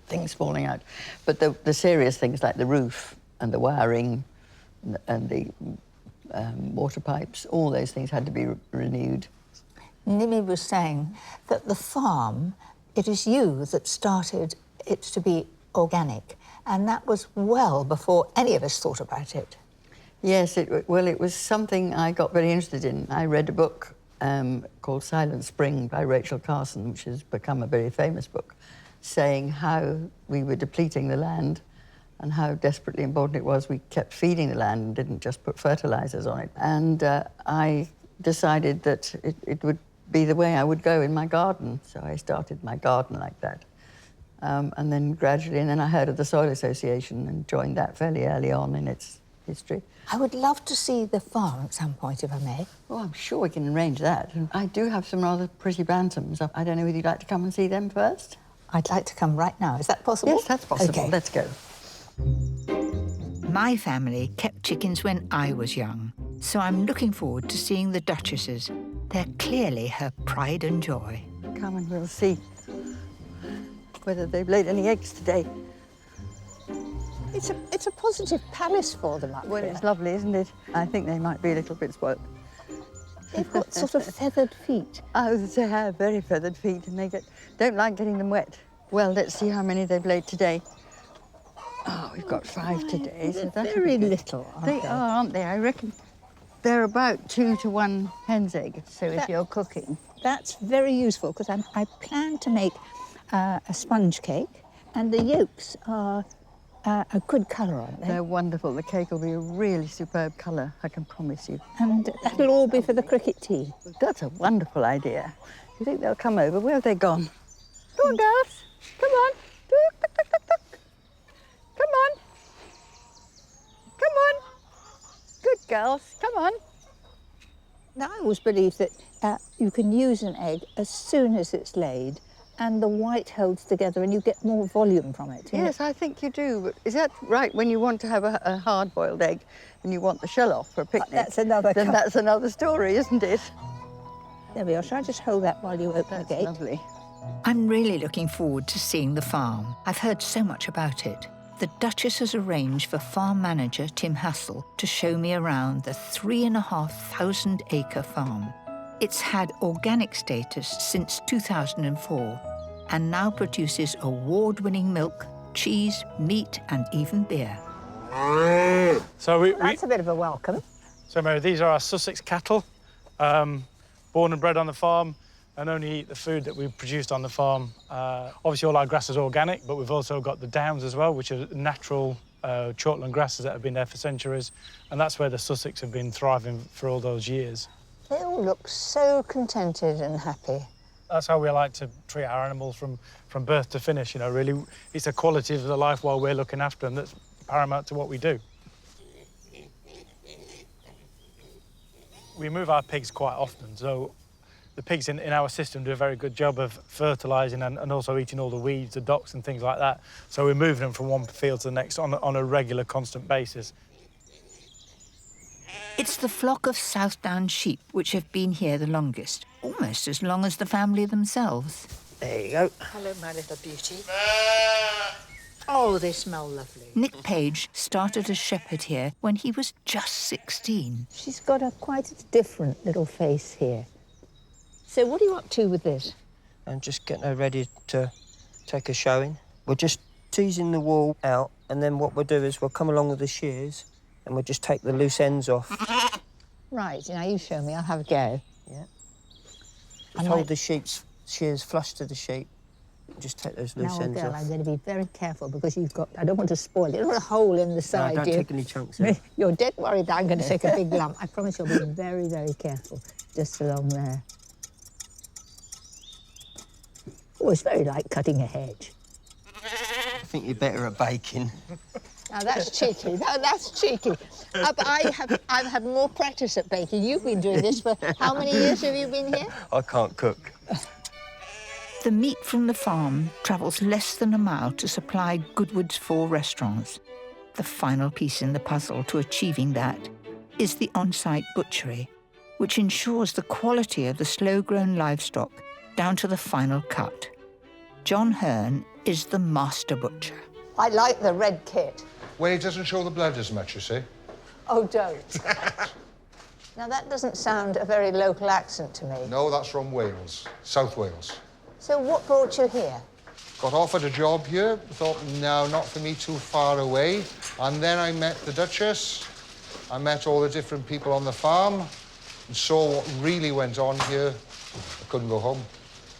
things falling out. But the serious things like the roof and the wiring and the water pipes, all those things had to be renewed. Nimi was saying that the farm, it is you that started it to be organic, and that was well before any of us thought about it. Yes, it was something I got very interested in. I read a book called Silent Spring by Rachel Carson, which has become a very famous book, saying how we were depleting the land and how desperately important it was we kept feeding the land and didn't just put fertilizers on it. And I decided that it would be the way I would go in my garden. So I started my garden like that. And then gradually, and then I heard of the Soil Association and joined that fairly early on in its history. I would love to see the farm at some point, if I may. Oh, I'm sure we can arrange that. And I do have some rather pretty bantams. I don't know whether you'd like to come and see them first? I'd like to come right now. Is that possible? Yes, that's possible. Okay. Let's go. My family kept chickens when I was young, so I'm looking forward to seeing the Duchesses. They're clearly her pride and joy. Come and we'll see whether they've laid any eggs today. It's a positive palace for them up Well, here. it's lovely, isn't it? I think they might be a little bit spoilt. They've got sort of feathered feet. Oh, they have very feathered feet, and they don't like getting them wet. Well, let's see how many they've laid today. Oh, we've got 5 today. So They're that'll very be good. little, aren't They they? are, aren't they? I reckon they're about 2 to 1 hen's egg. So if you're cooking, That's very useful, because I plan to make a sponge cake, and the yolks are a good colour, aren't they? They're wonderful. The cake will be a really superb colour, I can promise you. And that'll all be for the cricket tea. That's a wonderful idea. Do you think they'll come over? Where have they gone? Go on, girls. Come on. Tuk, tuk, tuk, tuk. Come on. Come on. Good girls. Come on. Now, I always believe that you can use an egg as soon as it's laid, and the white holds together and you get more volume from it. Yes, I think you do. But is that right? When you want to have a hard-boiled egg and you want the shell off for a picnic, That's another then that's another story, isn't it? There we are. Shall I just hold that while you open That's the gate? Lovely. I'm really looking forward to seeing the farm. I've heard so much about it. The Duchess has arranged for farm manager Tim Hassel to show me around the 3,500-acre farm. It's had organic status since 2004 and now produces award-winning milk, cheese, meat and even beer. So That's a bit of a welcome. So, Mary, these are our Sussex cattle, born and bred on the farm, and only eat the food that we've produced on the farm. Obviously, all our grass is organic, but we've also got the downs as well, which are natural chalkland grasses that have been there for centuries, and that's where the Sussex have been thriving for all those years. They all look so contented and happy. That's how we like to treat our animals from birth to finish, you know, really. It's a quality of the life while we're looking after them that's paramount to what we do. We move our pigs quite often, so the pigs in our system do a very good job of fertilising and also eating all the weeds, the docks and things like that. So we're moving them from one field to the next on a regular, constant basis. It's the flock of Southdown sheep which have been here the longest, almost as long as the family themselves. There you go. Hello, my little beauty. Oh, they smell lovely. Nick Page started as shepherd here when he was just 16. She's got quite a different little face here. So what are you up to with this? I'm just getting her ready to take a showing. We're just teasing the wool out, and then what we'll do is we'll come along with the shears and we'll just take the loose ends off. Right, now you show me, I'll have a go. Yeah. Just hold the sheep's shears flush to the sheep. Just take those loose Now, ends girl, off. I'm going to be very careful because you've got... I don't want to spoil it. There's not a hole in the side, no, don't take any chunks out. You're dead worried that I'm going to take a big lump. I promise you'll be very, very careful just along there. Oh, it's very like cutting a hedge. I think you're better at baking. Now, that's cheeky. That's cheeky. But I've had more practice at baking. You've been doing this for... How many years have you been here? I can't cook. The meat from the farm travels less than a mile to supply Goodwood's 4 restaurants. The final piece in the puzzle to achieving that is the on-site butchery, which ensures the quality of the slow-grown livestock down to the final cut. John Hearn is the master butcher. I like the red kit. Well, it doesn't show the blood as much, you see. Oh, don't. Now, that doesn't sound a very local accent to me. No, that's from Wales, South Wales. So what brought you here? Got offered a job here, thought, no, not for me, too far away. And then I met the Duchess. I met all the different people on the farm and saw what really went on here. I couldn't go home.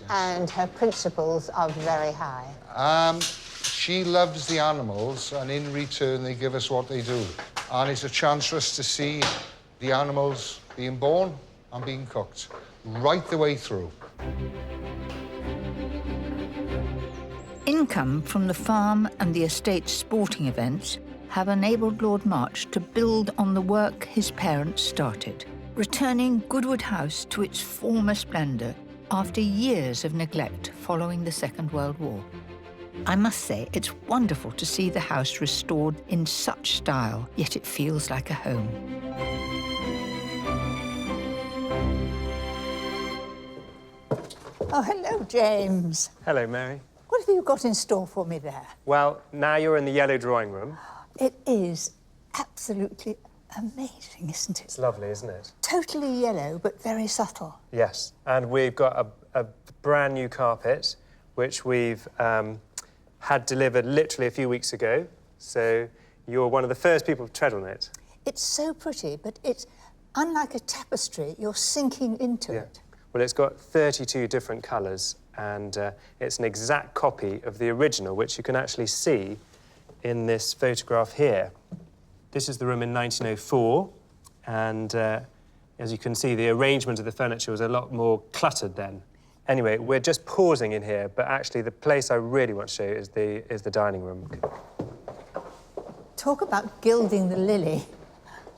And her principles are very high. She loves the animals, and in return, they give us what they do. And it's a chance for us to see the animals being born and being cooked right the way through. Income from the farm and the estate's sporting events have enabled Lord March to build on the work his parents started, returning Goodwood House to its former splendour after years of neglect following the Second World War. I must say, it's wonderful to see the house restored in such style, yet it feels like a home. Oh, hello, James. Hello, Mary. What have you got in store for me there? Well, now you're in the yellow drawing room. It is absolutely amazing, isn't it? It's lovely, isn't it? Totally yellow, but very subtle. Yes, and we've got a brand new carpet, which we've had delivered literally a few weeks ago. So you're one of the first people to tread on it. It's so pretty, but it's unlike a tapestry. You're sinking into it. Well, it's got 32 different colours, and it's an exact copy of the original, which you can actually see in this photograph here. This is the room in 1904, and as you can see, the arrangement of the furniture was a lot more cluttered then. Anyway, we're just pausing in here, but actually the place I really want to show you is the dining room. Talk about gilding the lily.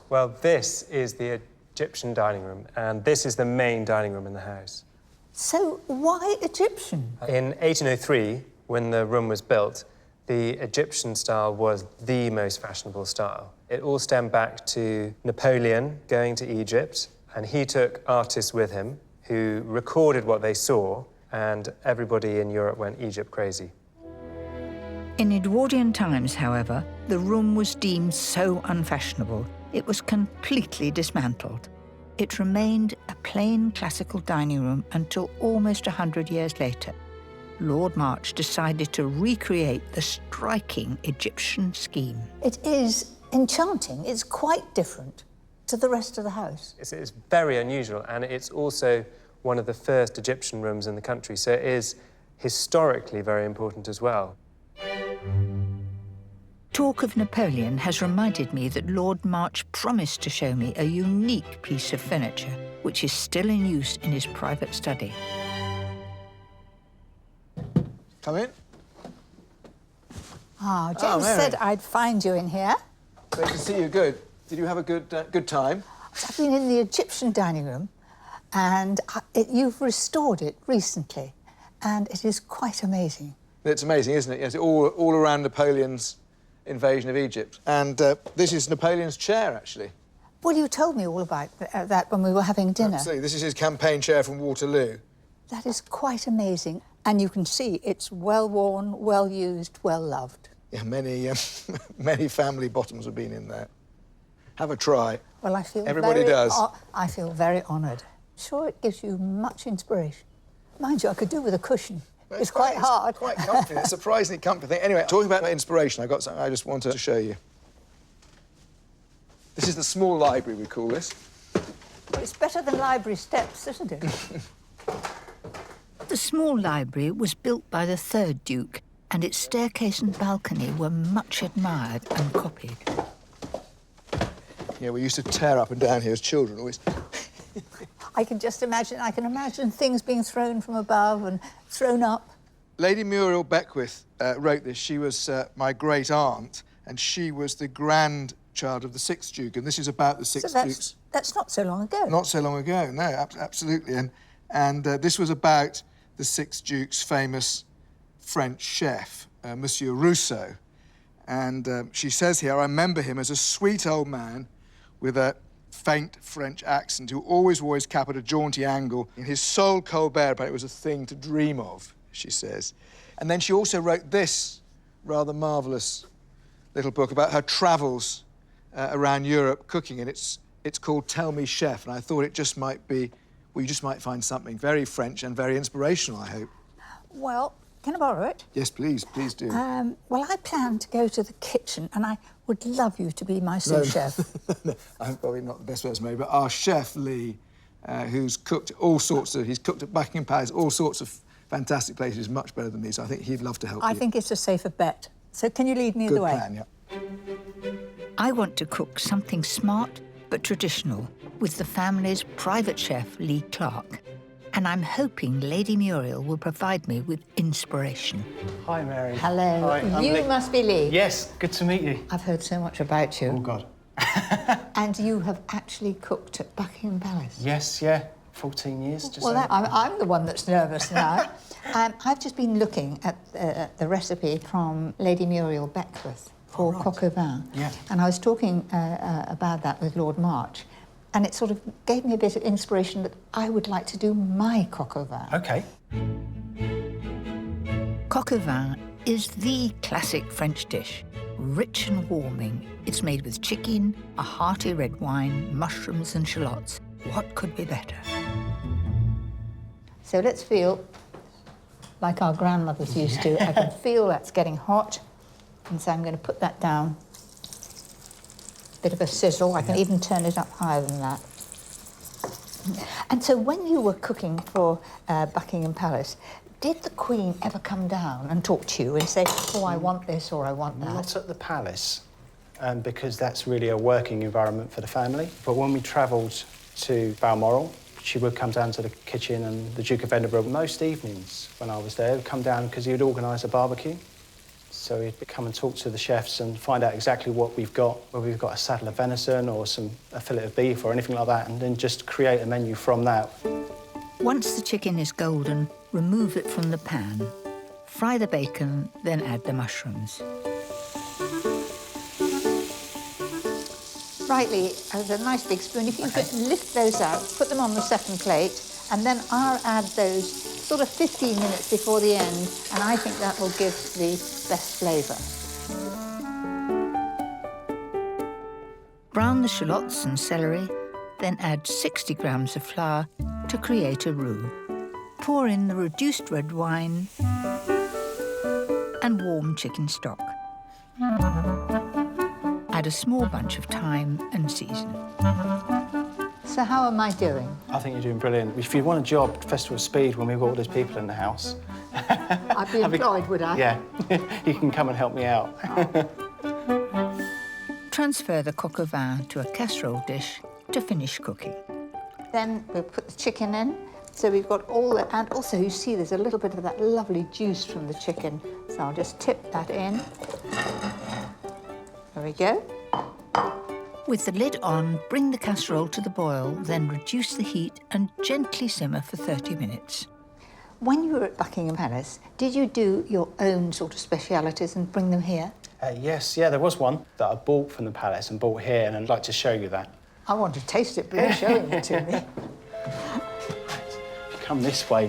Well, this is the Egyptian dining room, and this is the main dining room in the house. So why Egyptian? In 1803, when the room was built, the Egyptian style was the most fashionable style. It all stemmed back to Napoleon going to Egypt, and he took artists with him who recorded what they saw, and everybody in Europe went Egypt crazy. In Edwardian times, however, the room was deemed so unfashionable, it was completely dismantled. It remained a plain classical dining room until almost 100 years later. Lord March decided to recreate the striking Egyptian scheme. It is enchanting. It's quite different to the rest of the house. It's very unusual, and it's also one of the first Egyptian rooms in the country, so it is historically very important as well. Talk of Napoleon has reminded me that Lord March promised to show me a unique piece of furniture, which is still in use in his private study. Come in. Ah, James said I'd find you in here. Great to see you. Good. Did you have a good time? I've been in the Egyptian dining room, and you've restored it recently, and it is quite amazing. It's amazing, isn't it? Yes, all around Napoleon's invasion of Egypt. And this is Napoleon's chair, actually. Well, you told me all about that when we were having dinner. Absolutely. This is his campaign chair from Waterloo. That is quite amazing. And you can see it's well-worn, well-used, well-loved. Yeah, many family bottoms have been in there. Have a try. Well, I feel Everybody does. I feel very honoured. Sure, it gives you much inspiration. Mind you, I could do with a cushion. It's quite hard. It's quite comfy. It's a surprisingly comfy thing. Anyway, talking about inspiration, I got something I just wanted to show you. This is the small library, we call this. Well, it's better than library steps, isn't it? The small library was built by the third Duke, and its staircase and balcony were much admired and copied. Yeah, we used to tear up and down here as children, always. I can imagine things being thrown from above and thrown up. Lady Muriel Beckwith wrote this. She was my great-aunt, and she was the grandchild of the 6th Duke, and this is about the 6th Duke's... That's not so long ago. Not so long ago, no, absolutely. And this was about the 6th Duke's famous French chef, Monsieur Rousseau. And she says here, I remember him as a sweet old man with a faint French accent who always wore his cap at a jaunty angle. In his sole Colbert, but it was a thing to dream of, she says. And then she also wrote this rather marvellous little book about her travels around Europe cooking, and it's called Tell Me Chef, and I thought it just might be, well, you just might find something very French and very inspirational, I hope. Well, can I borrow it? Yes, please do. Well, I plan to go to the kitchen, and I would love you to be my sous chef. No, I'm probably not the best person maybe, but our chef, Lee, who's cooked he's cooked at Buckingham Palace, all sorts of fantastic places, is much better than me, so I think he'd love to help you. I think it's a safer bet. So can you lead me the way? Good plan, yeah. I want to cook something smart but traditional with the family's private chef, Lee Clark. And I'm hoping Lady Muriel will provide me with inspiration. Hi, Mary. Hello. Hi, I'm You Lee. must be Lee. Yes, good to meet you. I've heard so much about you. Oh, God. And you have actually cooked at Buckingham Palace? Yes, yeah. 14 years, just Well, saying. I'm the one that's nervous now. I've just been looking at the recipe from Lady Muriel Beckwith for coq au vin. Yeah. And I was talking about that with Lord March, and it sort of gave me a bit of inspiration that I would like to do my coq au vin. OK. Coq au vin is the classic French dish. Rich and warming, it's made with chicken, a hearty red wine, mushrooms and shallots. What could be better? So let's feel like our grandmothers used to. I can feel that's getting hot, and so I'm going to put that down. Bit of a sizzle. I can even turn it up higher than that. And so when you were cooking for Buckingham Palace, Did the Queen ever come down and talk to you and say, oh, I want this or I want that? Not at the palace, because that's really a working environment for the family. But when we travelled to Balmoral, she would come down to the kitchen, and the Duke of Edinburgh, most evenings when I was there, would come down because he would organise a barbecue. So he'd come and talk to the chefs and find out exactly what we've got, whether we've got a saddle of venison or a fillet of beef or anything like that, and then just create a menu from that. Once the chicken is golden, remove it from the pan. Fry the bacon, then add the mushrooms. Rightly, as a nice big spoon, if you could lift those out, put them on the second plate, and then I'll add those sort of 15 minutes before the end, and I think that will give the best flavour. Brown the shallots and celery, then add 60 grams of flour to create a roux. Pour in the reduced red wine and warm chicken stock. Add a small bunch of thyme and season. So how am I doing? I think you're doing brilliant. If you want a job at Festival of Speed when we've got all those people in the house... I'd be employed, would I? Yeah, you can come and help me out. Transfer the coq au vin to a casserole dish to finish cooking. Then we'll put the chicken in. So we've got all that, and also you see there's a little bit of that lovely juice from the chicken. So I'll just tip that in. There we go. With the lid on, bring the casserole to the boil, then reduce the heat and gently simmer for 30 minutes. When you were at Buckingham Palace, did you do your own sort of specialities and bring them here? Yes, there was one that I bought from the palace and bought here, and I'd like to show you that. I want to taste it, please showing it to me. Come this way.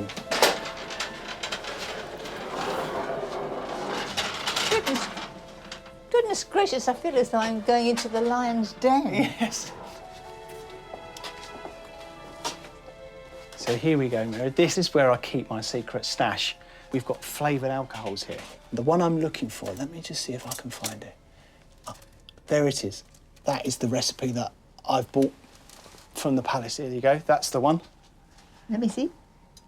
Goodness gracious, I feel as though I'm going into the lion's den. Yes. So here we go, Mary. This is where I keep my secret stash. We've got flavoured alcohols here. The one I'm looking for, let me just see if I can find it. Oh, there it is. That is the recipe that I've bought from the palace. Here you go, that's the one. Let me see.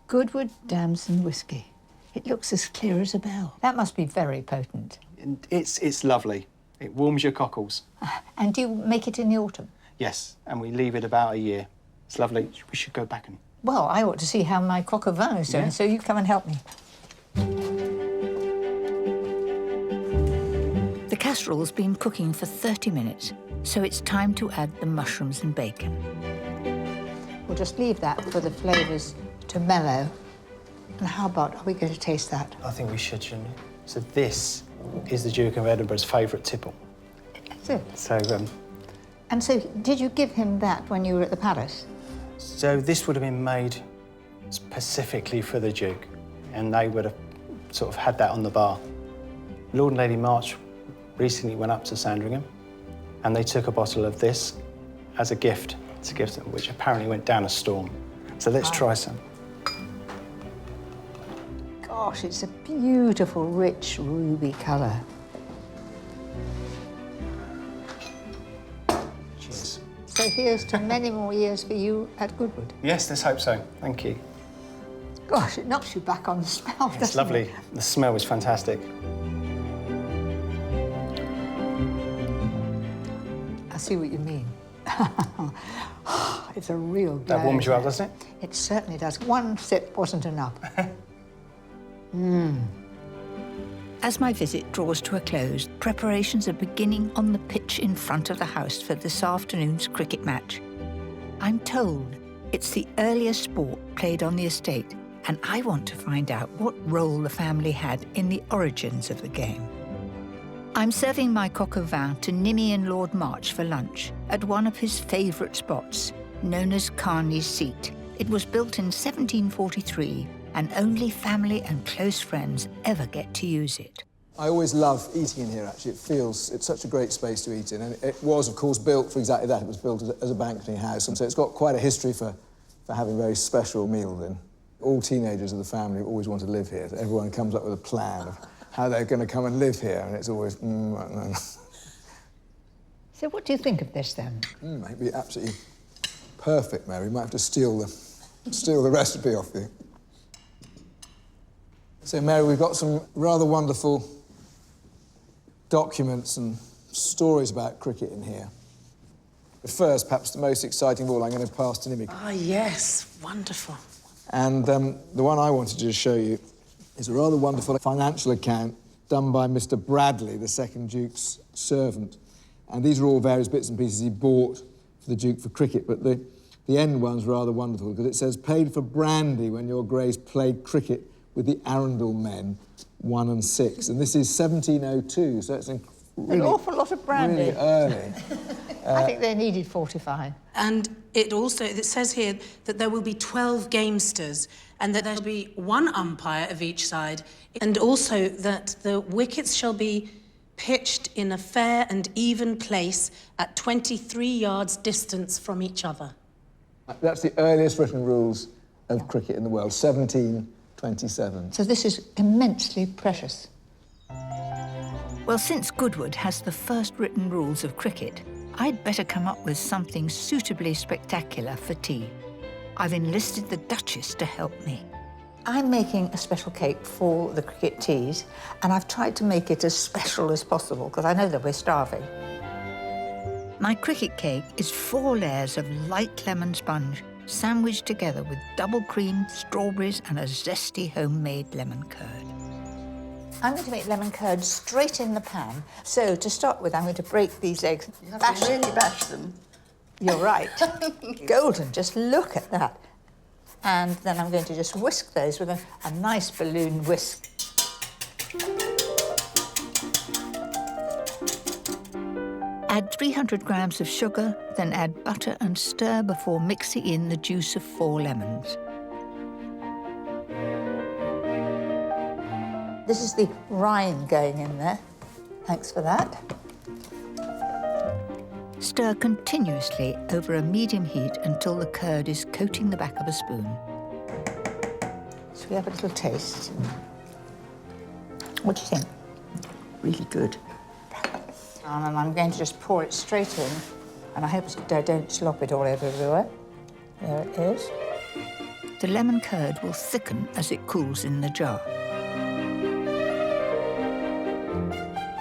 Goodwood Damson whiskey. It looks as clear as a bell. That must be very potent. And it's lovely. It warms your cockles. And do you make it in the autumn? Yes, and we leave it about a year. It's lovely. We should go back and... Well, I ought to see how my coq au vin is doing, so you come and help me. The casserole's been cooking for 30 minutes, so it's time to add the mushrooms and bacon. We'll just leave that for the flavours to mellow. And how about, are we going to taste that? I think we should, shouldn't we? So this is the Duke of Edinburgh's favourite tipple. That's it. So, And so, did you give him that when you were at the palace? So this would have been made specifically for the Duke, and they would have sort of had that on the bar. Lord and Lady March recently went up to Sandringham, and they took a bottle of this as a gift to give them, which apparently went down a storm. So let's try some. Gosh, it's a beautiful, rich, ruby colour. Cheers. So here's to many more years for you at Goodwood. Yes, let's hope so. Thank you. Gosh, it knocks you back on the smell, doesn't it? It's lovely. The smell is fantastic. I see what you mean. It's a real glow. That warms you up, doesn't it? It certainly does. One sip wasn't enough. As my visit draws to a close, preparations are beginning on the pitch in front of the house for this afternoon's cricket match. I'm told it's the earliest sport played on the estate, and I want to find out what role the family had in the origins of the game. I'm serving my coq au vin to Nimmy and Lord March for lunch at one of his favourite spots, known as Carney's Seat. It was built in 1743, and only family and close friends ever get to use it. I always love eating in here, actually. It's such a great space to eat in. And it was, of course, built for exactly that. It was built as a banqueting house. And so it's got quite a history for having very special meals in. All teenagers of the family always want to live here. So everyone comes up with a plan of how they're going to come and live here. And it's always, So what do you think of this, then? Might be absolutely perfect, Mary. We might have to steal the recipe off you. So, Mary, we've got some rather wonderful documents and stories about cricket in here. But first, perhaps the most exciting of all, I'm going to pass to Nimmy. Ah, yes, wonderful. And the one I wanted to show you is a rather wonderful financial account done by Mr. Bradley, the second Duke's servant. And these are all various bits and pieces he bought for the Duke for cricket, but the end one's rather wonderful because it says, paid for brandy when your Grace played cricket with the Arundel men, 1 and 6. And this is 1702, so it's really, an awful lot of brandy. Really early. I think they needed 45. And it says here that there will be 12 gamesters and that there will be 1 umpire of each side, and also that the wickets shall be pitched in a fair and even place at 23 yards distance from each other. That's the earliest written rules of cricket in the world, 1727. So this is immensely precious. Well, since Goodwood has the first written rules of cricket, I'd better come up with something suitably spectacular for tea. I've enlisted the Duchess to help me. I'm making a special cake for the cricket teas, and I've tried to make it as special as possible, because I know that we're starving. My cricket cake is 4 layers of light lemon sponge, sandwiched together with double cream, strawberries, and a zesty homemade lemon curd. I'm going to make lemon curd straight in the pan. So, to start with, I'm going to break these eggs. You have to really bash them. You're right. Golden, just look at that. And then I'm going to just whisk those with a nice balloon whisk. Add 300 grams of sugar, then add butter and stir before mixing in the juice of 4 lemons. This is the rind going in there. Thanks for that. Stir continuously over a medium heat until the curd is coating the back of a spoon. So we have a little taste. What do you think? Really good. And I'm going to just pour it straight in, and I hope I don't slop it all over everywhere. There it is. The lemon curd will thicken as it cools in the jar.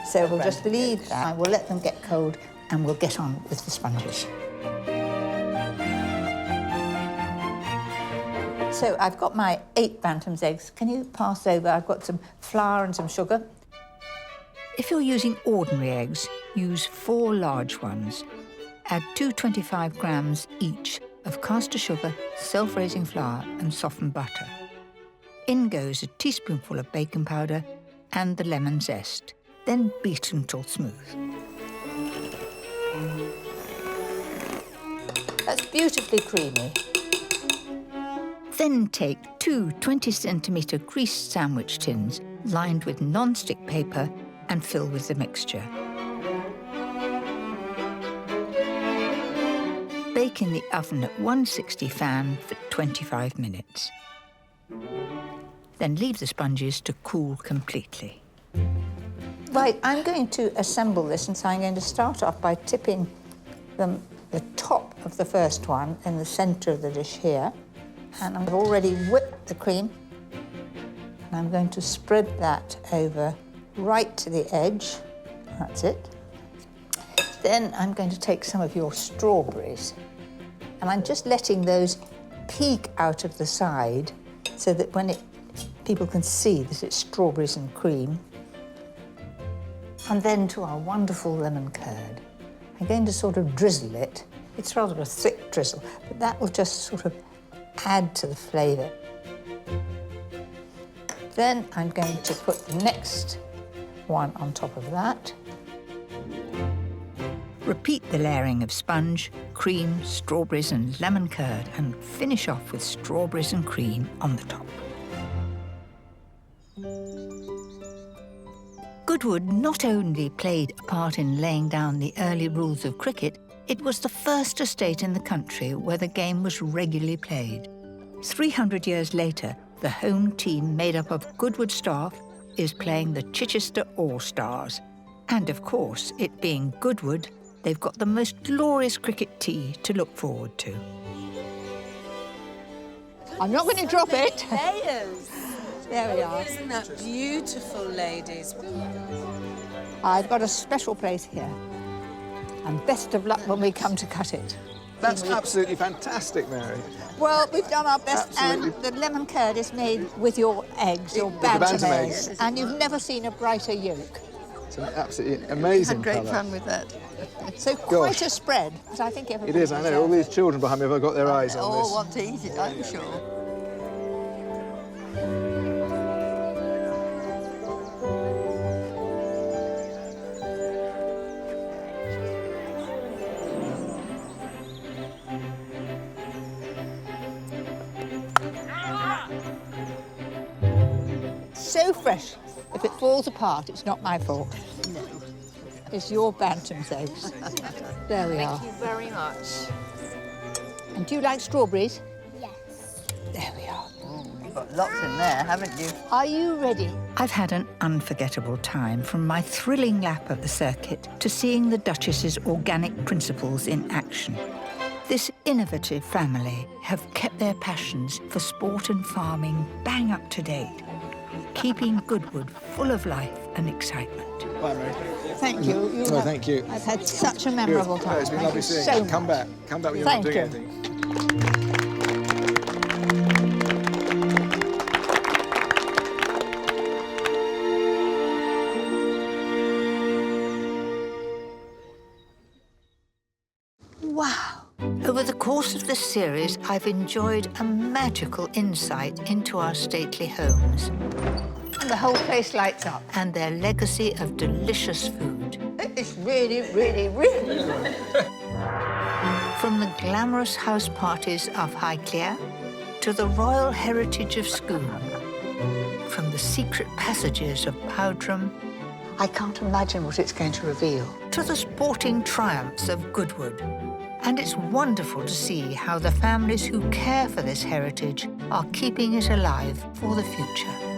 So we'll just leave that. We'll let them get cold, and we'll get on with the sponges. So I've got my 8 Bantam's eggs. Can you pass over? I've got some flour and some sugar. If you're using ordinary eggs, use 4 large ones. Add 225 grams each of caster sugar, self-raising flour, and softened butter. In goes a teaspoonful of baking powder and the lemon zest. Then beat until smooth. That's beautifully creamy. Then take 2 20-centimetre greased sandwich tins lined with non-stick paper and fill with the mixture. Bake in the oven at 160 fan for 25 minutes. Then leave the sponges to cool completely. Right, I'm going to assemble this, and so I'm going to start off by tipping the top of the first one in the centre of the dish here. And I've already whipped the cream. And I'm going to spread that over right to the edge. That's it. Then I'm going to take some of your strawberries, and I'm just letting those peek out of the side so that when people can see that it's strawberries and cream. And then to our wonderful lemon curd. I'm going to sort of drizzle it. It's rather a thick drizzle, but that will just sort of add to the flavour. Then I'm going to put the next one on top of that. Repeat the layering of sponge, cream, strawberries and lemon curd, and finish off with strawberries and cream on the top. Goodwood not only played a part in laying down the early rules of cricket, it was the first estate in the country where the game was regularly played. 300 years later, the home team made up of Goodwood staff is playing the Chichester All-Stars. And of course, it being Goodwood, they've got the most glorious cricket tea to look forward to. I'm not going to drop it. There we are. Isn't that beautiful, ladies? I've got a special place here. And best of luck when we come to cut it. That's absolutely fantastic, Mary. Well, we've done our best, Absolutely. and the lemon curd is made with your eggs, your With the bantam bantam eggs, eggs. and you've never seen a brighter yolk. It's an absolutely amazing Had great colour. fun with that. So quite a spread, but I think It everybody is, I know. All these children behind me have got their eyes on All this. want to eat it, I'm sure. So fresh. If it falls apart, it's not my fault. No. It's your bantam's eggs. There we are. Thank you very much. And do you like strawberries? Yes. There we are. You've got lots in there, haven't you? Are you ready? I've had an unforgettable time, from my thrilling lap of the circuit to seeing the Duchess's organic principles in action. This innovative family have kept their passions for sport and farming bang up to date, keeping Goodwood full of life and excitement. Bye, Mary. Thank you. No, thank you. I've had such a memorable Good. time. It's been Thank lovely you seeing so you. much. Come back. Come back when you're not Thank doing you. anything. Wow! Over the course of this series, I've enjoyed a magical insight into our stately homes And the whole place lights up. and their legacy of delicious food. It's really, really, really good. From the glamorous house parties of Highclere to the royal heritage of Scone, from the secret passages of Powdram I can't imagine what it's going to reveal. to the sporting triumphs of Goodwood. And it's wonderful to see how the families who care for this heritage are keeping it alive for the future.